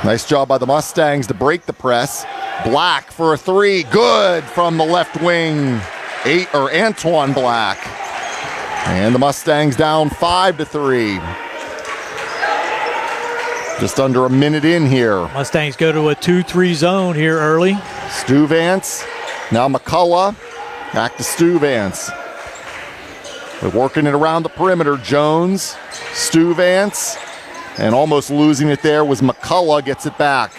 Nice job by the Mustangs to break the press. Black for a 3, good from the left wing, Antoine Black. And the Mustangs down 5-3. Just under a minute in here. Mustangs go to a 2-3 zone here early. Stuvance, now McCullough, back to Stuvance. They're working it around the perimeter. Jones, Stuvance, and almost losing it there was McCullough, gets it back.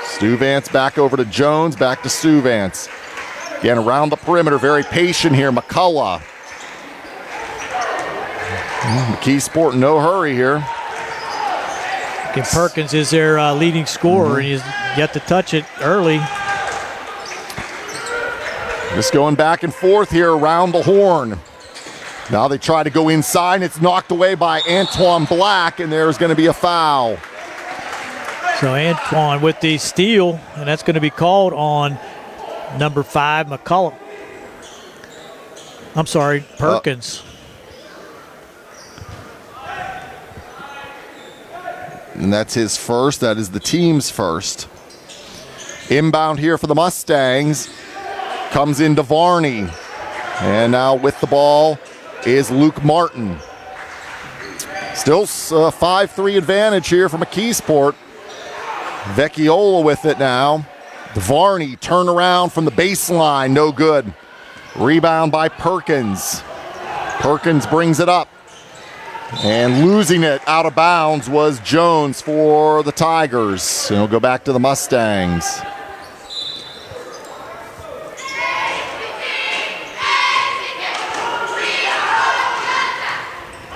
Stuvance back over to Jones, back to Stuvance. Again, around the perimeter, very patient here, McCullough. McKeesport in no hurry here. And Perkins is their leading scorer, and he's yet to touch it early. Just going back and forth here around the horn. Now they try to go inside, and it's knocked away by Antoine Black, and there's going to be a foul. So Antoine with the steal, and that's going to be called on number 5, McCullough. I'm sorry, Perkins. And that's his first. That is the team's first. Inbound here for the Mustangs. Comes into Varney. And now with the ball is Luke Martin. Still a 5-3 advantage here for McKeesport. Vecchiola with it now. Varney turn around from the baseline. No good. Rebound by Perkins. Perkins brings it up. And losing it out of bounds was Jones for the Tigers. And he'll go back to the Mustangs.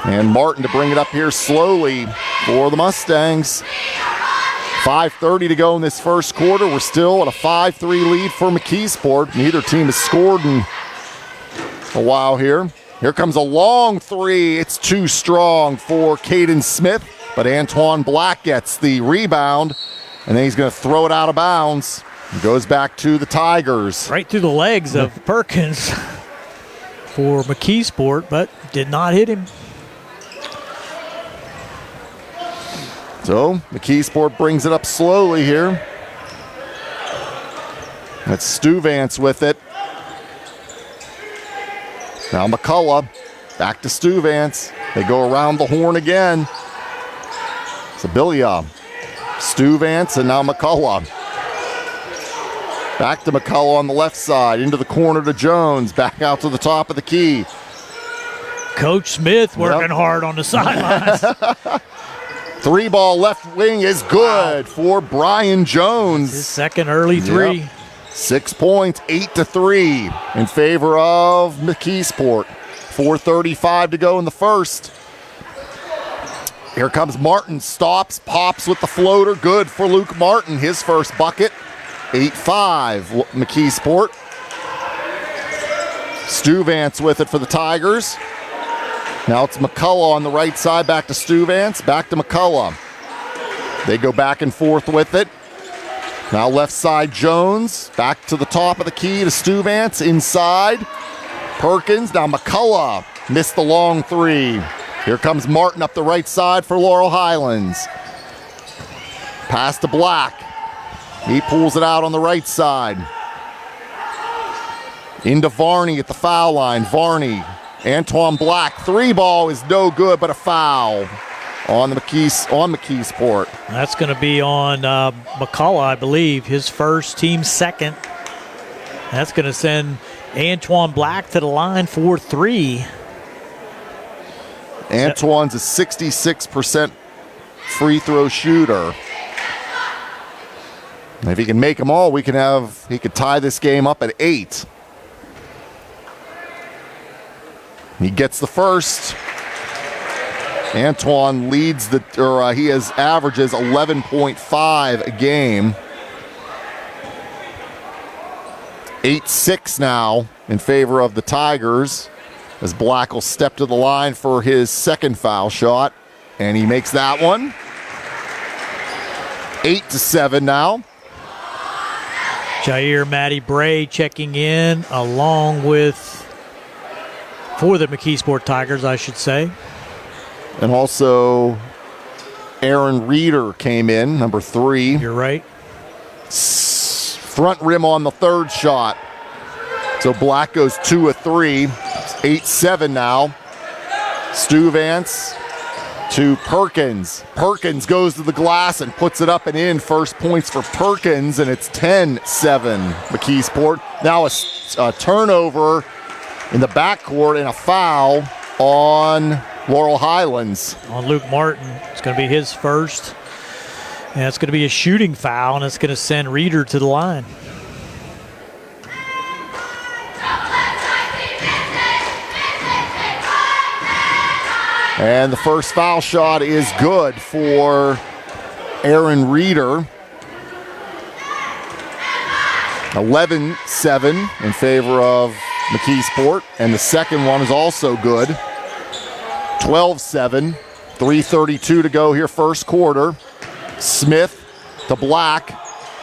And Martin to bring it up here slowly for the Mustangs. 5:30 to go in this first quarter. We're still at a 5-3 lead for McKeesport. Neither team has scored in a while here. Here comes a long 3. It's too strong for Caden Smith, but Antoine Black gets the rebound, and then he's going to throw it out of bounds. It goes back to the Tigers. Right through the legs of Perkins for McKeesport, but did not hit him. So McKeesport brings it up slowly here. That's Stuyvesant with it. Now McCullough, back to Stuyvesant. They go around the horn again. Sibilia, Stuyvesant, and now McCullough. Back to McCullough on the left side, into the corner to Jones, back out to the top of the key. Coach Smith working hard on the sidelines. 3-ball left wing is good for Brian Jones. His second early three. Yep. 6 points, 8-3 in favor of McKeesport. 4:35 to go in the first. Here comes Martin, stops, pops with the floater. Good for Luke Martin, his first bucket. 8-5 McKeesport. Stuyvesant with it for the Tigers. Now it's McCullough on the right side, back to Stuyvesant, back to McCullough. They go back and forth with it. Now left side Jones, back to the top of the key to Stuyvesant, inside. Perkins, now McCullough missed the long three. Here comes Martin up the right side for Laurel Highlands. Pass to Black. He pulls it out on the right side. Into Varney at the foul line. Varney, Antoine Black. 3-ball is no good, but a foul on the McKeesport. That's going to be on McCullough, I believe, his first, team second. That's going to send Antoine Black to the line for 3. Antoine's a 66% free throw shooter. And if he can make them all, he could tie this game up at 8. He gets the first. Antoine leads he averages 11.5 a game. 8-6 now in favor of the Tigers, as Black will step to the line for his second foul shot, and he makes that one. 8-7 now. Jair Matty Bray checking in along with, for the McKeesport Tigers, I should say. And also Aaron Reeder came in, number 3. You're right. Front rim on the third shot. So Black goes 2 of 3. 8-7 now. Stuyvesant to Perkins. Perkins goes to the glass and puts it up and in. First points for Perkins, and it's 10-7 McKeesport. Now a turnover in the backcourt and a foul on Laurel Highlands. On Luke Martin. It's going to be his first. And it's going to be a shooting foul, and it's going to send Reeder to the line. And the first foul shot is good for Aaron Reeder. 11-7 in favor of McKeesport. And the second one is also good. 12-7. 3:32 to go here, first quarter. Smith to Black.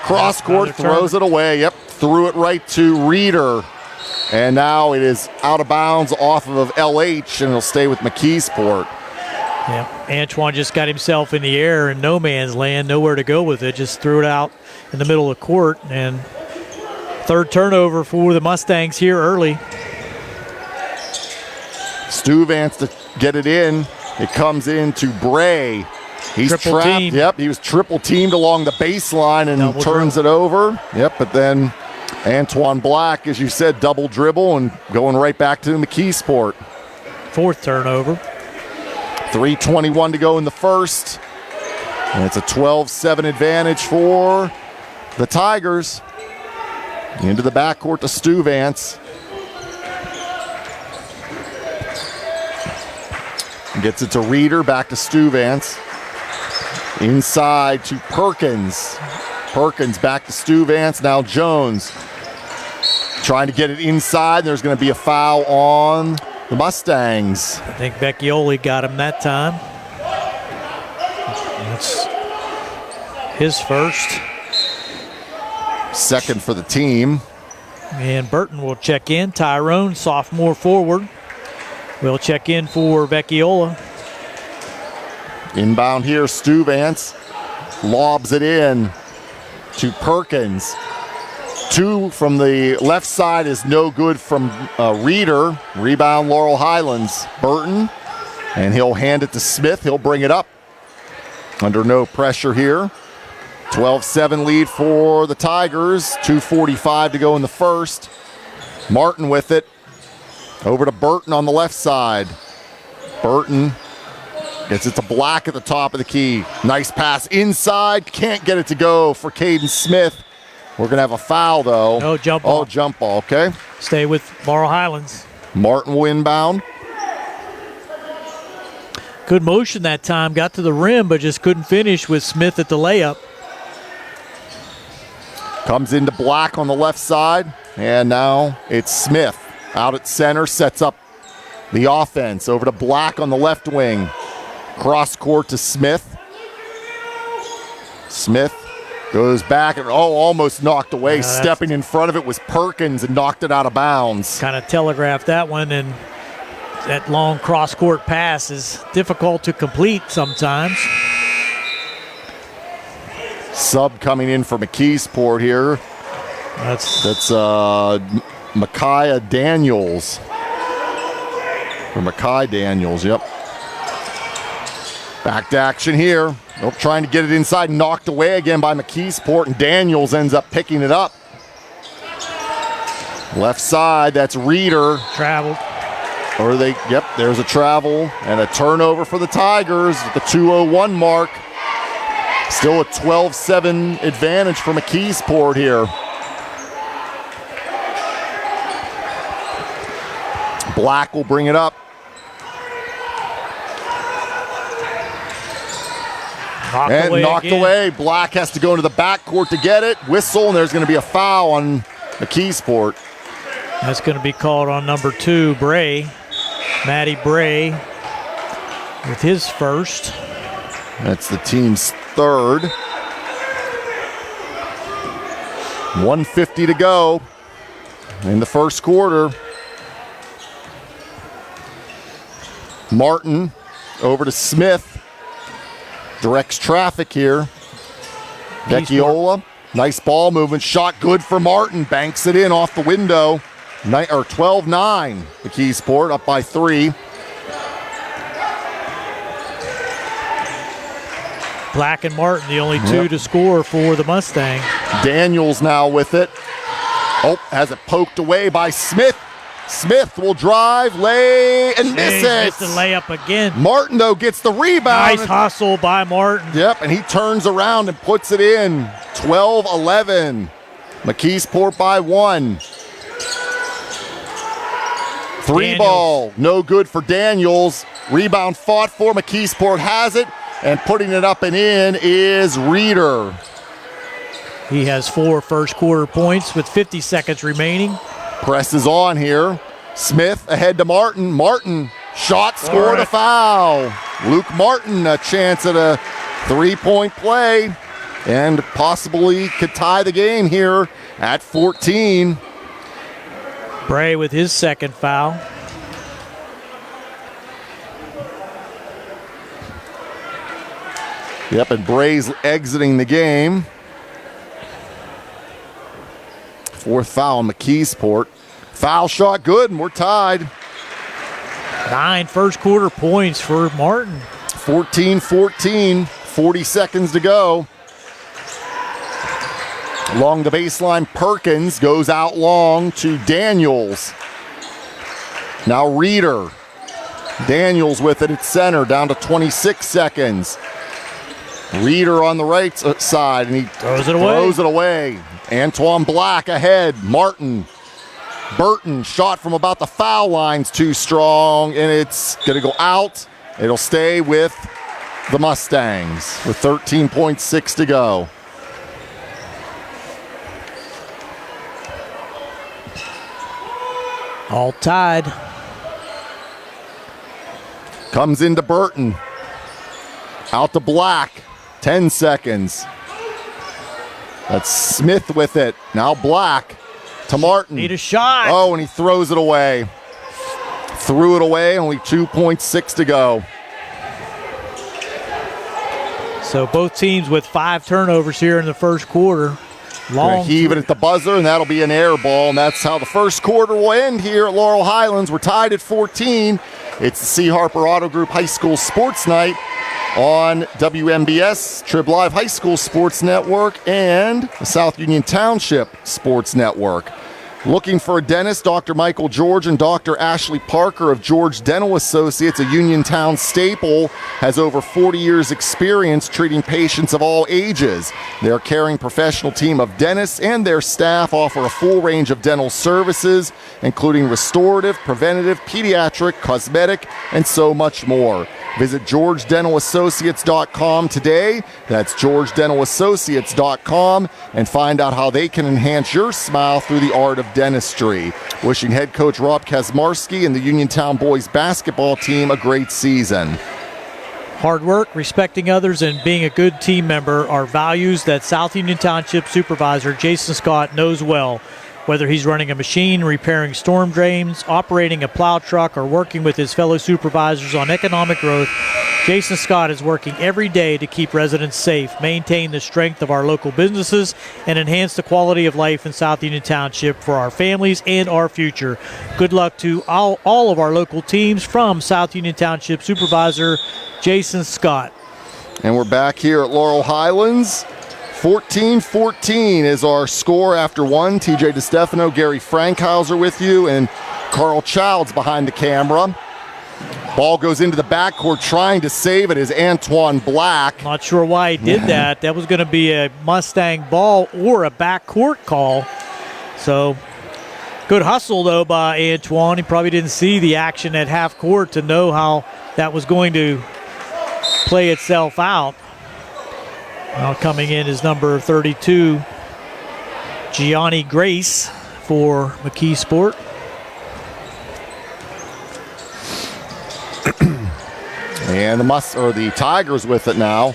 Cross court, throws it away. Yep, threw it right to Reeder. And now it is out of bounds off of LH, and it'll stay with McKeesport. Yeah, Antoine just got himself in the air in no man's land, nowhere to go with it. Just threw it out in the middle of the court. And third turnover for the Mustangs here early. Stuyvesant to get it in. It comes into Bray. He's triple trapped. teamed. Yep, he was triple teamed along the baseline and Double turns it over. Yep, but then Antoine Black, as you said, double dribble and going right back to McKeesport. Fourth turnover. 3:21 to go in the first. And it's a 12-7 advantage for the Tigers. Into the backcourt to Stuyvesant. Gets it to Reeder, back to Stuyvesant. Inside to Perkins. Perkins back to Stuyvesant, now Jones. Trying to get it inside. There's going to be a foul on the Mustangs. I think Vecchioli got him that time. That's his first. Second for the team. And Burton will check in. Tyrone, sophomore forward, will check in for Vecchiola. Inbound here, Stuvance lobs it in to Perkins. 2 from the left side is no good from Reeder. Rebound, Laurel Highlands. Burton, and he'll hand it to Smith. He'll bring it up. Under no pressure here. 12-7 lead for the Tigers. 2:45 to go in the first. Martin with it. Over to Burton on the left side. Burton gets it to Black at the top of the key. Nice pass inside. Can't get it to go for Caden Smith. We're going to have a foul, though. No, jump ball. Oh, jump ball, okay. Stay with Laurel Highlands. Martin will inbound. Good motion that time. Got to the rim, but just couldn't finish with Smith at the layup. Comes into Black on the left side. And now it's Smith out at center. Sets up the offense. Over to Black on the left wing. Cross court to Smith. Smith goes back and almost knocked away. Stepping in front of it was Perkins and knocked it out of bounds. Kind of telegraphed that one, and that long cross court pass is difficult to complete sometimes. Sub coming in for McKeesport here. That's Micaiah Daniels. Or Micaiah Daniels, yep. Back to action here. Nope, trying to get it inside, knocked away again by McKeesport, and Daniels ends up picking it up. Left side, that's Reeder. Traveled. There's a travel and a turnover for the Tigers at the 2:01 mark. Still a 12-7 advantage for McKeesport here. Black will bring it up. Knocked away. Black has to go into the backcourt to get it. Whistle, and there's going to be a foul on McKeesport. That's going to be called on number 2, Bray. Matty Bray with his first. That's the team's third. 1:50 to go in the first quarter. Martin over to Smith. Directs traffic here. Vecchiola. Nice ball movement. Shot good for Martin. Banks it in off the window. 12-9. McKeesport up by 3. Black and Martin, the only 2 to score for the Mustangs. Daniels now with it. Oh, has it poked away by Smith. Smith will drive, lay, and miss it. Missed the layup again. Martin, though, gets the rebound. Nice hustle by Martin. Yep, and he turns around and puts it in. 12-11. McKeesport by 1. 3 ball, no good for Daniels. Rebound fought for. McKeesport has it, and putting it up and in is Reeder. He has 4 first quarter points with 50 seconds remaining. Presses on here. Smith ahead to Martin. Martin, shot, scored, a foul. Luke Martin, a chance at a 3-point play, and possibly could tie the game here at 14. Bray with his second foul. Yep, and Bray's exiting the game. 4th foul on McKeesport. Foul shot good, and we're tied. 9 first quarter points for Martin. 14-14, 40 seconds to go. Along the baseline, Perkins goes out long to Daniels. Now Reeder. Daniels with it at center, down to 26 seconds. Reeder on the right side, and he throws it away. Antoine Black ahead. Martin. Burton, shot from about the foul line's too strong, and it's going to go out. It'll stay with the Mustangs with 13.6 to go. All tied. Comes into Burton. Out to Black. 10 seconds. That's Smith with it. Now Black to Martin. Need a shot. Oh, and he throws it away. Threw it away. Only 2.6 to go. So both teams with 5 turnovers here in the first quarter. Gonna heave it at the buzzer, and that'll be an air ball, and that's how the first quarter will end here at Laurel Highlands. We're tied at 14. It's the C. Harper Auto Group High School Sports Night on WMBS, Trib Live High School Sports Network, and the South Union Township Sports Network. Looking for a dentist, Dr. Michael George and Dr. Ashley Parker of George Dental Associates, a Uniontown staple, has over 40 years experience treating patients of all ages. Their caring professional team of dentists and their staff offer a full range of dental services, including restorative, preventative, pediatric, cosmetic, and so much more. Visit GeorgeDentalAssociates.com today. That's GeorgeDentalAssociates.com, and find out how they can enhance your smile through the art of dentistry. Wishing head coach Rob Kazmarski and the Uniontown boys basketball team a great season. Hard work, respecting others, and being a good team member are values that South Union Township Supervisor Jason Scott knows well. Whether he's running a machine, repairing storm drains, operating a plow truck, or working with his fellow supervisors on economic growth, Jason Scott is working every day to keep residents safe, maintain the strength of our local businesses, and enhance the quality of life in South Union Township for our families and our future. Good luck to all of our local teams from South Union Township Supervisor Jason Scott. And we're back here at Laurel Highlands. 14-14 is our score after one. TJ Distefano, Gary Frankhouser with you, and Carl Childs behind the camera. Ball goes into the backcourt. Trying to save it is Antoine Black. Not sure why he did that. That was going to be a Mustang ball or a backcourt call. So good hustle, though, by Antoine. He probably didn't see the action at half court to know how that was going to play itself out. Now coming in is number 32, Gianni Grace for McKeesport. And the Tigers with it now.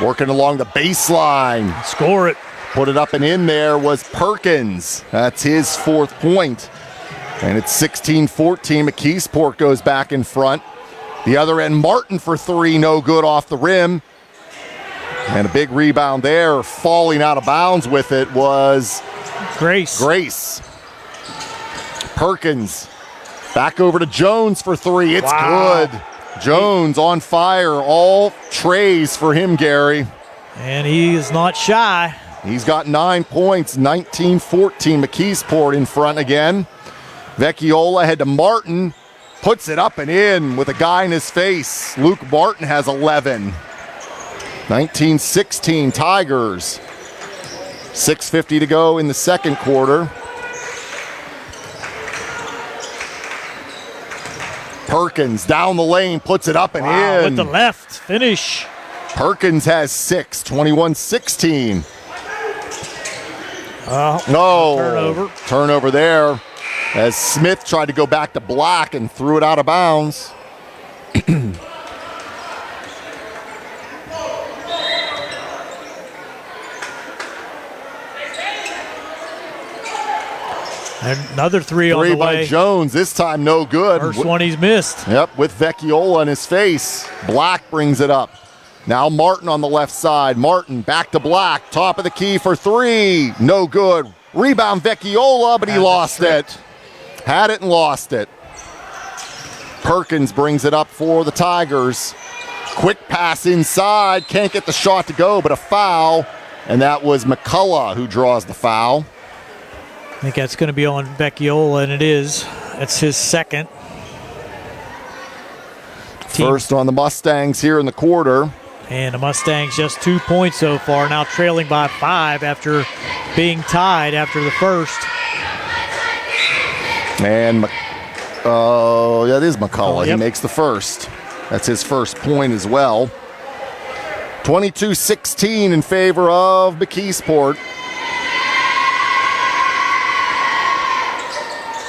Working along the baseline. Score it. Put it up and in there was Perkins. That's his 4th point. And it's 16-14. McKeesport goes back in front. The other end, Martin for 3, no good off the rim. And a big rebound there. Falling out of bounds with it was Grace. Perkins back over to Jones for 3. It's good. Jones on fire. All trays for him, Gary. And he is not shy. He's got 9 points. 19-14. McKeesport in front again. Vecchiola head to Martin. Puts it up and in with a guy in his face. Luke Martin has 11. 19-16 Tigers. 6:50 to go in the second quarter. Perkins down the lane, puts it up and in. With the left finish. Perkins has 6, 21-16. Turnover there as Smith tried to go back to Black and threw it out of bounds. Another three on the by way. Jones, this time no good. First one he's missed. Yep, with Vecchiola in his face. Black brings it up. Now Martin on the left side. Martin back to Black. Top of the key for 3. No good. Rebound Vecchiola, but he lost it. Had it and lost it. Perkins brings it up for the Tigers. Quick pass inside. Can't get the shot to go, but a foul. And that was McCullough who draws the foul. I think that's going to be on Vecchiola, and it is. That's his second. First on the Mustangs here in the quarter. And the Mustangs just 2 points so far, now trailing by 5 after being tied after the first. And, that is McCullough. Yep. He makes the first. That's his first point as well. 22-16 in favor of McKeesport.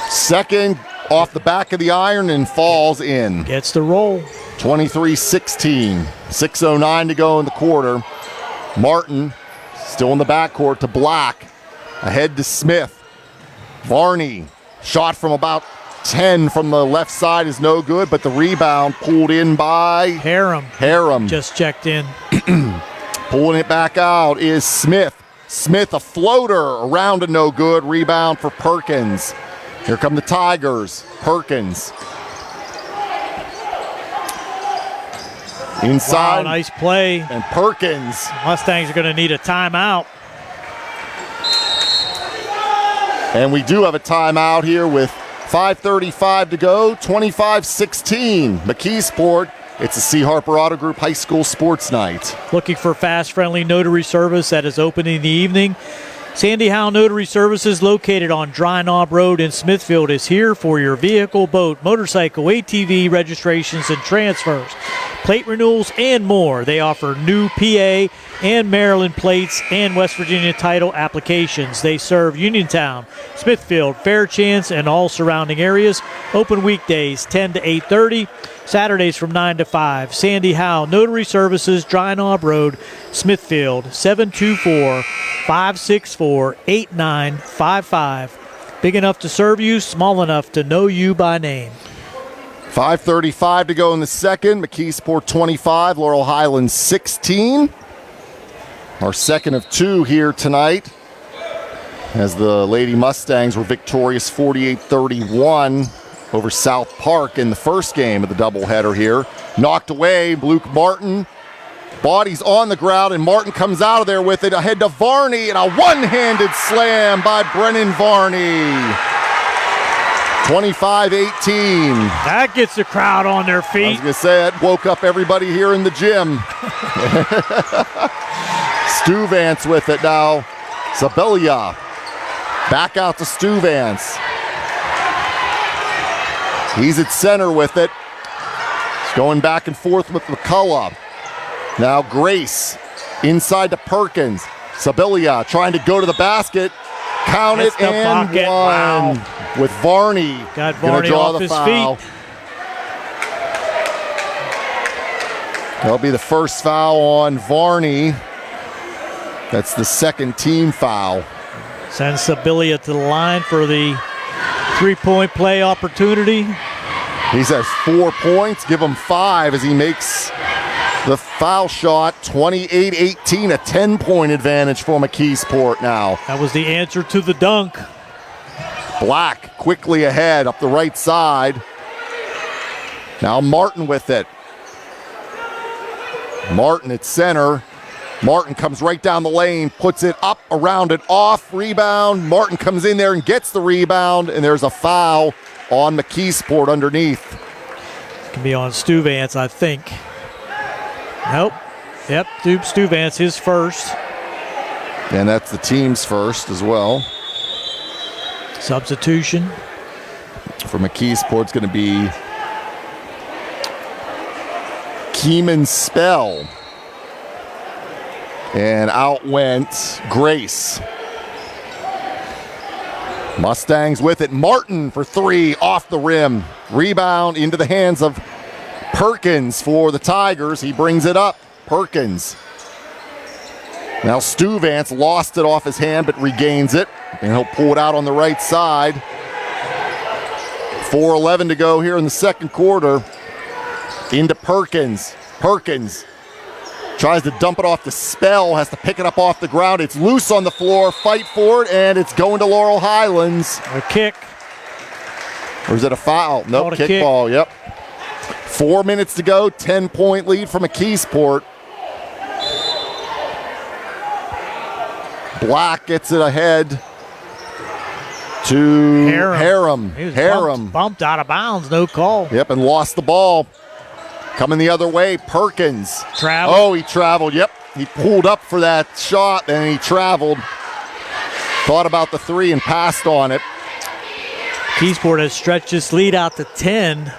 Second off the back of the iron and falls in. Gets the roll. 23-16. 6:09 to go in the quarter. Martin still in the backcourt to Black. Ahead to Smith. Varney. Shot from about 10 from the left side is no good, but the rebound pulled in by Harem. Harem. Just checked in. Pulling it back out is Smith. Smith, a floater, around a no good. Rebound for Perkins. Here come the Tigers. Perkins. Inside. Wow, nice play. And Perkins. Mustangs are going to need a timeout. And we do have a timeout here with 5:35 to go, 25-16. McKeesport. It's a C. Harper Auto Group High School Sports Night. Looking for fast, friendly notary service that is open in the evening? Sandy Howe Notary Services, located on Dry Knob Road in Smithfield, is here for your vehicle, boat, motorcycle, ATV registrations and transfers, plate renewals, and more. They offer new PA and Maryland plates and West Virginia title applications. They serve Uniontown, Smithfield, Fairchance, and all surrounding areas. Open weekdays 10 to 8:30. Saturdays from 9 to 5. Sandy Howe Notary Services, Dry Knob Road, Smithfield, 724-564-8955. Big enough to serve you, small enough to know you by name. 5:35 to go in the second. McKeesport 25, Laurel Highlands 16. Our second of two here tonight, as the Lady Mustangs were victorious 48-31 over South Park in the first game of the doubleheader here. Knocked away, Luke Martin. Body's on the ground, and Martin comes out of there with it. Ahead to Varney, and a one-handed slam by Brennan Varney. 25-18. That gets the crowd on their I was feet. going to say, that woke up everybody here in the gym. Stu Vance with it now. Sabelia. Back out to Stu Vance. He's at center with it. He's going back and forth with McCullough. Now Grace inside to Perkins. Sabelia trying to go to the basket. Count Hits it the and bucket. one. Wow. With Varney. Got Gonna Varney draw off the his foul. feet. That'll be the first foul on Varney. That's the second team foul. Sends Sabelia to the line for the three-point play opportunity. He says 4 points. Give him 5 as he makes the foul shot. 28-18, a 10-point advantage for McKeesport now. That was the answer to the dunk. Black quickly ahead up the right side. Now Martin with it. Martin at center. Martin comes right down the lane, puts it up, around it, off, rebound. Martin comes in there and gets the rebound, and there's a foul on McKeesport underneath. Can be on Stu Vance, I think. Nope. Yep, Stu Vance, his first. And that's the team's first as well. Substitution. For McKeesport, it's going to be Keeman Spell. And out went Grace. Mustangs with it. Martin for 3 off the rim. Rebound into the hands of Perkins for the Tigers. He brings it up. Perkins. Now Stu Vance lost it off his hand but regains it. And he'll pull it out on the right side. 4:11 to go here in the second quarter. Into Perkins. Perkins tries to dump it off the Spell, has to pick it up off the ground. It's loose on the floor, fight for it, and it's going to Laurel Highlands. A kick. Or is it a foul? Nope, kick ball, yep. 4 minutes to go, 10-point lead for McKeesport. Black gets it ahead to Harem. He was bumped out of bounds, no call. Yep, and lost the ball. Coming the other way, Perkins. Traveled. Oh, he traveled, yep. He pulled up for that shot, and he traveled. Thought about the 3 and passed on it. McKeesport has stretched this lead out to 10.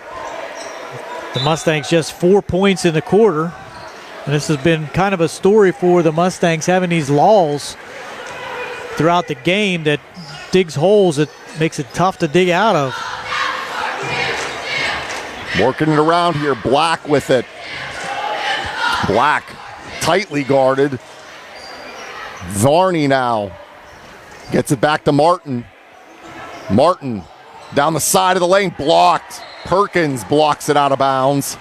The Mustangs just 4 points in the quarter. And this has been kind of a story for the Mustangs, having these lulls throughout the game that digs holes that makes it tough to dig out of. Working it around here, Black with it. Black tightly guarded. Varney now gets it back to Martin. Martin down the side of the lane, blocked. Perkins blocks it out of bounds.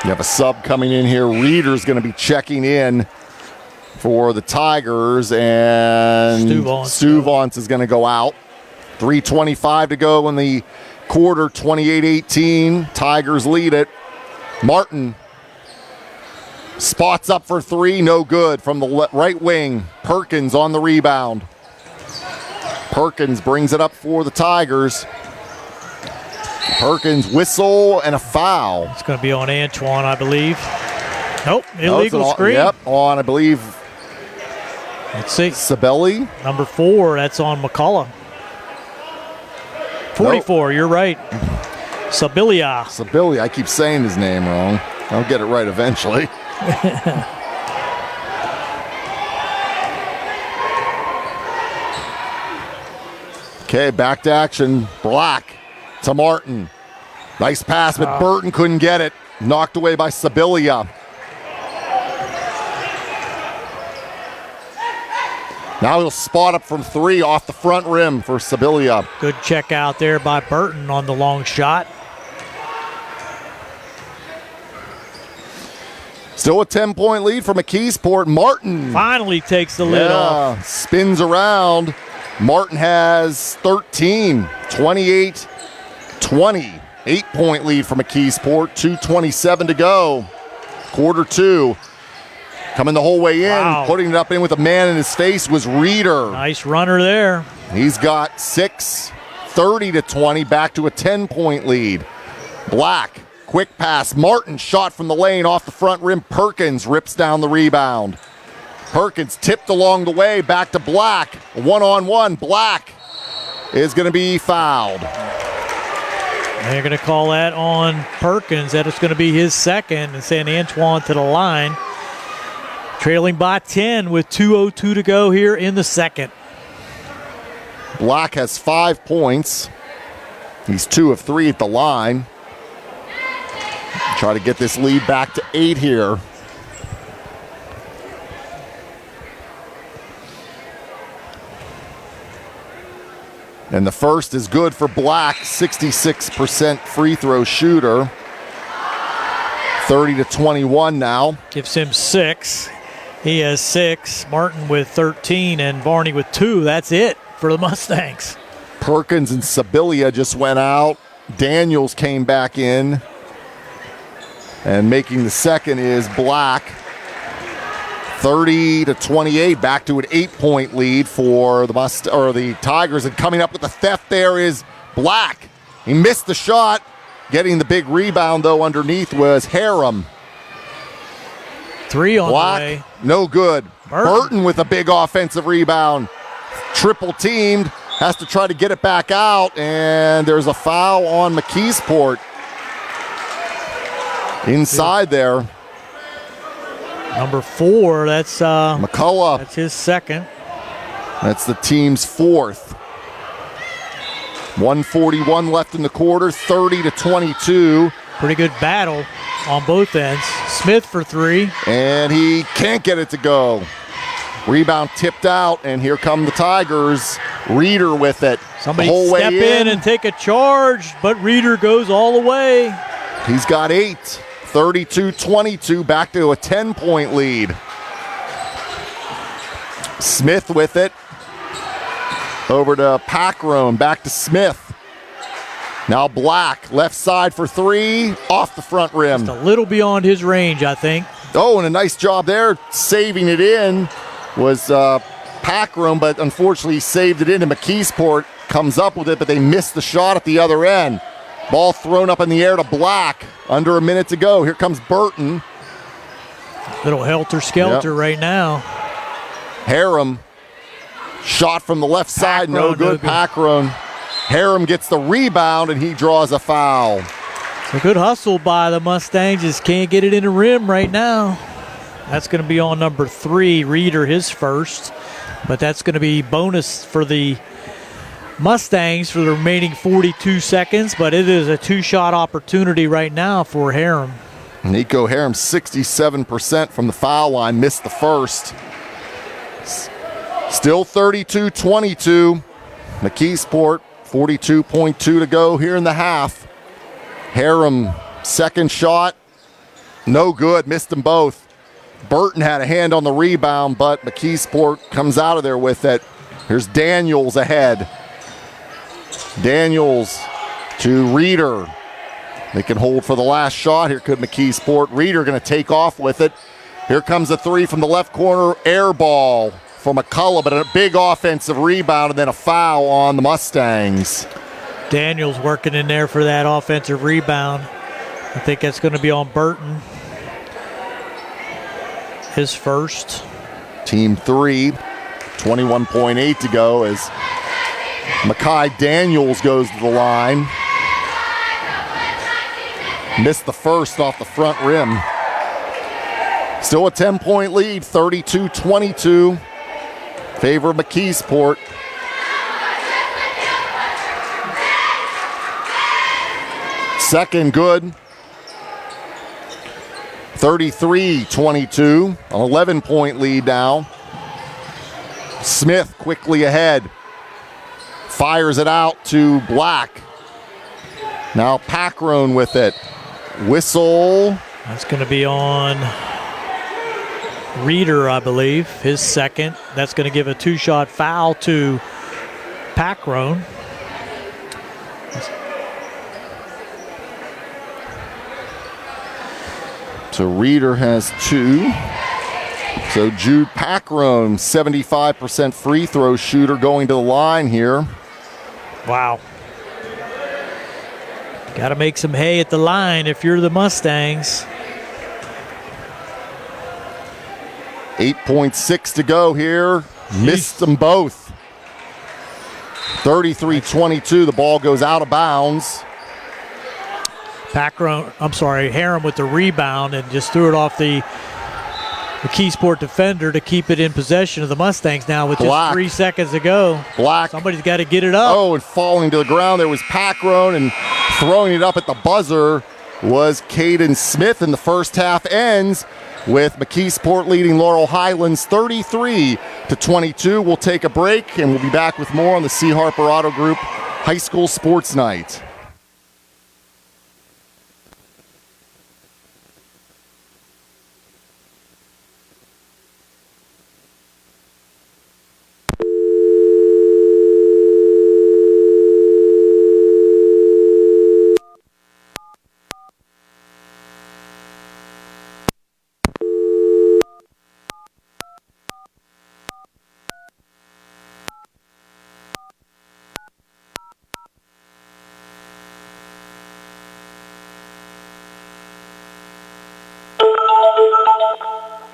You have a sub coming in here. Reeder's going to be checking in for the Tigers, and Stuvance is going to go out. 3:25 to go in the quarter, 28-18. Tigers lead it. Martin spots up for three, no good from the right wing. Perkins on the rebound. Perkins brings it up for the Tigers. Perkins whistle and a foul. It's going to be on Antoine, I believe. Nope, illegal screen. Yep, on, I believe, let's see. Sabelli. Number 4, that's on McCullough. 44, nope. You're right. Sabilia. Sabelli, I keep saying his name wrong. I'll get it right eventually. Okay, back to action. Black to Martin. Nice pass, but Burton couldn't get it. Knocked away by Sabilia. Now he'll spot up from three off the front rim for Sabilia. Good check out there by Burton on the long shot. Still a 10-point lead for McKeesport. Martin finally takes the lid off. Spins around. Martin has 13, 28-20. 8-point lead for McKeesport. 2:27 to go. Quarter 2. Coming the whole way in, putting it up in with a man in his face was Reeder. Nice runner there. He's got 6, 30-20, back to a 10-point lead. Black, quick pass. Martin shot from the lane off the front rim. Perkins rips down the rebound. Perkins tipped along the way, back to Black. One-on-one, Black is going to be fouled. They're going to call that on Perkins. That is going to be his second and send Antoine to the line. Trailing by 10 with 2:02 to go here in the second. Black has 5 points. He's 2 of 3 at the line. Try to get this lead back to 8 here. And the first is good for Black, 66% free throw shooter. 30-21 now. Gives him 6. He has 6. Martin with 13 and Varney with 2. That's it for the Mustangs. Perkins and Sabilia just went out. Daniels came back in. And making the second is Black. 30-28, back to an 8-point lead for the Tigers. And coming up with the theft there is Black. He missed the shot. Getting the big rebound, though, underneath was Harem. 3 on Black, the way. No good. Burton with a big offensive rebound. Triple teamed. Has to try to get it back out. And there's a foul on McKeesport. Inside there. Number 4, that's McCullough. That's his second. That's the team's 4th. 1:41 left in the quarter, 30-22. Pretty good battle on both ends. Smith for 3. And he can't get it to go. Rebound tipped out, and here come the Tigers. Reeder with it. Somebody the whole step way in and take a charge, but Reeder goes all the way. He's got 8. 32-22, back to a 10-point lead. Smith with it. Over to Packroan, back to Smith. Now Black, left side for 3, off the front rim. Just a little beyond his range, I think. Oh, and a nice job there, saving it in was Packroan, but unfortunately he saved it in, and McKeesport comes up with it, but they missed the shot at the other end. Ball thrown up in the air to Black. Under a minute to go. Here comes Burton. Little helter-skelter right now. Harem. Shot from the left side. No good. Packroan. Harem gets the rebound, and he draws a foul. It's a good hustle by the Mustangs. Just can't get it in the rim right now. That's going to be on number 3. Reeder, his first. But that's going to be bonus for the Mustangs for the remaining 42 seconds, but it is a 2-shot opportunity right now for Harem. Nico Harem, 67% from the foul line, missed the first. Still 32-22. McKeesport, 42.2 to go here in the half. Harem, second shot, No good. Missed them both. Burton had a hand on the rebound, but McKeesport comes out of there with it. Here's Daniels ahead. Daniels to Reeder. They can hold for the last shot. Here could McKeesport. Reeder going to take off with it. Here comes a three from the left corner. Air ball for McCullough, but a big offensive rebound and then a foul on the Mustangs. Daniels working in there for that offensive rebound. I think that's going to be on Burton. His first. Team 3, 21.8 to go as Makai Daniels goes to the line. Missed the first off the front rim. Still a 10-point lead, 32-22. Favor of McKeesport. Second good. 33-22, an 11-point lead now. Smith quickly ahead. Fires it out to Black. Now Packrone with it. Whistle. That's going to be on Reeder, I believe, his second. That's going to give a two-shot foul to Packrone. So Reeder has 2. So Jude Packrone, 75% free throw shooter, going to the line here. Wow. Got to make some hay at the line if you're the Mustangs. 8.6 to go here. Missed them both. 33-22, the ball goes out of bounds. Harum with the rebound and just threw it off the McKeesport defender to keep it in possession of the Mustangs now with just 3 seconds to go. Black. Somebody's got to get it up. Oh, and falling to the ground. There was Packrone, and throwing it up at the buzzer was Caden Smith. In the first half ends with McKeesport leading Laurel Highlands 33-22. We'll take a break, and we'll be back with more on the C. Harper Auto Group High School Sports Night.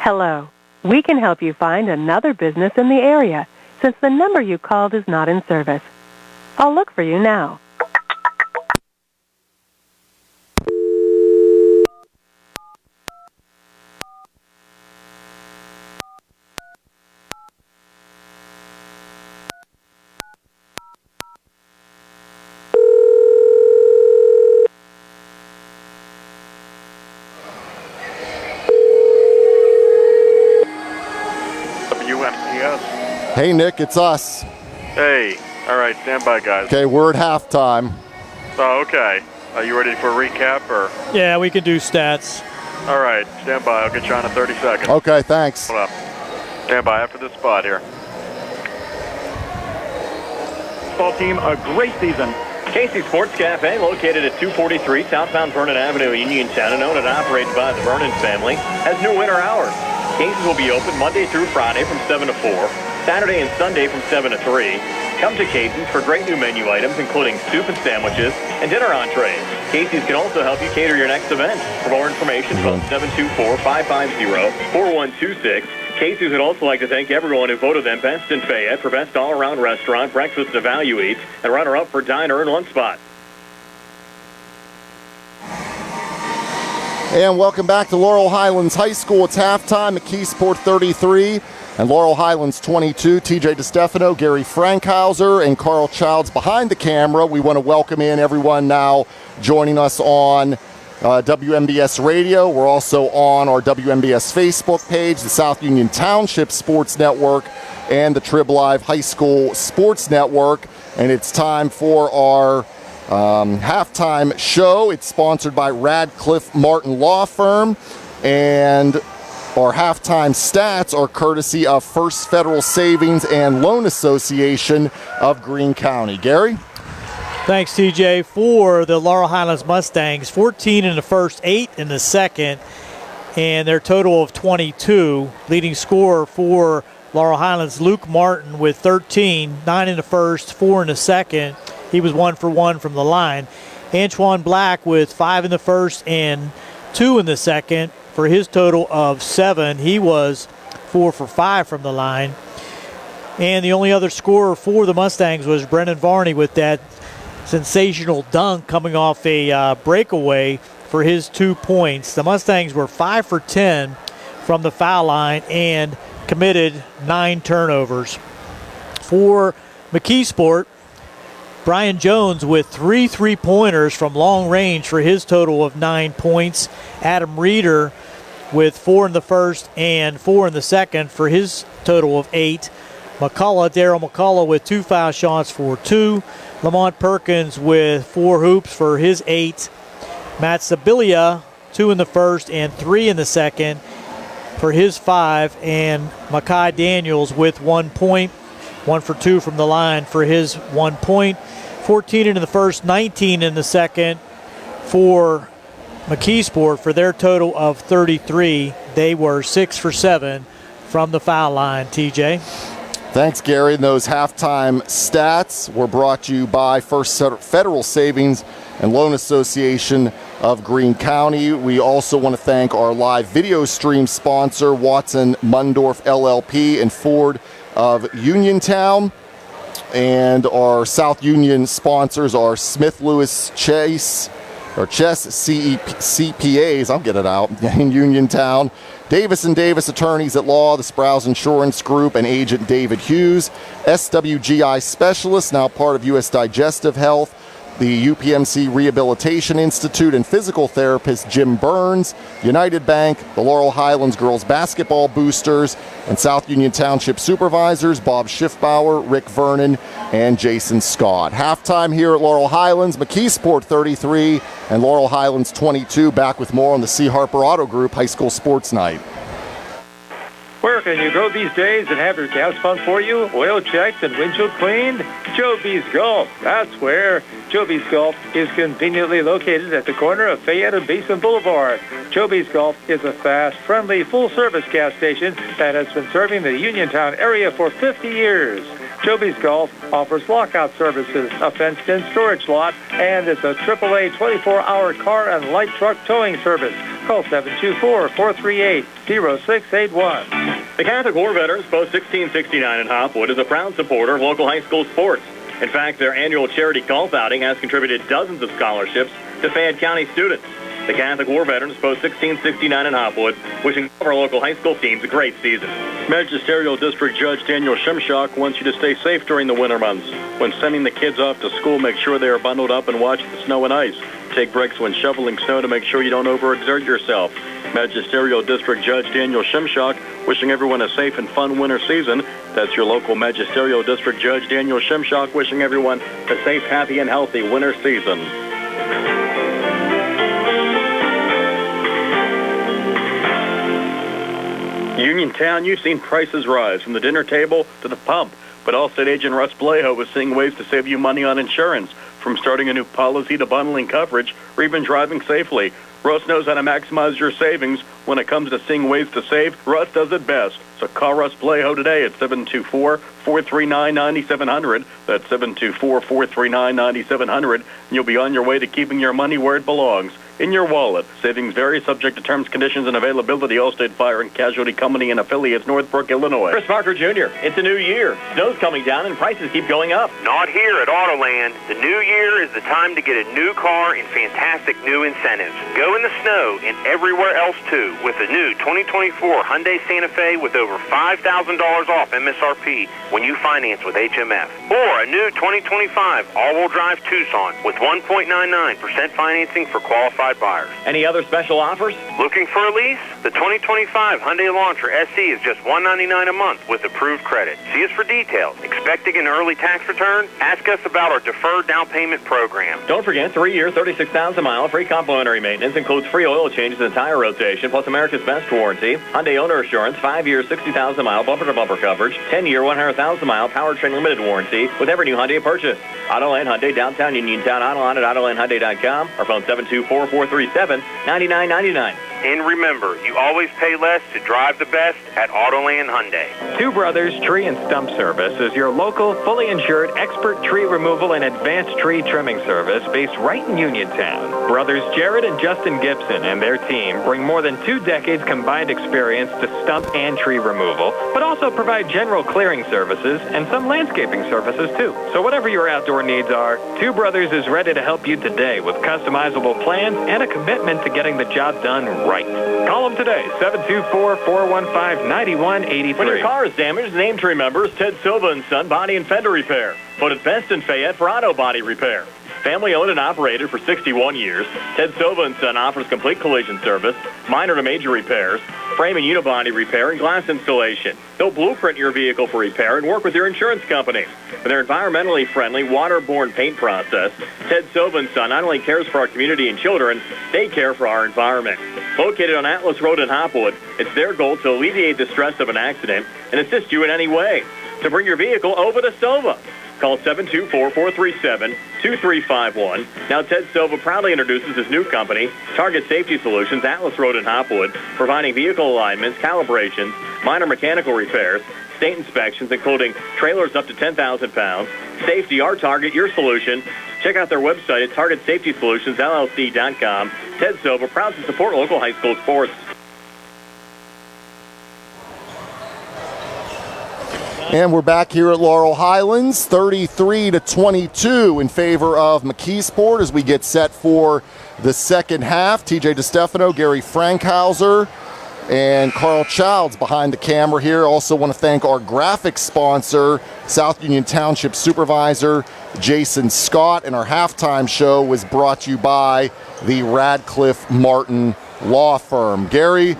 Hello. We can help you find another business in the area since the number you called is not in service. I'll look for you now. Hey, Nick, it's us. Hey, all right, stand by, guys. Okay, we're at halftime. Oh, okay. Are you ready for a recap, or? Yeah, we can do stats. All right, stand by. I'll get you on in 30 seconds. Okay, thanks. Hold up. Stand by after this spot here. Ball team, a great season. Casey Sports Cafe, located at 243 southbound Vernon Avenue, Uniontown, and owned and operated by the Vernon family, has new winter hours. Casey's will be open Monday through Friday from 7 to 4, Saturday and Sunday from 7 to 3. Come to Casey's for great new menu items, including soup and sandwiches and dinner entrees. Casey's can also help you cater your next event. For more information, call 724-550-4126. Casey's would also like to thank everyone who voted them best in Fayette for best all-around restaurant, breakfast and value eats, and runner-up for diner and lunch spot. And welcome back to Laurel Highlands High School. It's halftime. McKeesport 33 and Laurel Highlands 22. TJ Distefano, Gary Frankhouser, and Carl Childs behind the camera. We want to welcome in everyone now joining us on WMBS Radio. We're also on our WMBS Facebook page, the South Union Township Sports Network, and the Trib Live High School Sports Network. And it's time for our halftime show. It's sponsored by Radcliffe Martin Law Firm. And our halftime stats are courtesy of First Federal Savings and Loan Association of Greene County. Gary? Thanks, TJ. For the Laurel Highlands Mustangs, 14 in the first, 8 in the second, and their total of 22. Leading scorer for Laurel Highlands, Luke Martin with 13, 9 in the first, 4 in the second. He was 1 for 1 from the line. Antoine Black with 5 in the first and 2 in the second for his total of 7. He was 4 for 5 from the line. And the only other scorer for the Mustangs was Brennan Varney with that sensational dunk coming off a breakaway for his 2 points. The Mustangs were 5 for 10 from the foul line and committed 9 turnovers. For McKeesport, Brian Jones with 3 3-pointers from long range for his total of 9 points. Adam Reeder with 4 in the first and 4 in the second for his total of 8. Daryl McCullough with 2 foul shots for 2. Lamont Perkins with 4 hoops for his 8. Matt Sibilia, 2 in the first and 3 in the second for his 5. And Makai Daniels with 1 point, 1 for 2 from the line for his 1 point. 14 in the first, 19 in the second for McKeesport for their total of 33. They were 6 for 7 from the foul line, TJ. Thanks, Gary. And those halftime stats were brought to you by First Federal Savings and Loan Association of Greene County. We also want to thank our live video stream sponsor, Watson Mundorf LLP and Ford of Uniontown. And our South Union sponsors are Smith Lewis Chess CPAs, I'll get it out, in Uniontown. Davis & Davis Attorneys at Law, the Sprouse Insurance Group, and Agent David Hughes. SWGI Specialists, now part of U.S. Digestive Health. The UPMC Rehabilitation Institute and physical therapist Jim Burns, United Bank, the Laurel Highlands Girls Basketball Boosters, and South Union Township Supervisors Bob Schiffbauer, Rick Vernon, and Jason Scott. Halftime here at Laurel Highlands, McKeesport 33 and Laurel Highlands 22. Back with more on the C. Harper Auto Group High School Sports Night. Where can you go these days and have your gas pumped for you, oil checked, and windshield cleaned? Joe B's Golf. That's where. Joe B's Golf is conveniently located at the corner of Fayette and Basin Boulevard. Joe B's Golf is a fast, friendly, full-service gas station that has been serving the Uniontown area for 50 years. Joe B's Golf offers lockout services, a fenced-in storage lot, and it's a AAA 24-hour car and light truck towing service. Call 724-438-0681. The Catholic War Veterans Post 1669 in Hopwood is a proud supporter of local high school sports. In fact, their annual charity golf outing has contributed dozens of scholarships to Fayette County students. The Catholic War Veterans Post 1669 in Hopwood, wishing all of our local high school teams a great season. Magisterial District Judge Daniel Shimshock wants you to stay safe during the winter months. When sending the kids off to school, make sure they are bundled up and watch the snow and ice. Take breaks when shoveling snow to make sure you don't overexert yourself. Magisterial District Judge Daniel Shimshock wishing everyone a safe and fun winter season. That's your local Magisterial District Judge Daniel Shimshock wishing everyone a safe, happy, and healthy winter season. Uniontown, you've seen prices rise from the dinner table to the pump, but Allstate agent Russ Blejo is seeing ways to save you money on insurance, from starting a new policy to bundling coverage or even driving safely. Russ knows how to maximize your savings. When it comes to seeing ways to save, Russ does it best. So call Russ Blejo today at 724-439-9700. That's 724-439-9700, and you'll be on your way to keeping your money where it belongs, in your wallet. Savings vary, subject to terms, conditions, and availability. Allstate Fire and Casualty Company and affiliates, Northbrook, Illinois. Chris Parker Jr., it's a new year. Snow's coming down and prices keep going up. Not here at Autoland. The new year is the time to get a new car and fantastic new incentives. Go in the snow and everywhere else too with the new 2024 Hyundai Santa Fe with over $5,000 off MSRP when you finance with HMF. Or a new 2025 all-wheel drive Tucson with 1.99% financing for qualified buyers. Any other special offers? Looking for a lease? The 2025 Hyundai Elantra SE is just $199 a month with approved credit. See us for details. Expecting an early tax return? Ask us about our deferred down payment program. Don't forget, 3-year, 36,000-mile free complimentary maintenance includes free oil changes and tire rotation, plus America's Best warranty, Hyundai owner assurance, 5-year, 60,000-mile bumper-to-bumper coverage, 10-year, 100,000-mile powertrain limited warranty with every new Hyundai purchase. Autoland Hyundai, downtown Uniontown, online at AutolandHyundai.com, or phone 724-437-9999. And remember, you always pay less to drive the best at Autoland Hyundai. Two Brothers Tree and Stump Service is your local, fully insured, expert tree removal and advanced tree trimming service based right in Uniontown. Brothers Jared and Justin Gibson and their team bring more than 2 decades combined experience to stump and tree removal, but also provide general clearing services and some landscaping services too. So whatever your outdoor needs are, Two Brothers is ready to help you today with customizable plans and a commitment to getting the job done right. Call them today, 724-415-9183. When your car is damaged, name tree members Ted Silva & Son Body and Fender Repair. Voted best in Fayette for auto body repair. Family owned and operated for 61 years, Ted Silva & Son offers complete collision service, minor to major repairs, frame and unibody repair, and glass installation. They'll blueprint your vehicle for repair and work with your insurance company. With their environmentally friendly, waterborne paint process, Ted Silva & Son not only cares for our community and children, they care for our environment. Located on Atlas Road in Hopwood, it's their goal to alleviate the stress of an accident and assist you in any way. To bring your vehicle over to Silva, call 724-437-2351. Now, Ted Silva proudly introduces his new company, Target Safety Solutions, Atlas Road in Hopwood, providing vehicle alignments, calibrations, minor mechanical repairs, state inspections, including trailers up to 10,000 pounds. Safety, our target, your solution. Check out their website at TargetSafetySolutionsLLC.com. Ted Silva, proud to support local high school sports. And we're back here at Laurel Highlands, 33-22 in favor of McKeesport as we get set for the second half. TJ Distefano, Gary Frankhouser, and Carl Childs behind the camera here. Also want to thank our graphic sponsor, South Union Township Supervisor Jason Scott. And our halftime show was brought to you by the Radcliffe Martin Law Firm. Gary,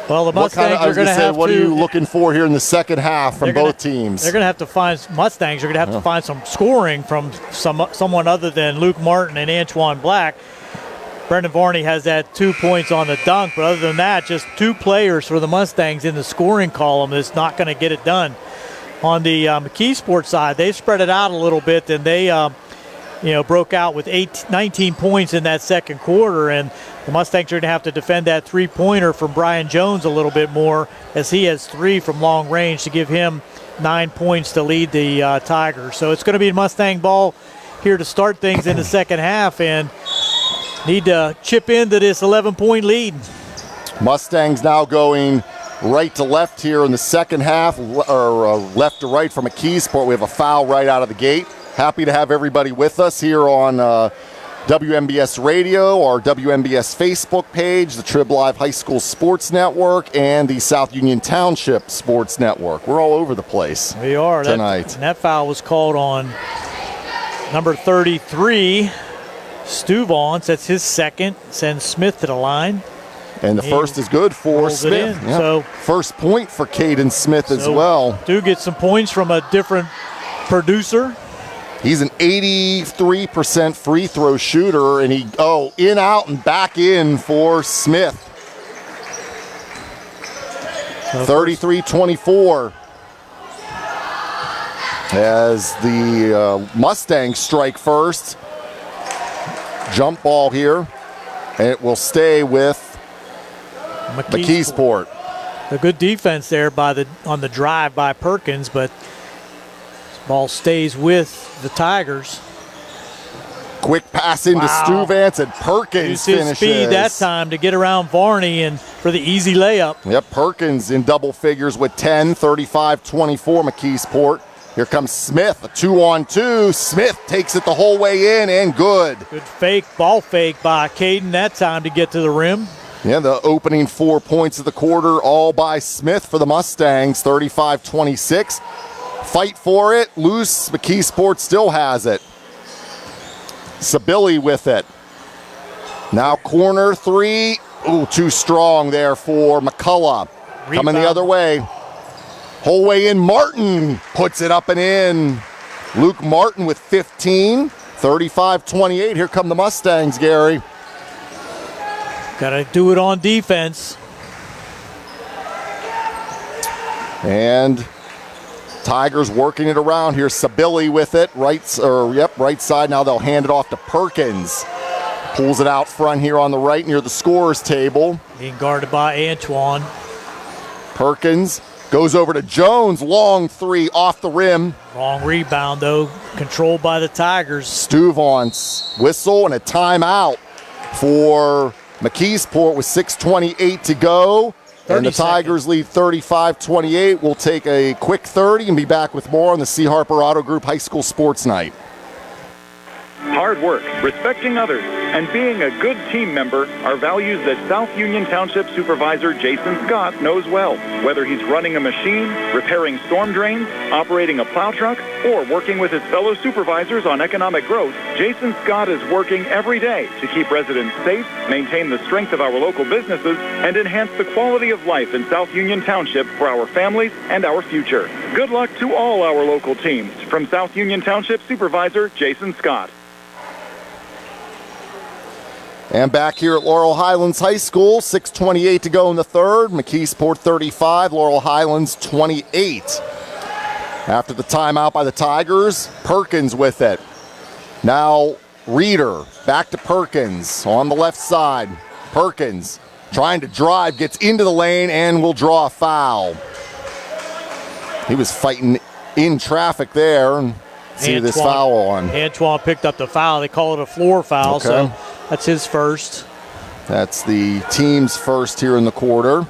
well, the Mustangs are going to have what are you looking for here in the second half from both teams? They're going to have to find Mustangs. Are going to have to find some scoring from someone other than Luke Martin and Antoine Black. Brendan Varney has that 2 points on the dunk, but other than that, just 2 players for the Mustangs in the scoring column is not going to get it done. On the McKeesport side, they spread it out a little bit, and they broke out with 19 points in that second quarter, and the Mustangs are going to have to defend that three-pointer from Brian Jones a little bit more, as he has 3 from long range to give him 9 points to lead the Tigers. So it's going to be Mustang ball here to start things in the second half, and need to chip into this 11-point lead. Mustangs now going right to left here in the second half, or left to right from McKeesport. We have a foul right out of the gate. Happy to have everybody with us here on WMBS Radio, our WMBS Facebook page, the Trib Live High School Sports Network, and the South Union Township Sports Network. We're all over the place. We are tonight. That foul was called on number 33, Stu Vaughn. That's his second. Sends Smith to the line. And the first is good for Smith. Yep. So first point for Caden Smith as well. Do get some points from a different producer. He's an 83% free throw shooter, and in, out, and back in for Smith. 33-24. As the Mustangs strike first. Jump ball here, and it will stay with McKeesport. A good defense there on the drive by Perkins, but ball stays with the Tigers. Quick pass into Stuvance, and Perkins Used his finishes. Speed that time to get around Varney and for the easy layup. Yep, Perkins in double figures with 10, 35-24 McKeesport. Here comes Smith, a 2-on-2. Smith takes it the whole way in, and good. Good ball fake by Caden that time to get to the rim. Yeah, the opening 4 points of the quarter all by Smith for the Mustangs, 35-26. Fight for it, loose, McKeesport still has it. Sabili with it. Now corner 3. Ooh, too strong there for McCullough. Coming the other way. Whole way in, Martin puts it up and in. Luke Martin with 15, 35-28. Here come the Mustangs, Gary. Got to do it on defense. And Tigers working it around here. Sabili with it, right side. Now they'll hand it off to Perkins. Pulls it out front here on the right near the scorer's table. Being guarded by Antoine. Perkins goes over to Jones. Long three off the rim. Wrong rebound, though. Controlled by the Tigers. Stuvance whistle and a timeout for McKeesport with 6:28 to go. And the Tigers lead 35-28. We'll take a quick 30 and be back with more on the C. Harper Auto Group High School Sports Night. Hard work, respecting others, and being a good team member are values that South Union Township Supervisor Jason Scott knows well. Whether he's running a machine, repairing storm drains, operating a plow truck, or working with his fellow supervisors on economic growth, Jason Scott is working every day to keep residents safe, maintain the strength of our local businesses, and enhance the quality of life in South Union Township for our families and our future. Good luck to all our local teams. From South Union Township Supervisor Jason Scott. And back here at Laurel Highlands High School, 6:28 to go in the third. McKeesport 35, Laurel Highlands 28. After the timeout by the Tigers, Perkins with it. Now Reeder, back to Perkins on the left side. Perkins trying to drive, gets into the lane and will draw a foul. He was fighting in traffic there. And see this foul on. Antoine picked up the foul. They call it a floor foul, okay. So that's his first. That's the team's first here in the quarter.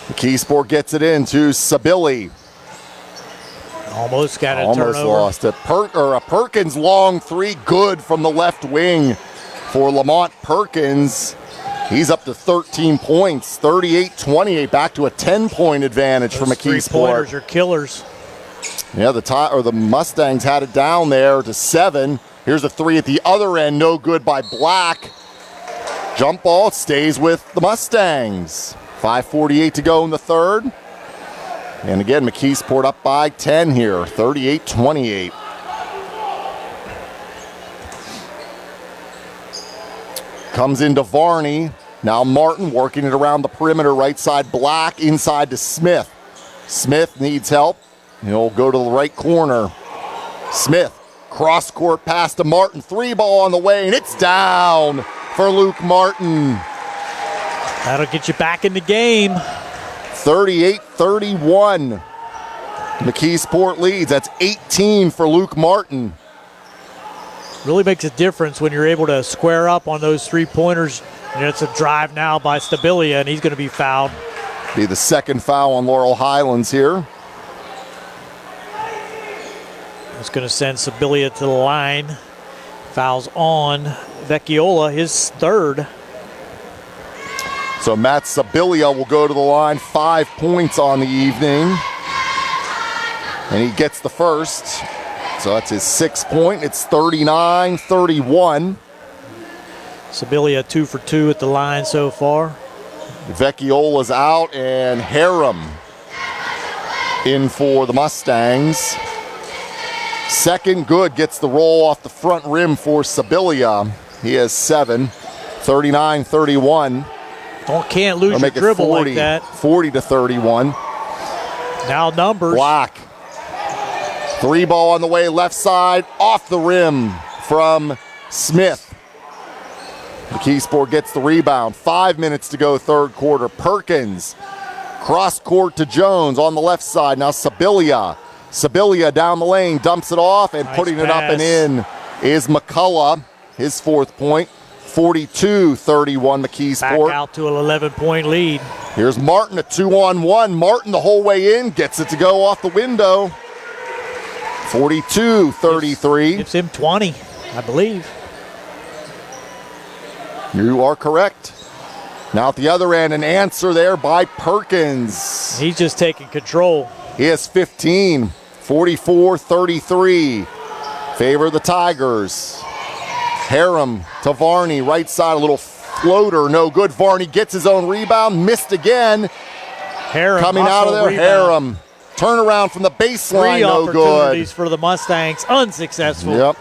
McKeesport gets it into Sabili. Almost got a Almost turnover. lost it. A Perkins long three, good from the left wing for Lamont Perkins. He's up to 13 points, 38-28, back to a 10-point advantage for McKeesport. Three-pointers are killers. Yeah, the Mustangs had it down there to 7. Here's a three at the other end, no good by Black. Jump ball stays with the Mustangs. 5:48 to go in the third. And again, McKeesport up by 10 here, 38-28. Comes into Varney. Now Martin working it around the perimeter, right side Black, inside to Smith. Smith needs help. He'll go to the right corner. Smith, cross court pass to Martin. Three ball on the way, and it's down for Luke Martin. That'll get you back in the game. 38-31. McKeesport leads. That's 18 for Luke Martin. Really makes a difference when you're able to square up on those three-pointers. And it's a drive now by Stabilia, and he's going to be fouled. Be the second foul on Laurel Highlands here. It's going to send Stabilia to the line. Fouls on Vecchiola, his third. So Matt Stabilia will go to the line, 5 points on the evening. And he gets the first. So that's his 6th point. It's 39-31. Stabilia 2 for 2 at the line so far. Vecchiola's out and Harem in for the Mustangs. Second good, gets the roll off the front rim for Stabilia. He has 7, 39-31. Can't lose your dribble 40, like that. 40-31. Now numbers. Black. Three ball on the way, left side, off the rim from Smith. McKeesport gets the rebound. 5 minutes to go, third quarter. Perkins, cross court to Jones on the left side. Now Stabilia. Stabilia down the lane, dumps it off, and nice putting pass. it up and in is McCullough, his 4th point. 42-31 McKeesport. Back out to an 11-point lead. Here's Martin, a 2-on-1. Martin the whole way in, gets it to go off the window. 42-33. Gives him 20, I believe. You are correct. Now at the other end, an answer there by Perkins. He's just taking control. He has 15, 44-33. Favor the Tigers. Harem to Varney, right side, a little floater, no good. Varney gets his own rebound, missed again, coming out of there. Harem. Turnaround from the baseline, no good. Opportunities for the Mustangs, unsuccessful. Yep.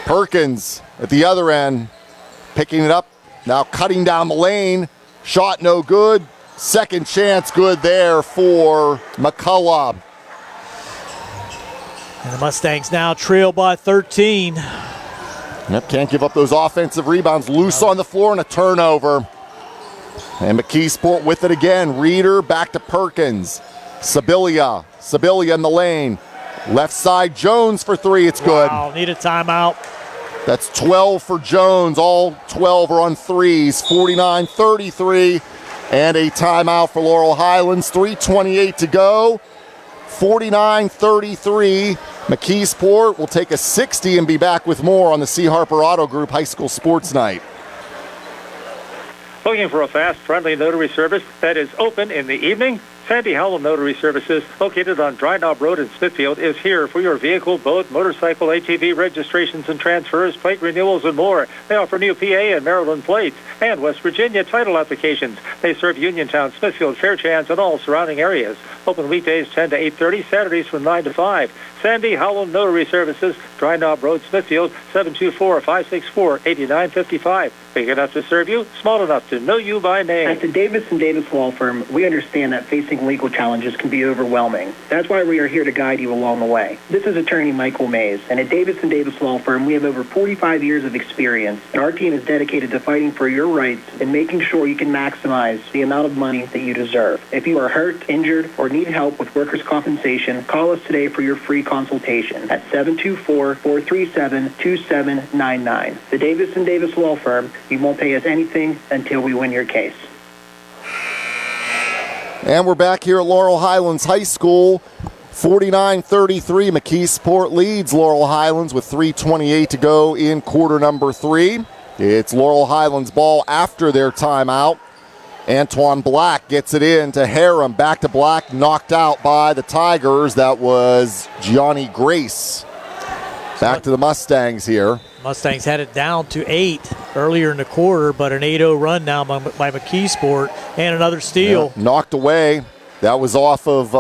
Perkins at the other end, picking it up, now cutting down the lane. Shot no good. Second chance good there for McCullough. And the Mustangs now trail by 13. Yep, can't give up those offensive rebounds. Loose on the floor and a turnover. And McKeesport with it again. Reeder back to Perkins. Sibilia in the lane. Left side, Jones for three. It's good. Wow, need a timeout. That's 12 for Jones. All 12 are on threes. 49-33. And a timeout for Laurel Highlands. 3:28 to go. 49-33. McKeesport will take a 60 and be back with more on the C. Harper Auto Group High School Sports Night. Looking for a fast, friendly notary service that is open in the evening? Sandy Howell Notary Services, located on Dry Knob Road in Smithfield, is here for your vehicle, boat, motorcycle, ATV registrations and transfers, plate renewals, and more. They offer new PA and Maryland plates and West Virginia title applications. They serve Uniontown, Smithfield, Fairchance, and all surrounding areas. Open weekdays 10 to 8:30, Saturdays from 9 to 5. Sandy Howell Notary Services, Dry Knob Road, Smithfield, 724-564-8955. Big enough to serve you, small enough to know you by name. At the Davis & Davis Law Firm, we understand that facing legal challenges can be overwhelming. That's why we are here to guide you along the way. This is attorney Michael Mays, and at Davis & Davis Law Firm, we have over 45 years of experience, and our team is dedicated to fighting for your rights and making sure you can maximize the amount of money that you deserve. If you are hurt, injured, or need help with workers' compensation, call us today for your free consultation at 724-437-2799. The Davis & Davis Law Firm, you won't pay us anything until we win your case. And we're back here at Laurel Highlands High School. 49-33, McKeesport leads Laurel Highlands with 3:28 to go in quarter number 3. It's Laurel Highlands ball after their timeout. Antoine Black gets it in to Harem. Back to Black, knocked out by the Tigers. That was Gianni Grace. Back to the Mustangs here. Mustangs had it down to 8 earlier in the quarter, but an 8-0 run now by McKeesport and another steal. Yeah, knocked away. That was off of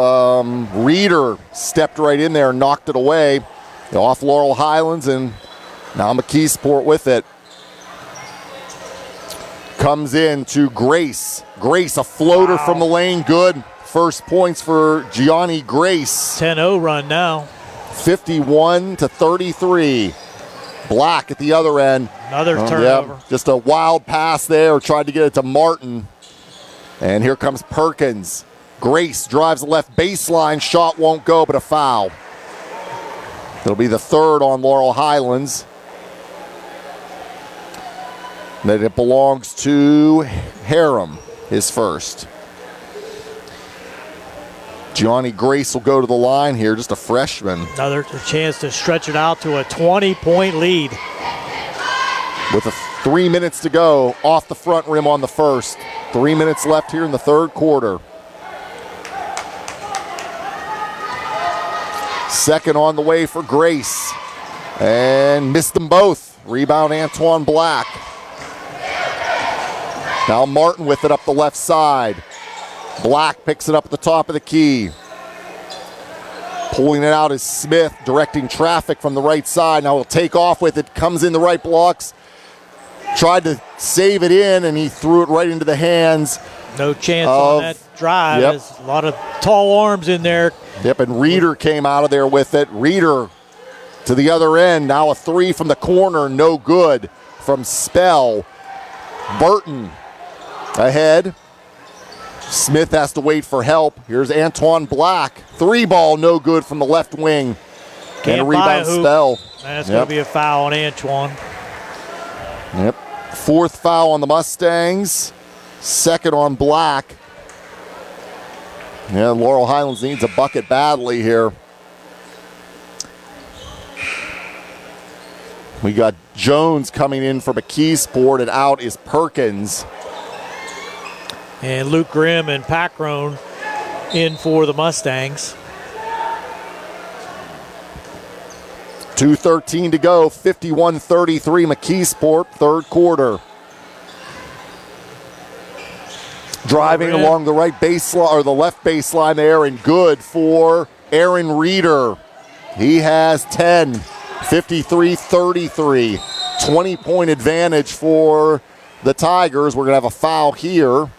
Reeder. Stepped right in there and knocked it away. Off Laurel Highlands, and now McKeesport with it. Comes in to Grace. Grace, a floater from the lane, good. First points for Gianni Grace. 10-0 run now. 51-33. Black at the other end. Another turnover. Yep, just a wild pass there. Tried to get it to Martin. And here comes Perkins. Grace drives the left baseline. Shot won't go, but a foul. It'll be the third on Laurel Highlands. Then it belongs to Harem, his first. Gianni Grace will go to the line here, just a freshman. Another chance to stretch it out to a 20-point lead. With 3 minutes to go, off the front rim on the first. 3 minutes left here in the third quarter. Second on the way for Grace. And missed them both. Rebound Antoine Black. Now Martin with it up the left side. Black picks it up at the top of the key. Pulling it out is Smith, directing traffic from the right side. Now he'll take off with it, comes in the right blocks. Tried to save it in, and he threw it right into the hands. No chance on that drive. Yep. There's a lot of tall arms in there. Yep, and Reeder came out of there with it. Reeder to the other end. Now a three from the corner, no good from Spell. Burton ahead. Smith has to wait for help. Here's Antoine Black. Three ball, no good from the left wing. And a rebound Spell. That's going to be a foul on Antoine. Yep. Fourth foul on the Mustangs. Second on Black. Yeah, Laurel Highlands needs a bucket badly here. We got Jones coming in for McKeesport, and out is Perkins. And Luke Grimm and Packrone in for the Mustangs. 2:13 to go, 51-33 McKeesport, third quarter. Driving along the right baseline or the left baseline there, and good for Aaron Reeder. He has 10, 53-33, 20-point advantage for the Tigers. We're going to have a foul here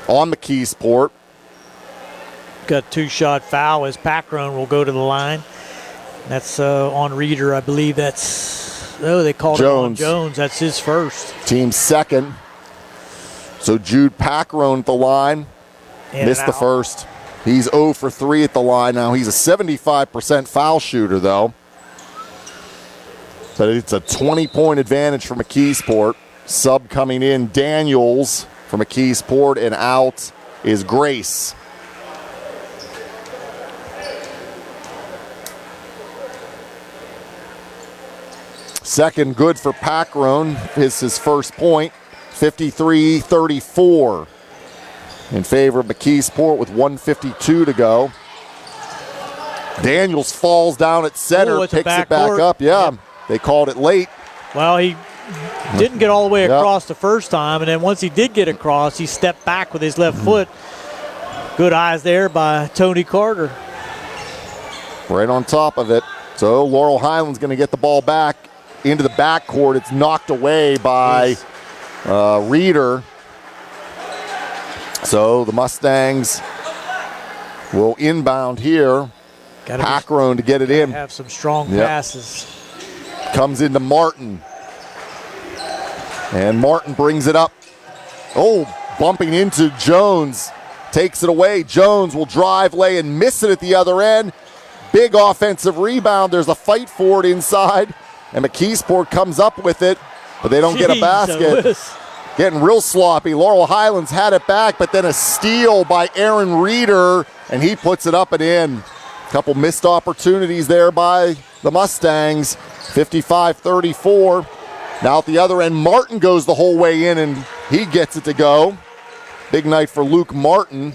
on McKeesport. Got 2-shot foul as Packron will go to the line. That's on Reeder, I believe. They called Jones. it on Jones. That's his first. Team second. So Jude Packron at the line. Missed the first. He's 0 for 3 at the line now. He's a 75% foul shooter, though. But it's a 20-point advantage for McKeesport. Sub coming in, Daniels for McKeesport, and out is Grace. Second good for Packron. Is his first point. 53-34 in favor of McKeesport with 1:52 to go. Daniels falls down at center, picks it back up. Yeah, they called it late. Well, he didn't get all the way across the first time, and then once he did get across, he stepped back with his left foot. Good eyes there by Tony Carter. Right on top of it. So Laurel Highlands going to get the ball back into the backcourt. It's knocked away by Reeder. So the Mustangs will inbound here. Packron to get it in. Have some strong passes. Comes into Martin. And Martin brings it up. Oh, bumping into Jones. Takes it away. Jones will drive, lay, and miss it at the other end. Big offensive rebound. There's a fight for it inside. And McKeesport comes up with it, but they don't get a basket. Getting real sloppy. Laurel Highlands had it back, but then a steal by Aaron Reeder, and he puts it up and in. A couple missed opportunities there by the Mustangs. 55-34. Now at the other end, Martin goes the whole way in, and he gets it to go. Big night for Luke Martin.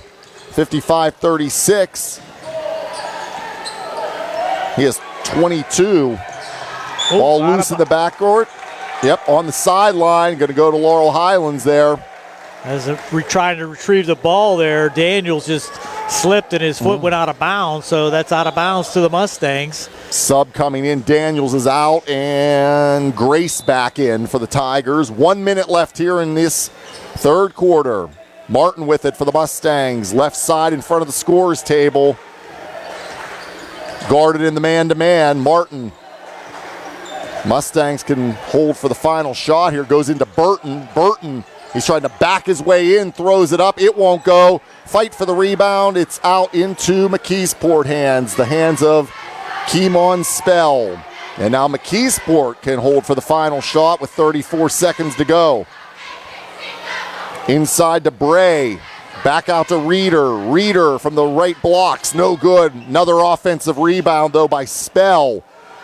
55-36. He has 22. Ball loose in the backcourt. Yep, on the sideline. Going to go to Laurel Highlands there. As we're trying to retrieve the ball there, Daniels just slipped and his foot went out of bounds, so that's out of bounds to the Mustangs. Sub coming in. Daniels is out, and Grace back in for the Tigers. 1 minute left here in this third quarter. Martin with it for the Mustangs. Left side in front of the scorer's table. Guarded in the man-to-man. Martin. Mustangs can hold for the final shot here. Goes into Burton. Burton, he's trying to back his way in, throws it up. It won't go. Fight for the rebound. It's out into McKeesport hands. The hands of Keemon Spell. And now McKeesport can hold for the final shot with 34 seconds to go. Inside to Bray. Back out to Reeder. Reeder from the right blocks. No good. Another offensive rebound, though, by Spell.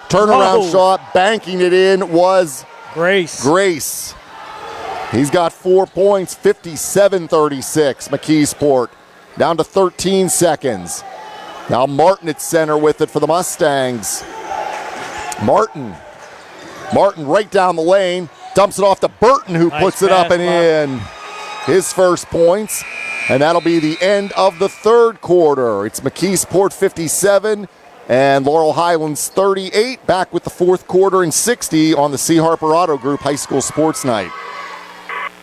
Turnaround shot, banking it in, was Grace. He's got 4 points, 57-36, McKeesport. Down to 13 seconds. Now Martin at center with it for the Mustangs. Martin right down the lane, dumps it off to Burton, who puts it up and in. His first points, and that'll be the end of the third quarter. It's McKeesport 57 and Laurel Highlands 38. Back with the fourth quarter and 60 on the C. Harper Auto Group High School Sports Night.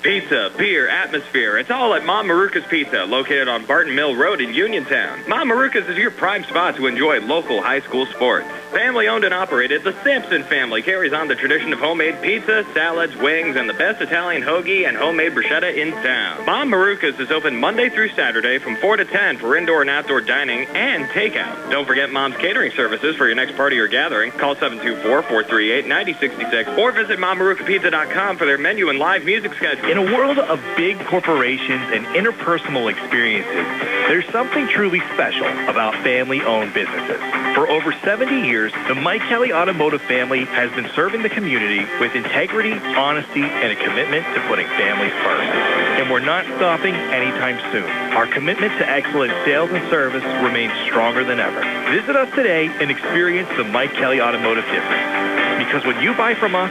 Pizza, beer, atmosphere. It's all at Mom Maruka's Pizza, located on Barton Mill Road in Uniontown. Mom Maruka's is your prime spot to enjoy local high school sports. Family owned and operated, the Sampson family carries on the tradition of homemade pizza, salads, wings, and the best Italian hoagie and homemade bruschetta in town. Mom Maruka's is open Monday through Saturday from 4 to 10 for indoor and outdoor dining and takeout. Don't forget Mom's catering services for your next party or gathering. Call 724-438-9066 or visit MomMarukaPizza.com for their menu and live music schedule. In a world of big corporations and interpersonal experiences, there's something truly special about family-owned businesses. For over 70 years, the Mike Kelly Automotive family has been serving the community with integrity, honesty, and a commitment to putting families first. And we're not stopping anytime soon. Our commitment to excellent sales and service remains stronger than ever. Visit us today and experience the Mike Kelly Automotive difference. Because when you buy from us,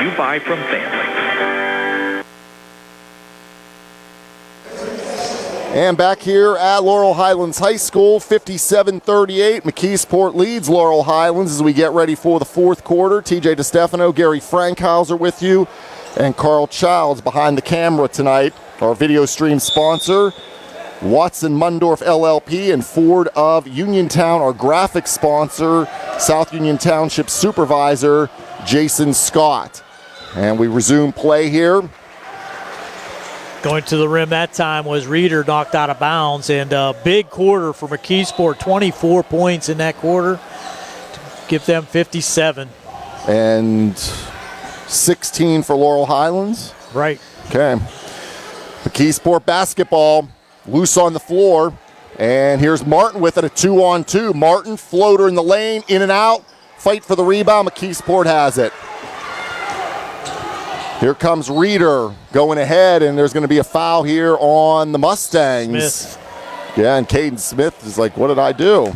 you buy from family. And back here at Laurel Highlands High School, 57-38. McKeesport leads Laurel Highlands as we get ready for the fourth quarter. TJ Distefano, Gary Frankhouser with you, and Carl Childs behind the camera tonight. Our video stream sponsor, Watson Mundorf LLP, and Ford of Uniontown, our graphic sponsor, South Union Township Supervisor, Jason Scott. And we resume play here. Going to the rim that time was Reeder, knocked out of bounds, and a big quarter for McKeesport, 24 points in that quarter to give them 57. And 16 for Laurel Highlands? Right. Okay. McKeesport basketball, loose on the floor, and here's Martin with it, a 2-on-2. Martin, floater in the lane, in and out, fight for the rebound. McKeesport has it. Here comes Reeder going ahead, and there's going to be a foul here on the Mustangs. Smith. Yeah, and Caden Smith is like, what did I do?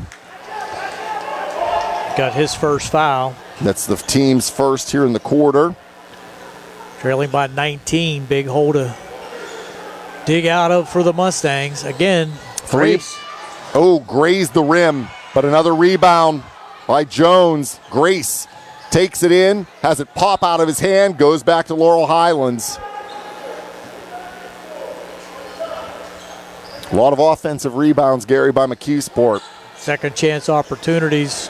Got his first foul. That's the team's first here in the quarter. Trailing by 19, big hole to dig out of for the Mustangs. Again, Grace. Oh, grazed the rim, but another rebound by Jones. Grace takes it in, has it pop out of his hand, goes back to Laurel Highlands. A lot of offensive rebounds, Gary, by McKeesport. Second chance opportunities,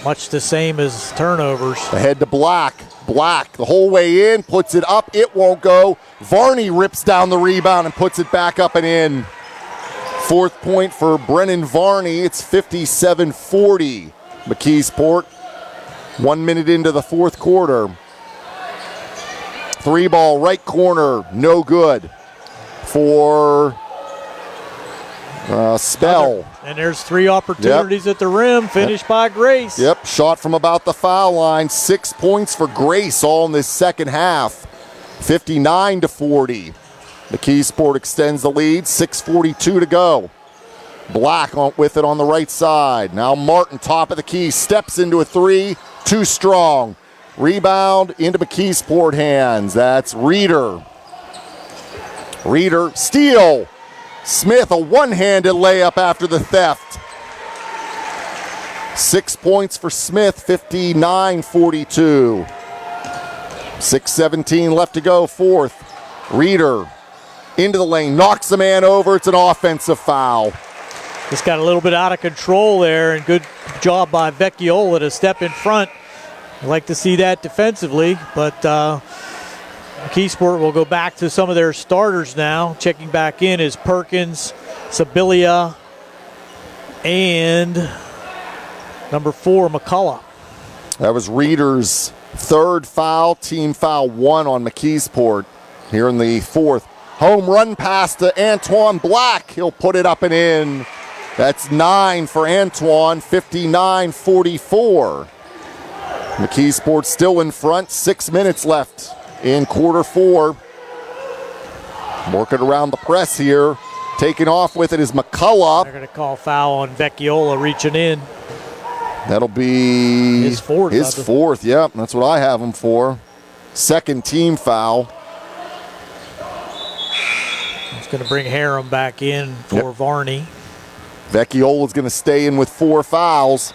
much the same as turnovers. Ahead to Black. Black the whole way in, puts it up, it won't go. Varney rips down the rebound and puts it back up and in. Fourth point for Brennan Varney. It's 57-40. McKeesport. 1 minute into the fourth quarter. Three ball, right corner, no good for Spell. And there's three opportunities at the rim, finished by Grace. Yep, shot from about the foul line. 6 points for Grace all in this second half. 59-40. McKeesport extends the lead, 6:42 to go. Black with it on the right side. Now Martin, top of the key, steps into a three. Too strong. Rebound into McKeesport hands. That's Reeder. Reeder, steal. Smith, a one-handed layup after the theft. 6 points for Smith, 59-42. 6:17 left to go, fourth. Reeder into the lane, knocks the man over. It's an offensive foul. Just got a little bit out of control there, and good job by Vecchiola to step in front. I'd like to see that defensively, but McKeesport will go back to some of their starters now. Checking back in is Perkins, Sibilia, and number 4, McCullough. That was Reeder's third foul, team foul 1 on McKeesport here in the fourth. Home run pass to Antoine Black. He'll put it up and in. That's 9 for Antoine, 59-44. McKeesport still in front, 6 minutes left in quarter 4. Working around the press here. Taking off with it is McCullough. They're going to call foul on Vecchiola reaching in. That'll be his fourth. Yep, that's what I have him for. Second team foul. It's going to bring Harem back in for Varney. Vecchiola's going to stay in with 4 fouls.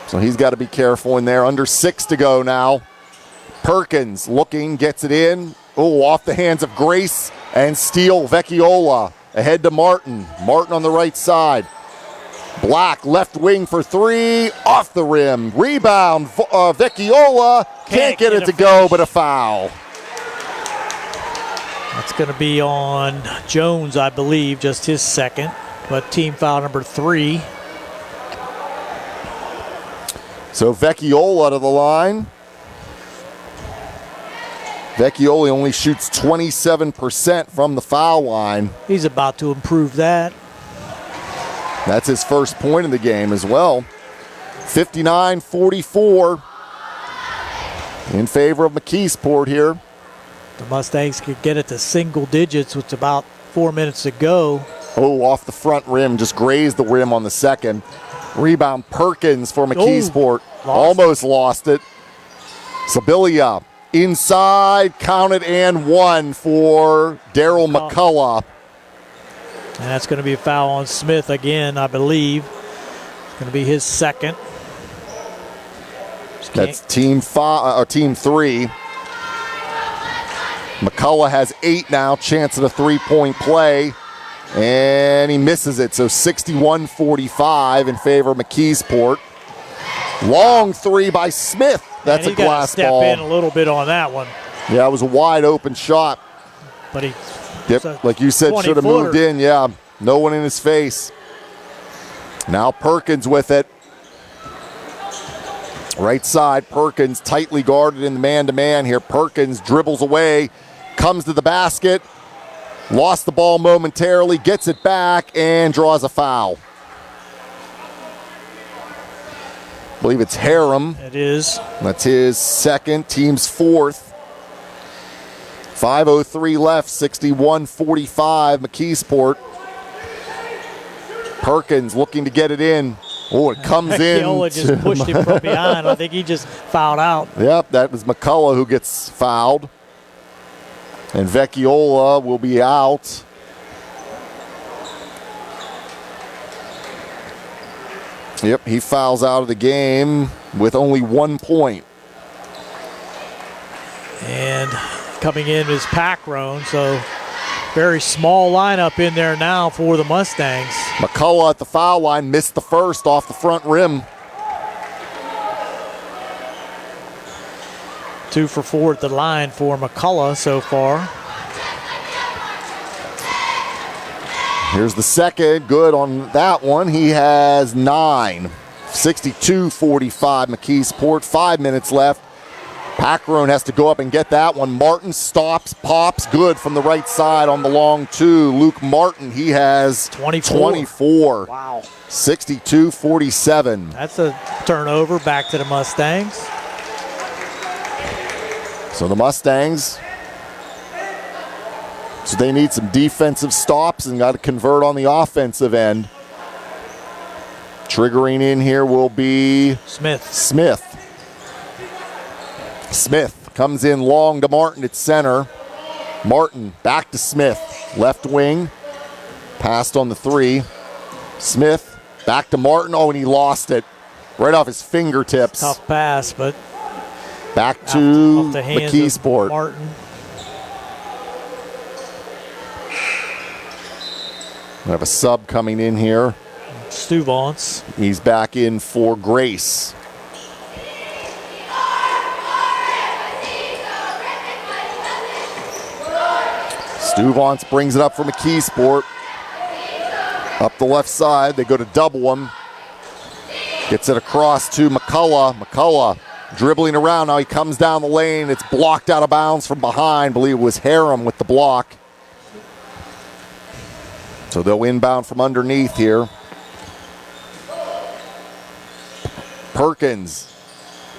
So he's got to be careful in there. Under 6 to go now. Perkins looking, gets it in. Oh, off the hands of Grace and steal. Vecchiola ahead to Martin. Martin on the right side. Black left wing for 3. Off the rim. Rebound. Vecchiola can't get it to go, but a foul. That's going to be on Jones, I believe, just his second. But team foul number 3. So Vecchiola to the line. Vecchiola only shoots 27% from the foul line. He's about to improve that. That's his first point in the game as well. 59-44 in favor of McKeesport here. The Mustangs could get it to single digits with about 4 minutes to go. Oh, off the front rim, just grazed the rim on the second. Rebound Perkins for McKeesport. Almost lost it. Sibilia inside, counted and 1 for Daryl McCullough. And that's going to be a foul on Smith again, I believe. It's going to be his second. That's team 3. McCullough has 8 now, chance at a three-point play, and he misses it. So 61-45 in favor of McKeesport. Long three by Smith. That's a glass ball. Step in a little bit on that one. Yeah, it was a wide open shot. But he, like you said, should have moved in. Yeah, no one in his face. Now Perkins with it. Right side, Perkins tightly guarded in the man-to-man here. Perkins dribbles away, comes to the basket, lost the ball momentarily, gets it back, and draws a foul. I believe it's Harem. It is. That's his second, team's fourth. 5:03 left, 61-45, McKeesport. Perkins looking to get it in. Oh, it comes in. Vecchiola just pushed him from behind. I think he just fouled out. Yep, that was McCullough who gets fouled. And Vecchiola will be out. Yep, he fouls out of the game with only 1 point. And coming in is Packrone, so very small lineup in there now for the Mustangs. McCullough at the foul line, missed the first off the front rim. 2 for 4 at the line for McCullough so far. Here's the second, good on that one. He has 9. 62-45 McKeesport, 5 minutes left. Packrone has to go up and get that one. Martin stops, pops, good from the right side on the long two. Luke Martin, he has 24. Wow. 62-47. That's a turnover back to the Mustangs. So the Mustangs, so they need some defensive stops and got to convert on the offensive end. Triggering in here will be Smith. Smith comes in long to Martin at center. Martin back to Smith. Left wing. Passed on the 3. Smith back to Martin. Oh, and he lost it. Right off his fingertips. Tough pass, but back to off the hands McKeesport. of Martin. We have a sub coming in here. Stuvance. He's back in for Grace. Stuvance brings it up for McKeesport. Up the left side, they go to double him. Gets it across to McCullough. McCullough dribbling around. Now he comes down the lane. It's blocked out of bounds from behind. I believe it was Harem with the block. So they'll inbound from underneath here. Perkins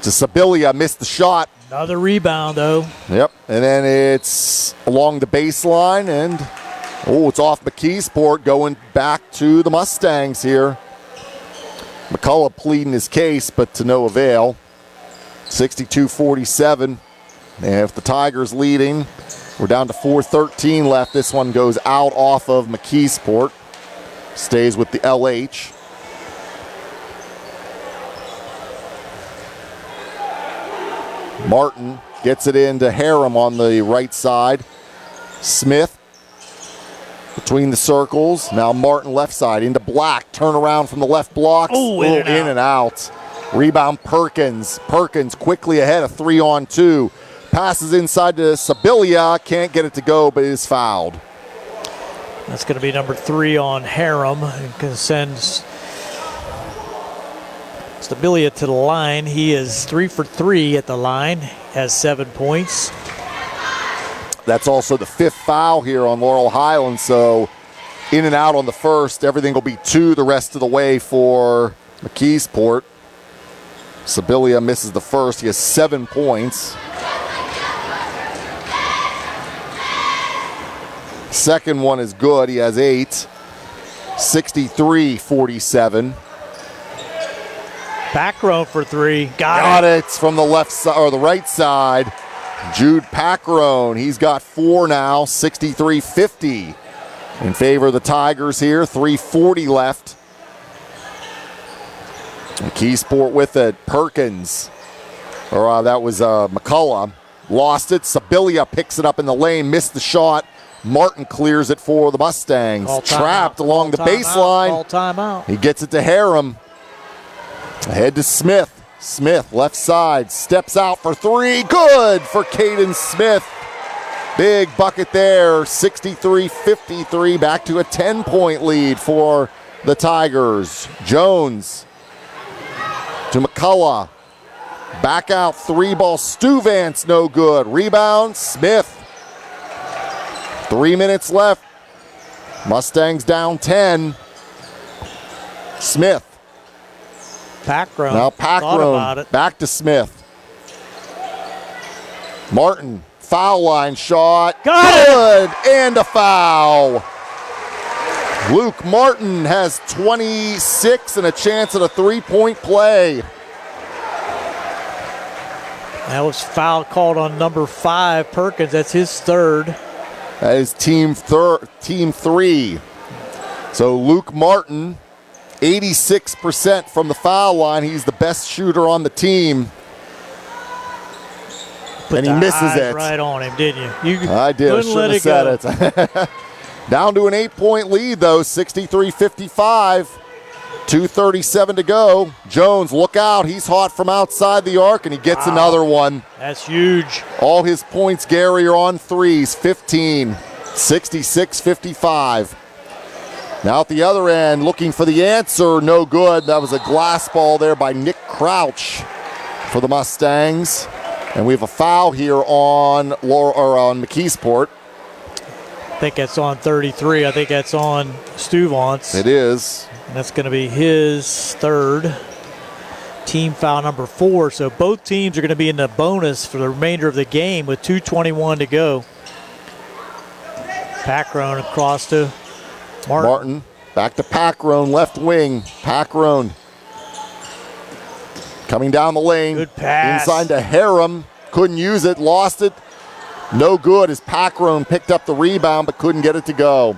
to Sibilia, missed the shot. Another rebound, though. Yep, and then it's along the baseline, and it's off McKeesport, going back to the Mustangs here. McCullough pleading his case, but to no avail. 62-47. And if the Tigers leading, we're down to 4:13 left. This one goes out off of McKeesport. Stays with the LH. Martin gets it into Harem on the right side. Smith between the circles. Now Martin left side into Black. Turn around from the left block. In and out. Rebound Perkins. Perkins quickly ahead, a 3-on-2. Passes inside to Sibilia. Can't get it to go, but is fouled. That's going to be number 3 on Harem. It can send Sibilia to the line. He is 3 for 3 at the line, has 7 points. That's also the 5th foul here on Laurel Highlands, so in and out on the first. Everything will be 2 the rest of the way for McKeesport. Sibilia misses the first. He has 7 points. Second one is good. He has 8. 63-47. Packrone for 3. Got it from the left side or the right side. Jude Packrone. He's got 4 now. 63-50 in favor of the Tigers here. 3:40 left. McKeesport with it. Perkins. That was McCullough. Lost it. Sibilia picks it up in the lane. Missed the shot. Martin clears it for the Mustangs. Trapped along the baseline. All timeout. He gets it to Harem. Ahead to Smith. Smith, left side, steps out for three. Good for Caden Smith. Big bucket there. 63-53. Back to a 10-point lead for the Tigers. Jones to McCullough. Back out, 3-ball. Stuvance, no good. Rebound, Smith. 3 minutes left. Mustangs down 10. Smith. Packrone. Now Packrone. Back to Smith. Martin. Foul line shot. Good. And a foul. Luke Martin has 26 and a chance at a 3-point play. That was foul called on number 5, Perkins. That's his third. That is team 3. So Luke Martin, 86% from the foul line. He's the best shooter on the team. And he misses it. Right on him, didn't you? I did. I should have said it. Down to an 8-point lead, though, 63-55. 2:37 to go. Jones, look out. He's hot from outside the arc, and he gets another one. That's huge. All his points, Gary, are on threes. 15, 66-55. Now at the other end, looking for the answer. No good. That was a glass ball there by Nick Crouch for the Mustangs. And we have a foul here on McKeesport. I think that's on 33. I think that's on Stuvance. It is. And that's going to be his third. Team foul number 4. So both teams are going to be in the bonus for the remainder of the game with 2:21 to go. Packrone across to Martin. Back to Packrone, left wing. Packrone coming down the lane. Good pass. Inside to Harem. Couldn't use it, lost it. No good as Packrone picked up the rebound but couldn't get it to go.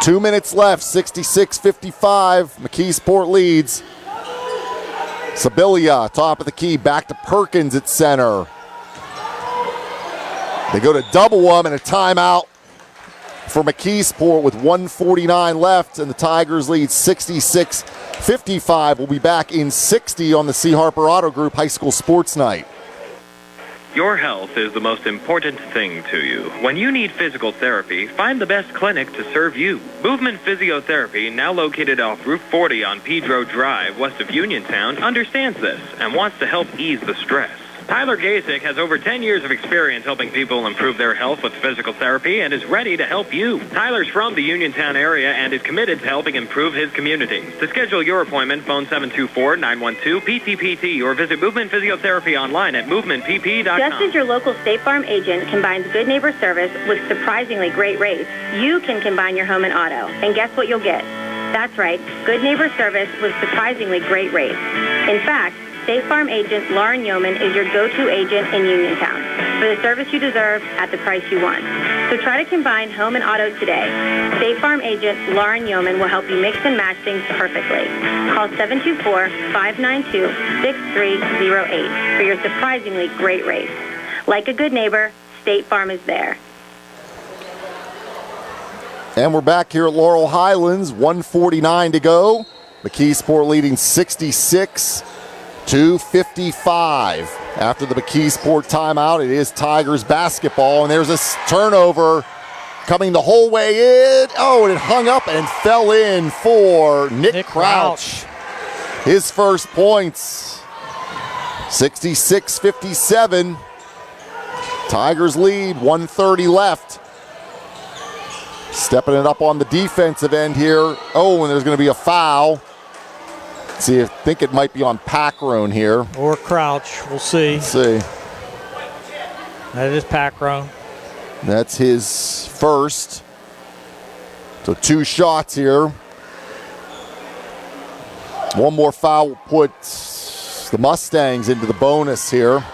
2 minutes left, 66-55. McKeesport leads. Sibilia, top of the key, back to Perkins at center. They go to double them and a timeout for McKeesport with 1:49 left, and the Tigers lead 66-55. We'll be back in 60 on the C. Harper Auto Group High School Sports Night. Your health is the most important thing to you. When you need physical therapy, find the best clinic to serve you. Movement Physiotherapy, now located off Route 40 on Pedro Drive, west of Uniontown, understands this and wants to help ease the stress. Tyler Gasick has over 10 years of experience helping people improve their health with physical therapy and is ready to help you. Tyler's from the Uniontown area and is committed to helping improve his community. To schedule your appointment, phone 724-912-PTPT or visit Movement Physiotherapy online at movementpp.com. Just as your local State Farm agent combines good neighbor service with surprisingly great rates, you can combine your home and auto. And guess what you'll get? That's right, good neighbor service with surprisingly great rates. In fact, State Farm agent Lauren Yeoman is your go-to agent in Uniontown for the service you deserve at the price you want. So try to combine home and auto today. State Farm agent Lauren Yeoman will help you mix and match things perfectly. Call 724-592-6308 for your surprisingly great rates. Like a good neighbor, State Farm is there. And we're back here at Laurel Highlands, 1:49 to go. McKeesport leading 66-55. After the McKeesport timeout, it is Tigers basketball, and there's a turnover coming the whole way in. Oh, and it hung up and fell in for Nick Crouch. His first points, 66-57. Tigers lead, 1:30 left. Stepping it up on the defensive end here. Oh, and there's going to be a foul. See, I think it might be on Packrone here. Or Crouch. We'll see. Let's see. That is Packrone. That's his first. So 2 shots here. One more foul will put the Mustangs into the bonus here.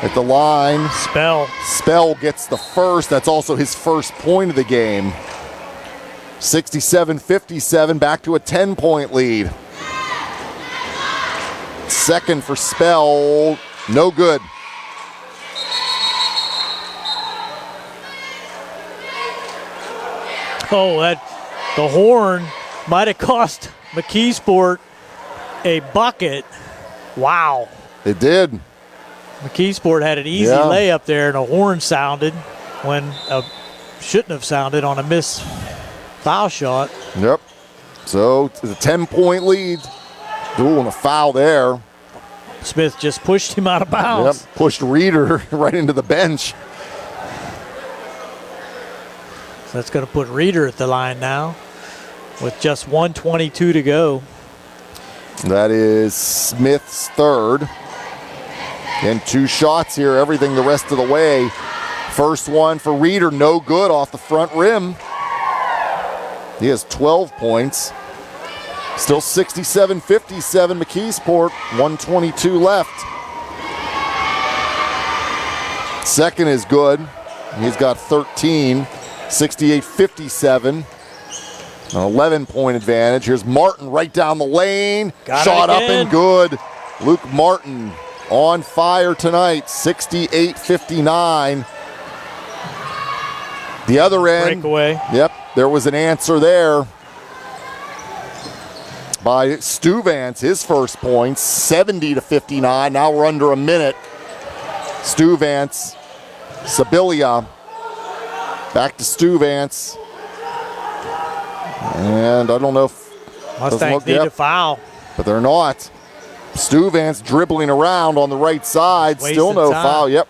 at the line. Spell gets the first. That's also his first point of the game. 67-57, back to a 10-point lead. Second for Spell, no good. Oh, the horn might have cost McKeesport a bucket. Wow. It did. McKeesport had an easy layup there, and a horn sounded when shouldn't have sounded on a missed foul shot. Yep. So it's a 10-point lead. Ooh, and a foul there. Smith just pushed him out of bounds. Yep, pushed Reeder right into the bench. So that's going to put Reeder at the line now with just 1:22 to go. That is Smith's third. And 2 shots here, everything the rest of the way. First one for Reeder, no good off the front rim. He has 12 points. Still 67-57 McKeesport, 1:22 left. Second is good. He's got 13, 68-57. An 11-point advantage. Here's Martin right down the lane. Shot up and good. Luke Martin on fire tonight, 68-59. The other end. Breakaway. Yep, there was an answer there by Stuvance, his first points, 70-59. Now we're under a minute. Stuvance, Sibilia, back to Stuvance. And I don't know if Mustangs need a foul. But they're not. Stuvance dribbling around on the right side. Still no foul. Yep.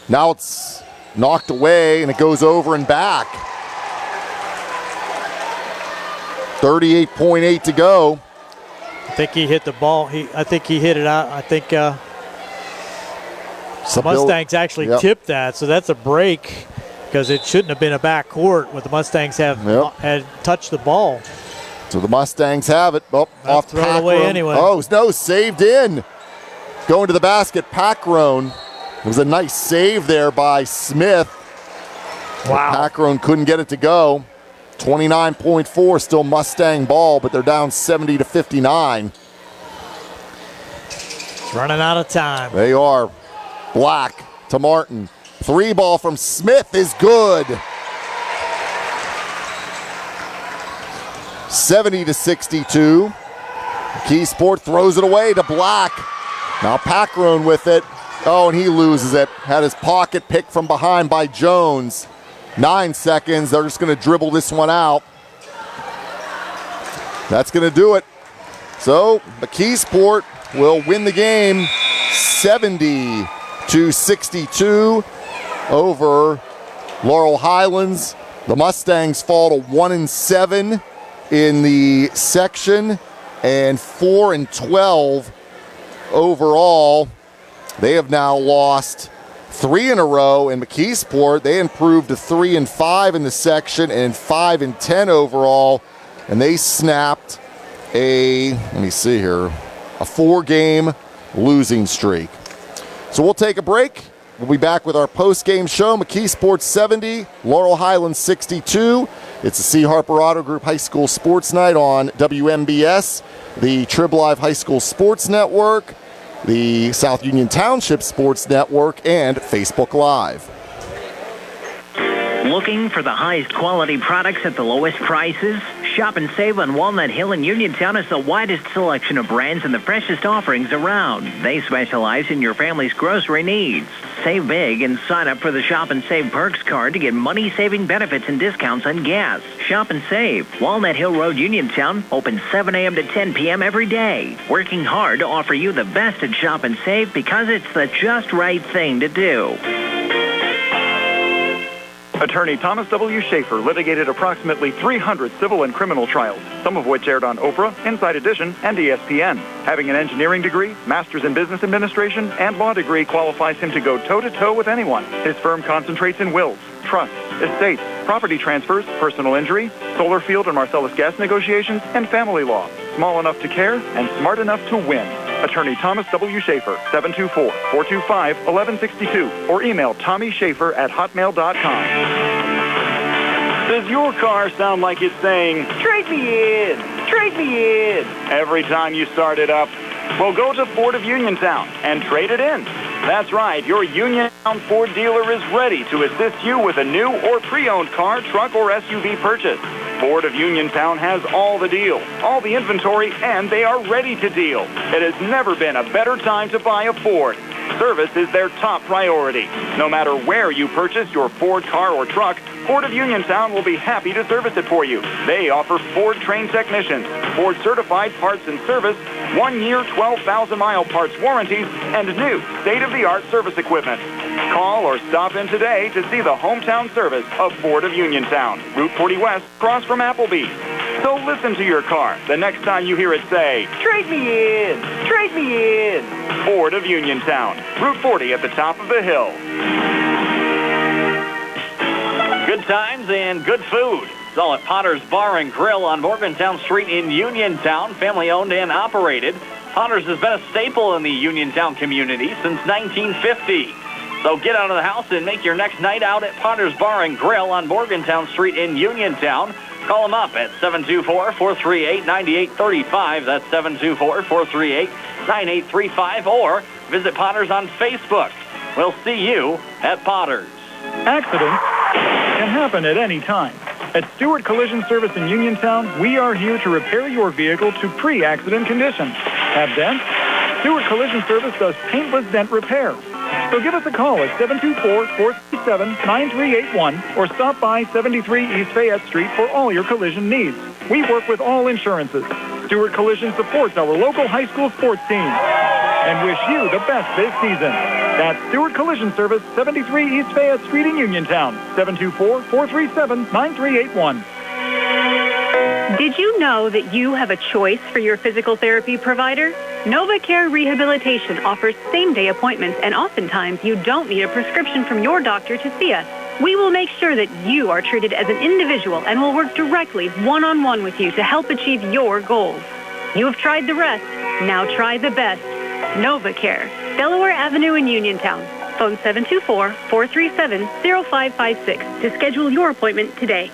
Now it's knocked away and it goes over and back. 38.8 to go. I think he hit the ball. I think he hit it out. I think the Mustangs actually tipped that, so that's a break because it shouldn't have been a back court where the Mustangs had touched the ball. So the Mustangs have it. Oh, off throw it away anyway. Oh, no, saved in. Going to the basket, Packrone. It was a nice save there by Smith. Wow. Packrone couldn't get it to go. 29.4, still Mustang ball, but they're down 70-59. Running out of time. They are. Black to Martin. 3 ball from Smith is good. 70-62. McKeesport throws it away to Black. Now Packrone with it. Oh, and he loses it. Had his pocket picked from behind by Jones. 9 seconds. They're just going to dribble this one out. That's going to do it. So McKeesport will win the game 70-62 over Laurel Highlands. The Mustangs fall to 1-7 in the section and 4-12 overall. They have now lost 3 in a row in McKeesport. They improved to 3-5 in the section and 5-10 overall. And they snapped a 4-game losing streak. So we'll take a break. We'll be back with our post-game show. McKeesport 70, Laurel Highlands 62. It's the C. Harper Auto Group High School Sports Night on WMBS, the Trib Live High School Sports Network, the South Union Township Sports Network, and Facebook Live. Looking for the highest quality products at the lowest prices? Shop and save on Walnut Hill in Uniontown has the widest selection of brands and the freshest offerings around. They specialize in your family's grocery needs. Save big and sign up for the Shop and Save Perks card to get money-saving benefits and discounts on gas. Shop and Save. Walnut Hill Road, Uniontown, open 7 a.m. to 10 p.m. every day. Working hard to offer you the best at Shop and Save because it's the just right thing to do. Attorney Thomas W. Schaefer litigated approximately 300 civil and criminal trials, some of which aired on Oprah, Inside Edition, and ESPN. Having an engineering degree, master's in business administration, and law degree qualifies him to go toe-to-toe with anyone. His firm concentrates in wills, trusts, estates, property transfers, personal injury, solar field and Marcellus gas negotiations, and family law. Small enough to care and smart enough to win. Attorney Thomas W. Schaefer, 724-425-1162, or email tommyschaefer@hotmail.com. Does your car sound like it's saying, "Trade me in, trade me in," every time you start it up? Well, go to Ford of Uniontown and trade it in. That's right, your Uniontown Ford dealer is ready to assist you with a new or pre-owned car, truck, or SUV purchase. Ford of Uniontown has all the deals, all the inventory, and they are ready to deal. It has never been a better time to buy a Ford. Service is their top priority. No matter where you purchase your Ford car or truck, Ford of Uniontown will be happy to service it for you. They offer Ford-trained technicians, Ford-certified parts and service, 1-year, 12,000-mile parts warranties, and new state-of-the-art service equipment. Call or stop in today to see the hometown service of Ford of Uniontown, Route 40 West, across from Applebee's. So listen to your car the next time you hear it say, "Trade me in, trade me in." Ford of Uniontown, Route 40 at the top of the hill. Good times and good food. It's all at Potter's Bar and Grill on Morgantown Street in Uniontown, family-owned and operated. Potter's has been a staple in the Uniontown community since 1950. So get out of the house and make your next night out at Potter's Bar and Grill on Morgantown Street in Uniontown. Call them up at 724-438-9835. That's 724-438-9835. Or visit Potter's on Facebook. We'll see you at Potter's. Accidents can happen at any time. At Stewart Collision Service in Uniontown, we are here to repair your vehicle to pre-accident condition. Have dents? Stewart Collision Service does paintless dent repair. So give us a call at 724-437-9381 or stop by 73 East Fayette Street for all your collision needs. We work with all insurances. Stewart Collision supports our local high school sports team and wish you the best this season. That's Stewart Collision Service, 73 East Fayette Street in Uniontown, 724-437-9381. Did you know that you have a choice for your physical therapy provider? NovaCare Rehabilitation offers same-day appointments, and oftentimes you don't need a prescription from your doctor to see us. We will make sure that you are treated as an individual and will work directly one-on-one with you to help achieve your goals. You have tried the rest. Now try the best. NovaCare, Delaware Avenue in Uniontown. Phone 724-437-0556 to schedule your appointment today.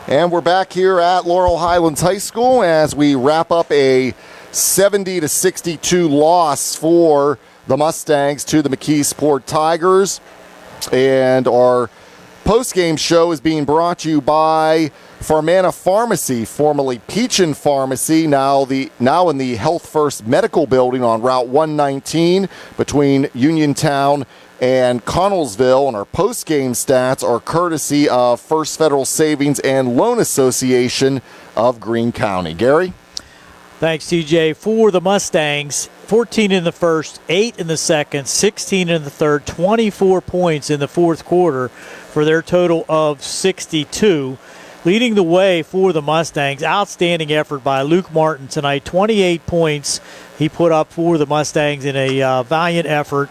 And we're back here at Laurel Highlands High School as we wrap up a 70-62 loss for the Mustangs to the McKeesport Tigers. And our post-game show is being brought to you by Farmana Pharmacy, formerly Peachin Pharmacy, now in the Health First Medical Building on Route 119 between Uniontown and Connellsville. And our post-game stats are courtesy of First Federal Savings and Loan Association of Greene County. Gary? Thanks, TJ. For the Mustangs, 14 in the first, 8 in the second, 16 in the third, 24 points in the fourth quarter for their total of 62. Leading the way for the Mustangs, outstanding effort by Luke Martin tonight, 28 points he put up for the Mustangs in a valiant effort.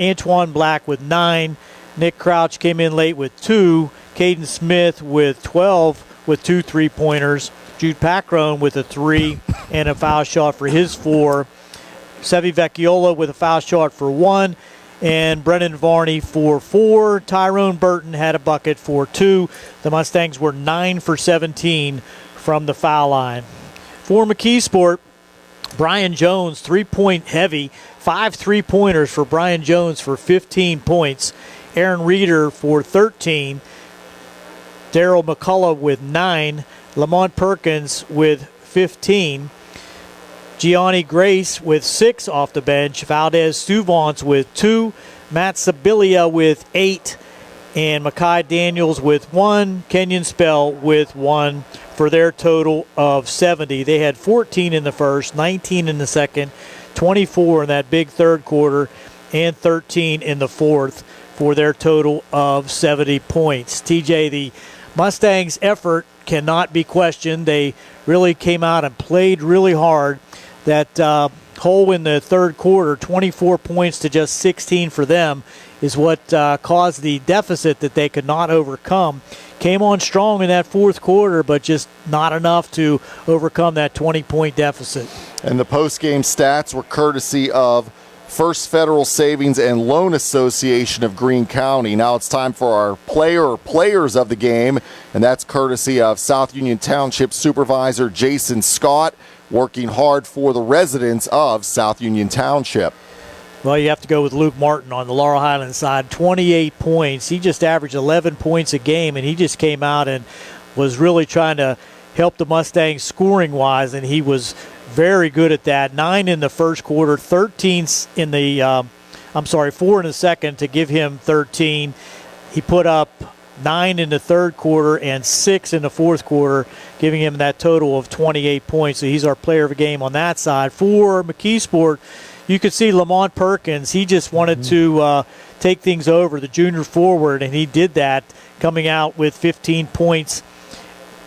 Antoine Black with 9. Nick Crouch came in late with 2. Caden Smith with 12 with 2 3-pointers. Jude Packrone with a 3 and a foul shot for his 4. Sevi Vecchiola with a foul shot for 1. And Brennan Varney for 4. Tyrone Burton had a bucket for 2. The Mustangs were 9 for 17 from the foul line. For McKeesport, Brian Jones, 3-point heavy. 5 3-pointers for Brian Jones for 15 points. Aaron Reeder for 13. Daryl McCullough with 9. Lamont Perkins with 15. Gianni Grace with 6 off the bench. Valdez Stuvance with 2. Matt Sibilia with 8. And Makai Daniels with 1. Kenyon Spell with 1 for their total of 70. They had 14 in the first, 19 in the second, 24 in that big third quarter, and 13 in the fourth for their total of 70 points. TJ, the Mustangs' effort cannot be questioned. They really came out and played really hard. That hole in the third quarter, 24 points to just 16 for them, is what caused the deficit that they could not overcome. came on strong in that fourth quarter, but just not enough to overcome that 20-point deficit. And the post-game stats were courtesy of First Federal Savings and Loan Association of Greene County. Now it's time for our players of the game, and that's courtesy of South Union Township Supervisor Jason Scott, working hard for the residents of South Union Township. Well, you have to go with Luke Martin on the Laurel Highlands side. 28 points. He just averaged 11 points a game, and he just came out and was really trying to help the Mustangs scoring-wise, and he was very good at that. 9 in the first quarter, 13 in the 4 in the second to give him 13. He put up 9 in the third quarter and 6 in the fourth quarter, giving him that total of 28 points. So he's our player of the game on that side. For McKeesport, you could see Lamont Perkins. He just wanted to take things over, the junior forward, and he did that, coming out with 15 points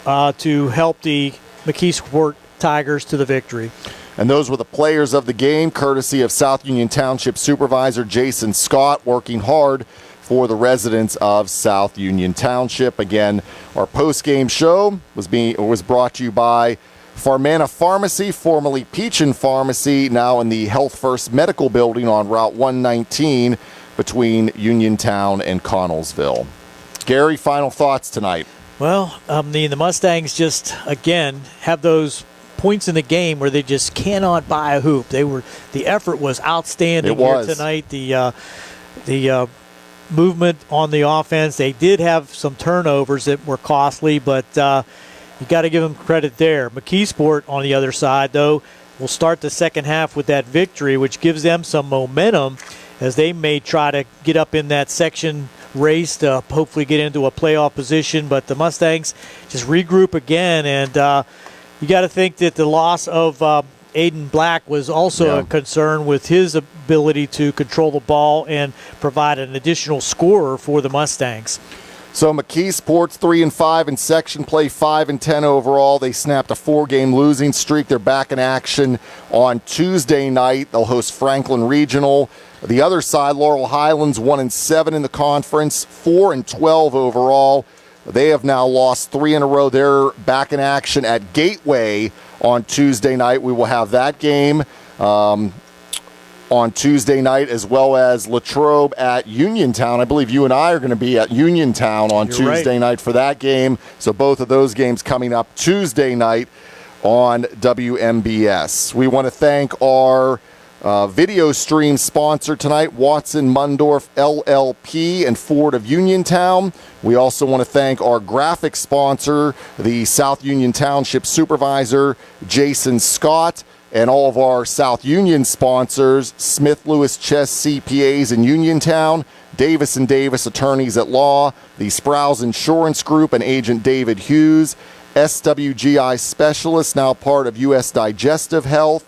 to help the McKeesport Tigers to the victory. And those were the players of the game, courtesy of South Union Township Supervisor Jason Scott, working hard for the residents of South Union Township. Again, our post-game show was brought to you by Farmana Pharmacy, formerly Peachin Pharmacy, now in the Health First Medical Building on Route 119 between Uniontown and Connellsville. Gary, final thoughts tonight? Well, the Mustangs just, again, have those points in the game where they just cannot buy a hoop. The effort was outstanding here tonight. The movement on the offense. They did have some turnovers that were costly, but you got to give them credit there. McKeesport, on the other side, though, will start the second half with that victory, which gives them some momentum as they may try to get up in that section race to hopefully get into a playoff position. But the Mustangs just regroup again, and you got to think that the loss of Aiden Black was also a concern with his ability to control the ball and provide an additional scorer for the Mustangs. So McKeesport's 3-5 in section play, 5-10 overall. They snapped a 4-game losing streak. They're back in action on Tuesday night. They'll host Franklin Regional. The other side, Laurel Highlands, 1-7 in the conference, 4-12 overall. They have now lost 3 in a row. They're back in action at Gateway on Tuesday night. We will have that game on Tuesday night, as well as Latrobe at Uniontown. I believe you and I are going to be at Uniontown on Tuesday night for that game. So both of those games coming up Tuesday night on WMBS. We want to thank our video stream sponsor tonight, Watson Mundorf LLP and Ford of Uniontown. We also want to thank our graphic sponsor, the South Union Township Supervisor, Jason Scott, and all of our South Union sponsors, Smith Lewis Chess CPAs in Uniontown, Davis & Davis Attorneys at Law, the Sprouse Insurance Group and Agent David Hughes, SWGI Specialists, now part of U.S. Digestive Health,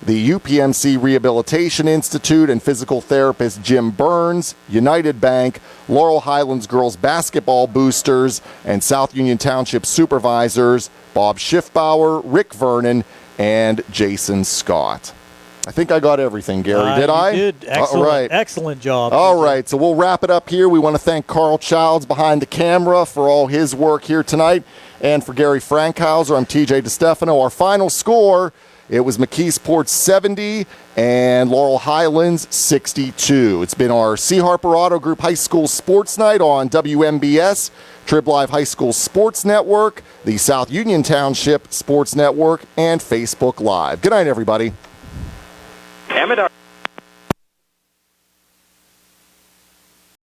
the UPMC Rehabilitation Institute and physical therapist Jim Burns, United Bank, Laurel Highlands Girls Basketball Boosters, and South Union Township Supervisors Bob Schiffbauer, Rick Vernon, and Jason Scott. I think I got everything, Gary. Did I? You did. Excellent, right. Excellent job. All right, so we'll wrap it up here. We want to thank Carl Childs behind the camera for all his work here tonight. And for Gary Frankhouser, I'm TJ Distefano. Our final score, it was McKeesport 70 and Laurel Highlands 62. It's been our C. Harper Auto Group High School Sports Night on WMBS, Trib Live High School Sports Network, the South Union Township Sports Network, and Facebook Live. Good night, everybody.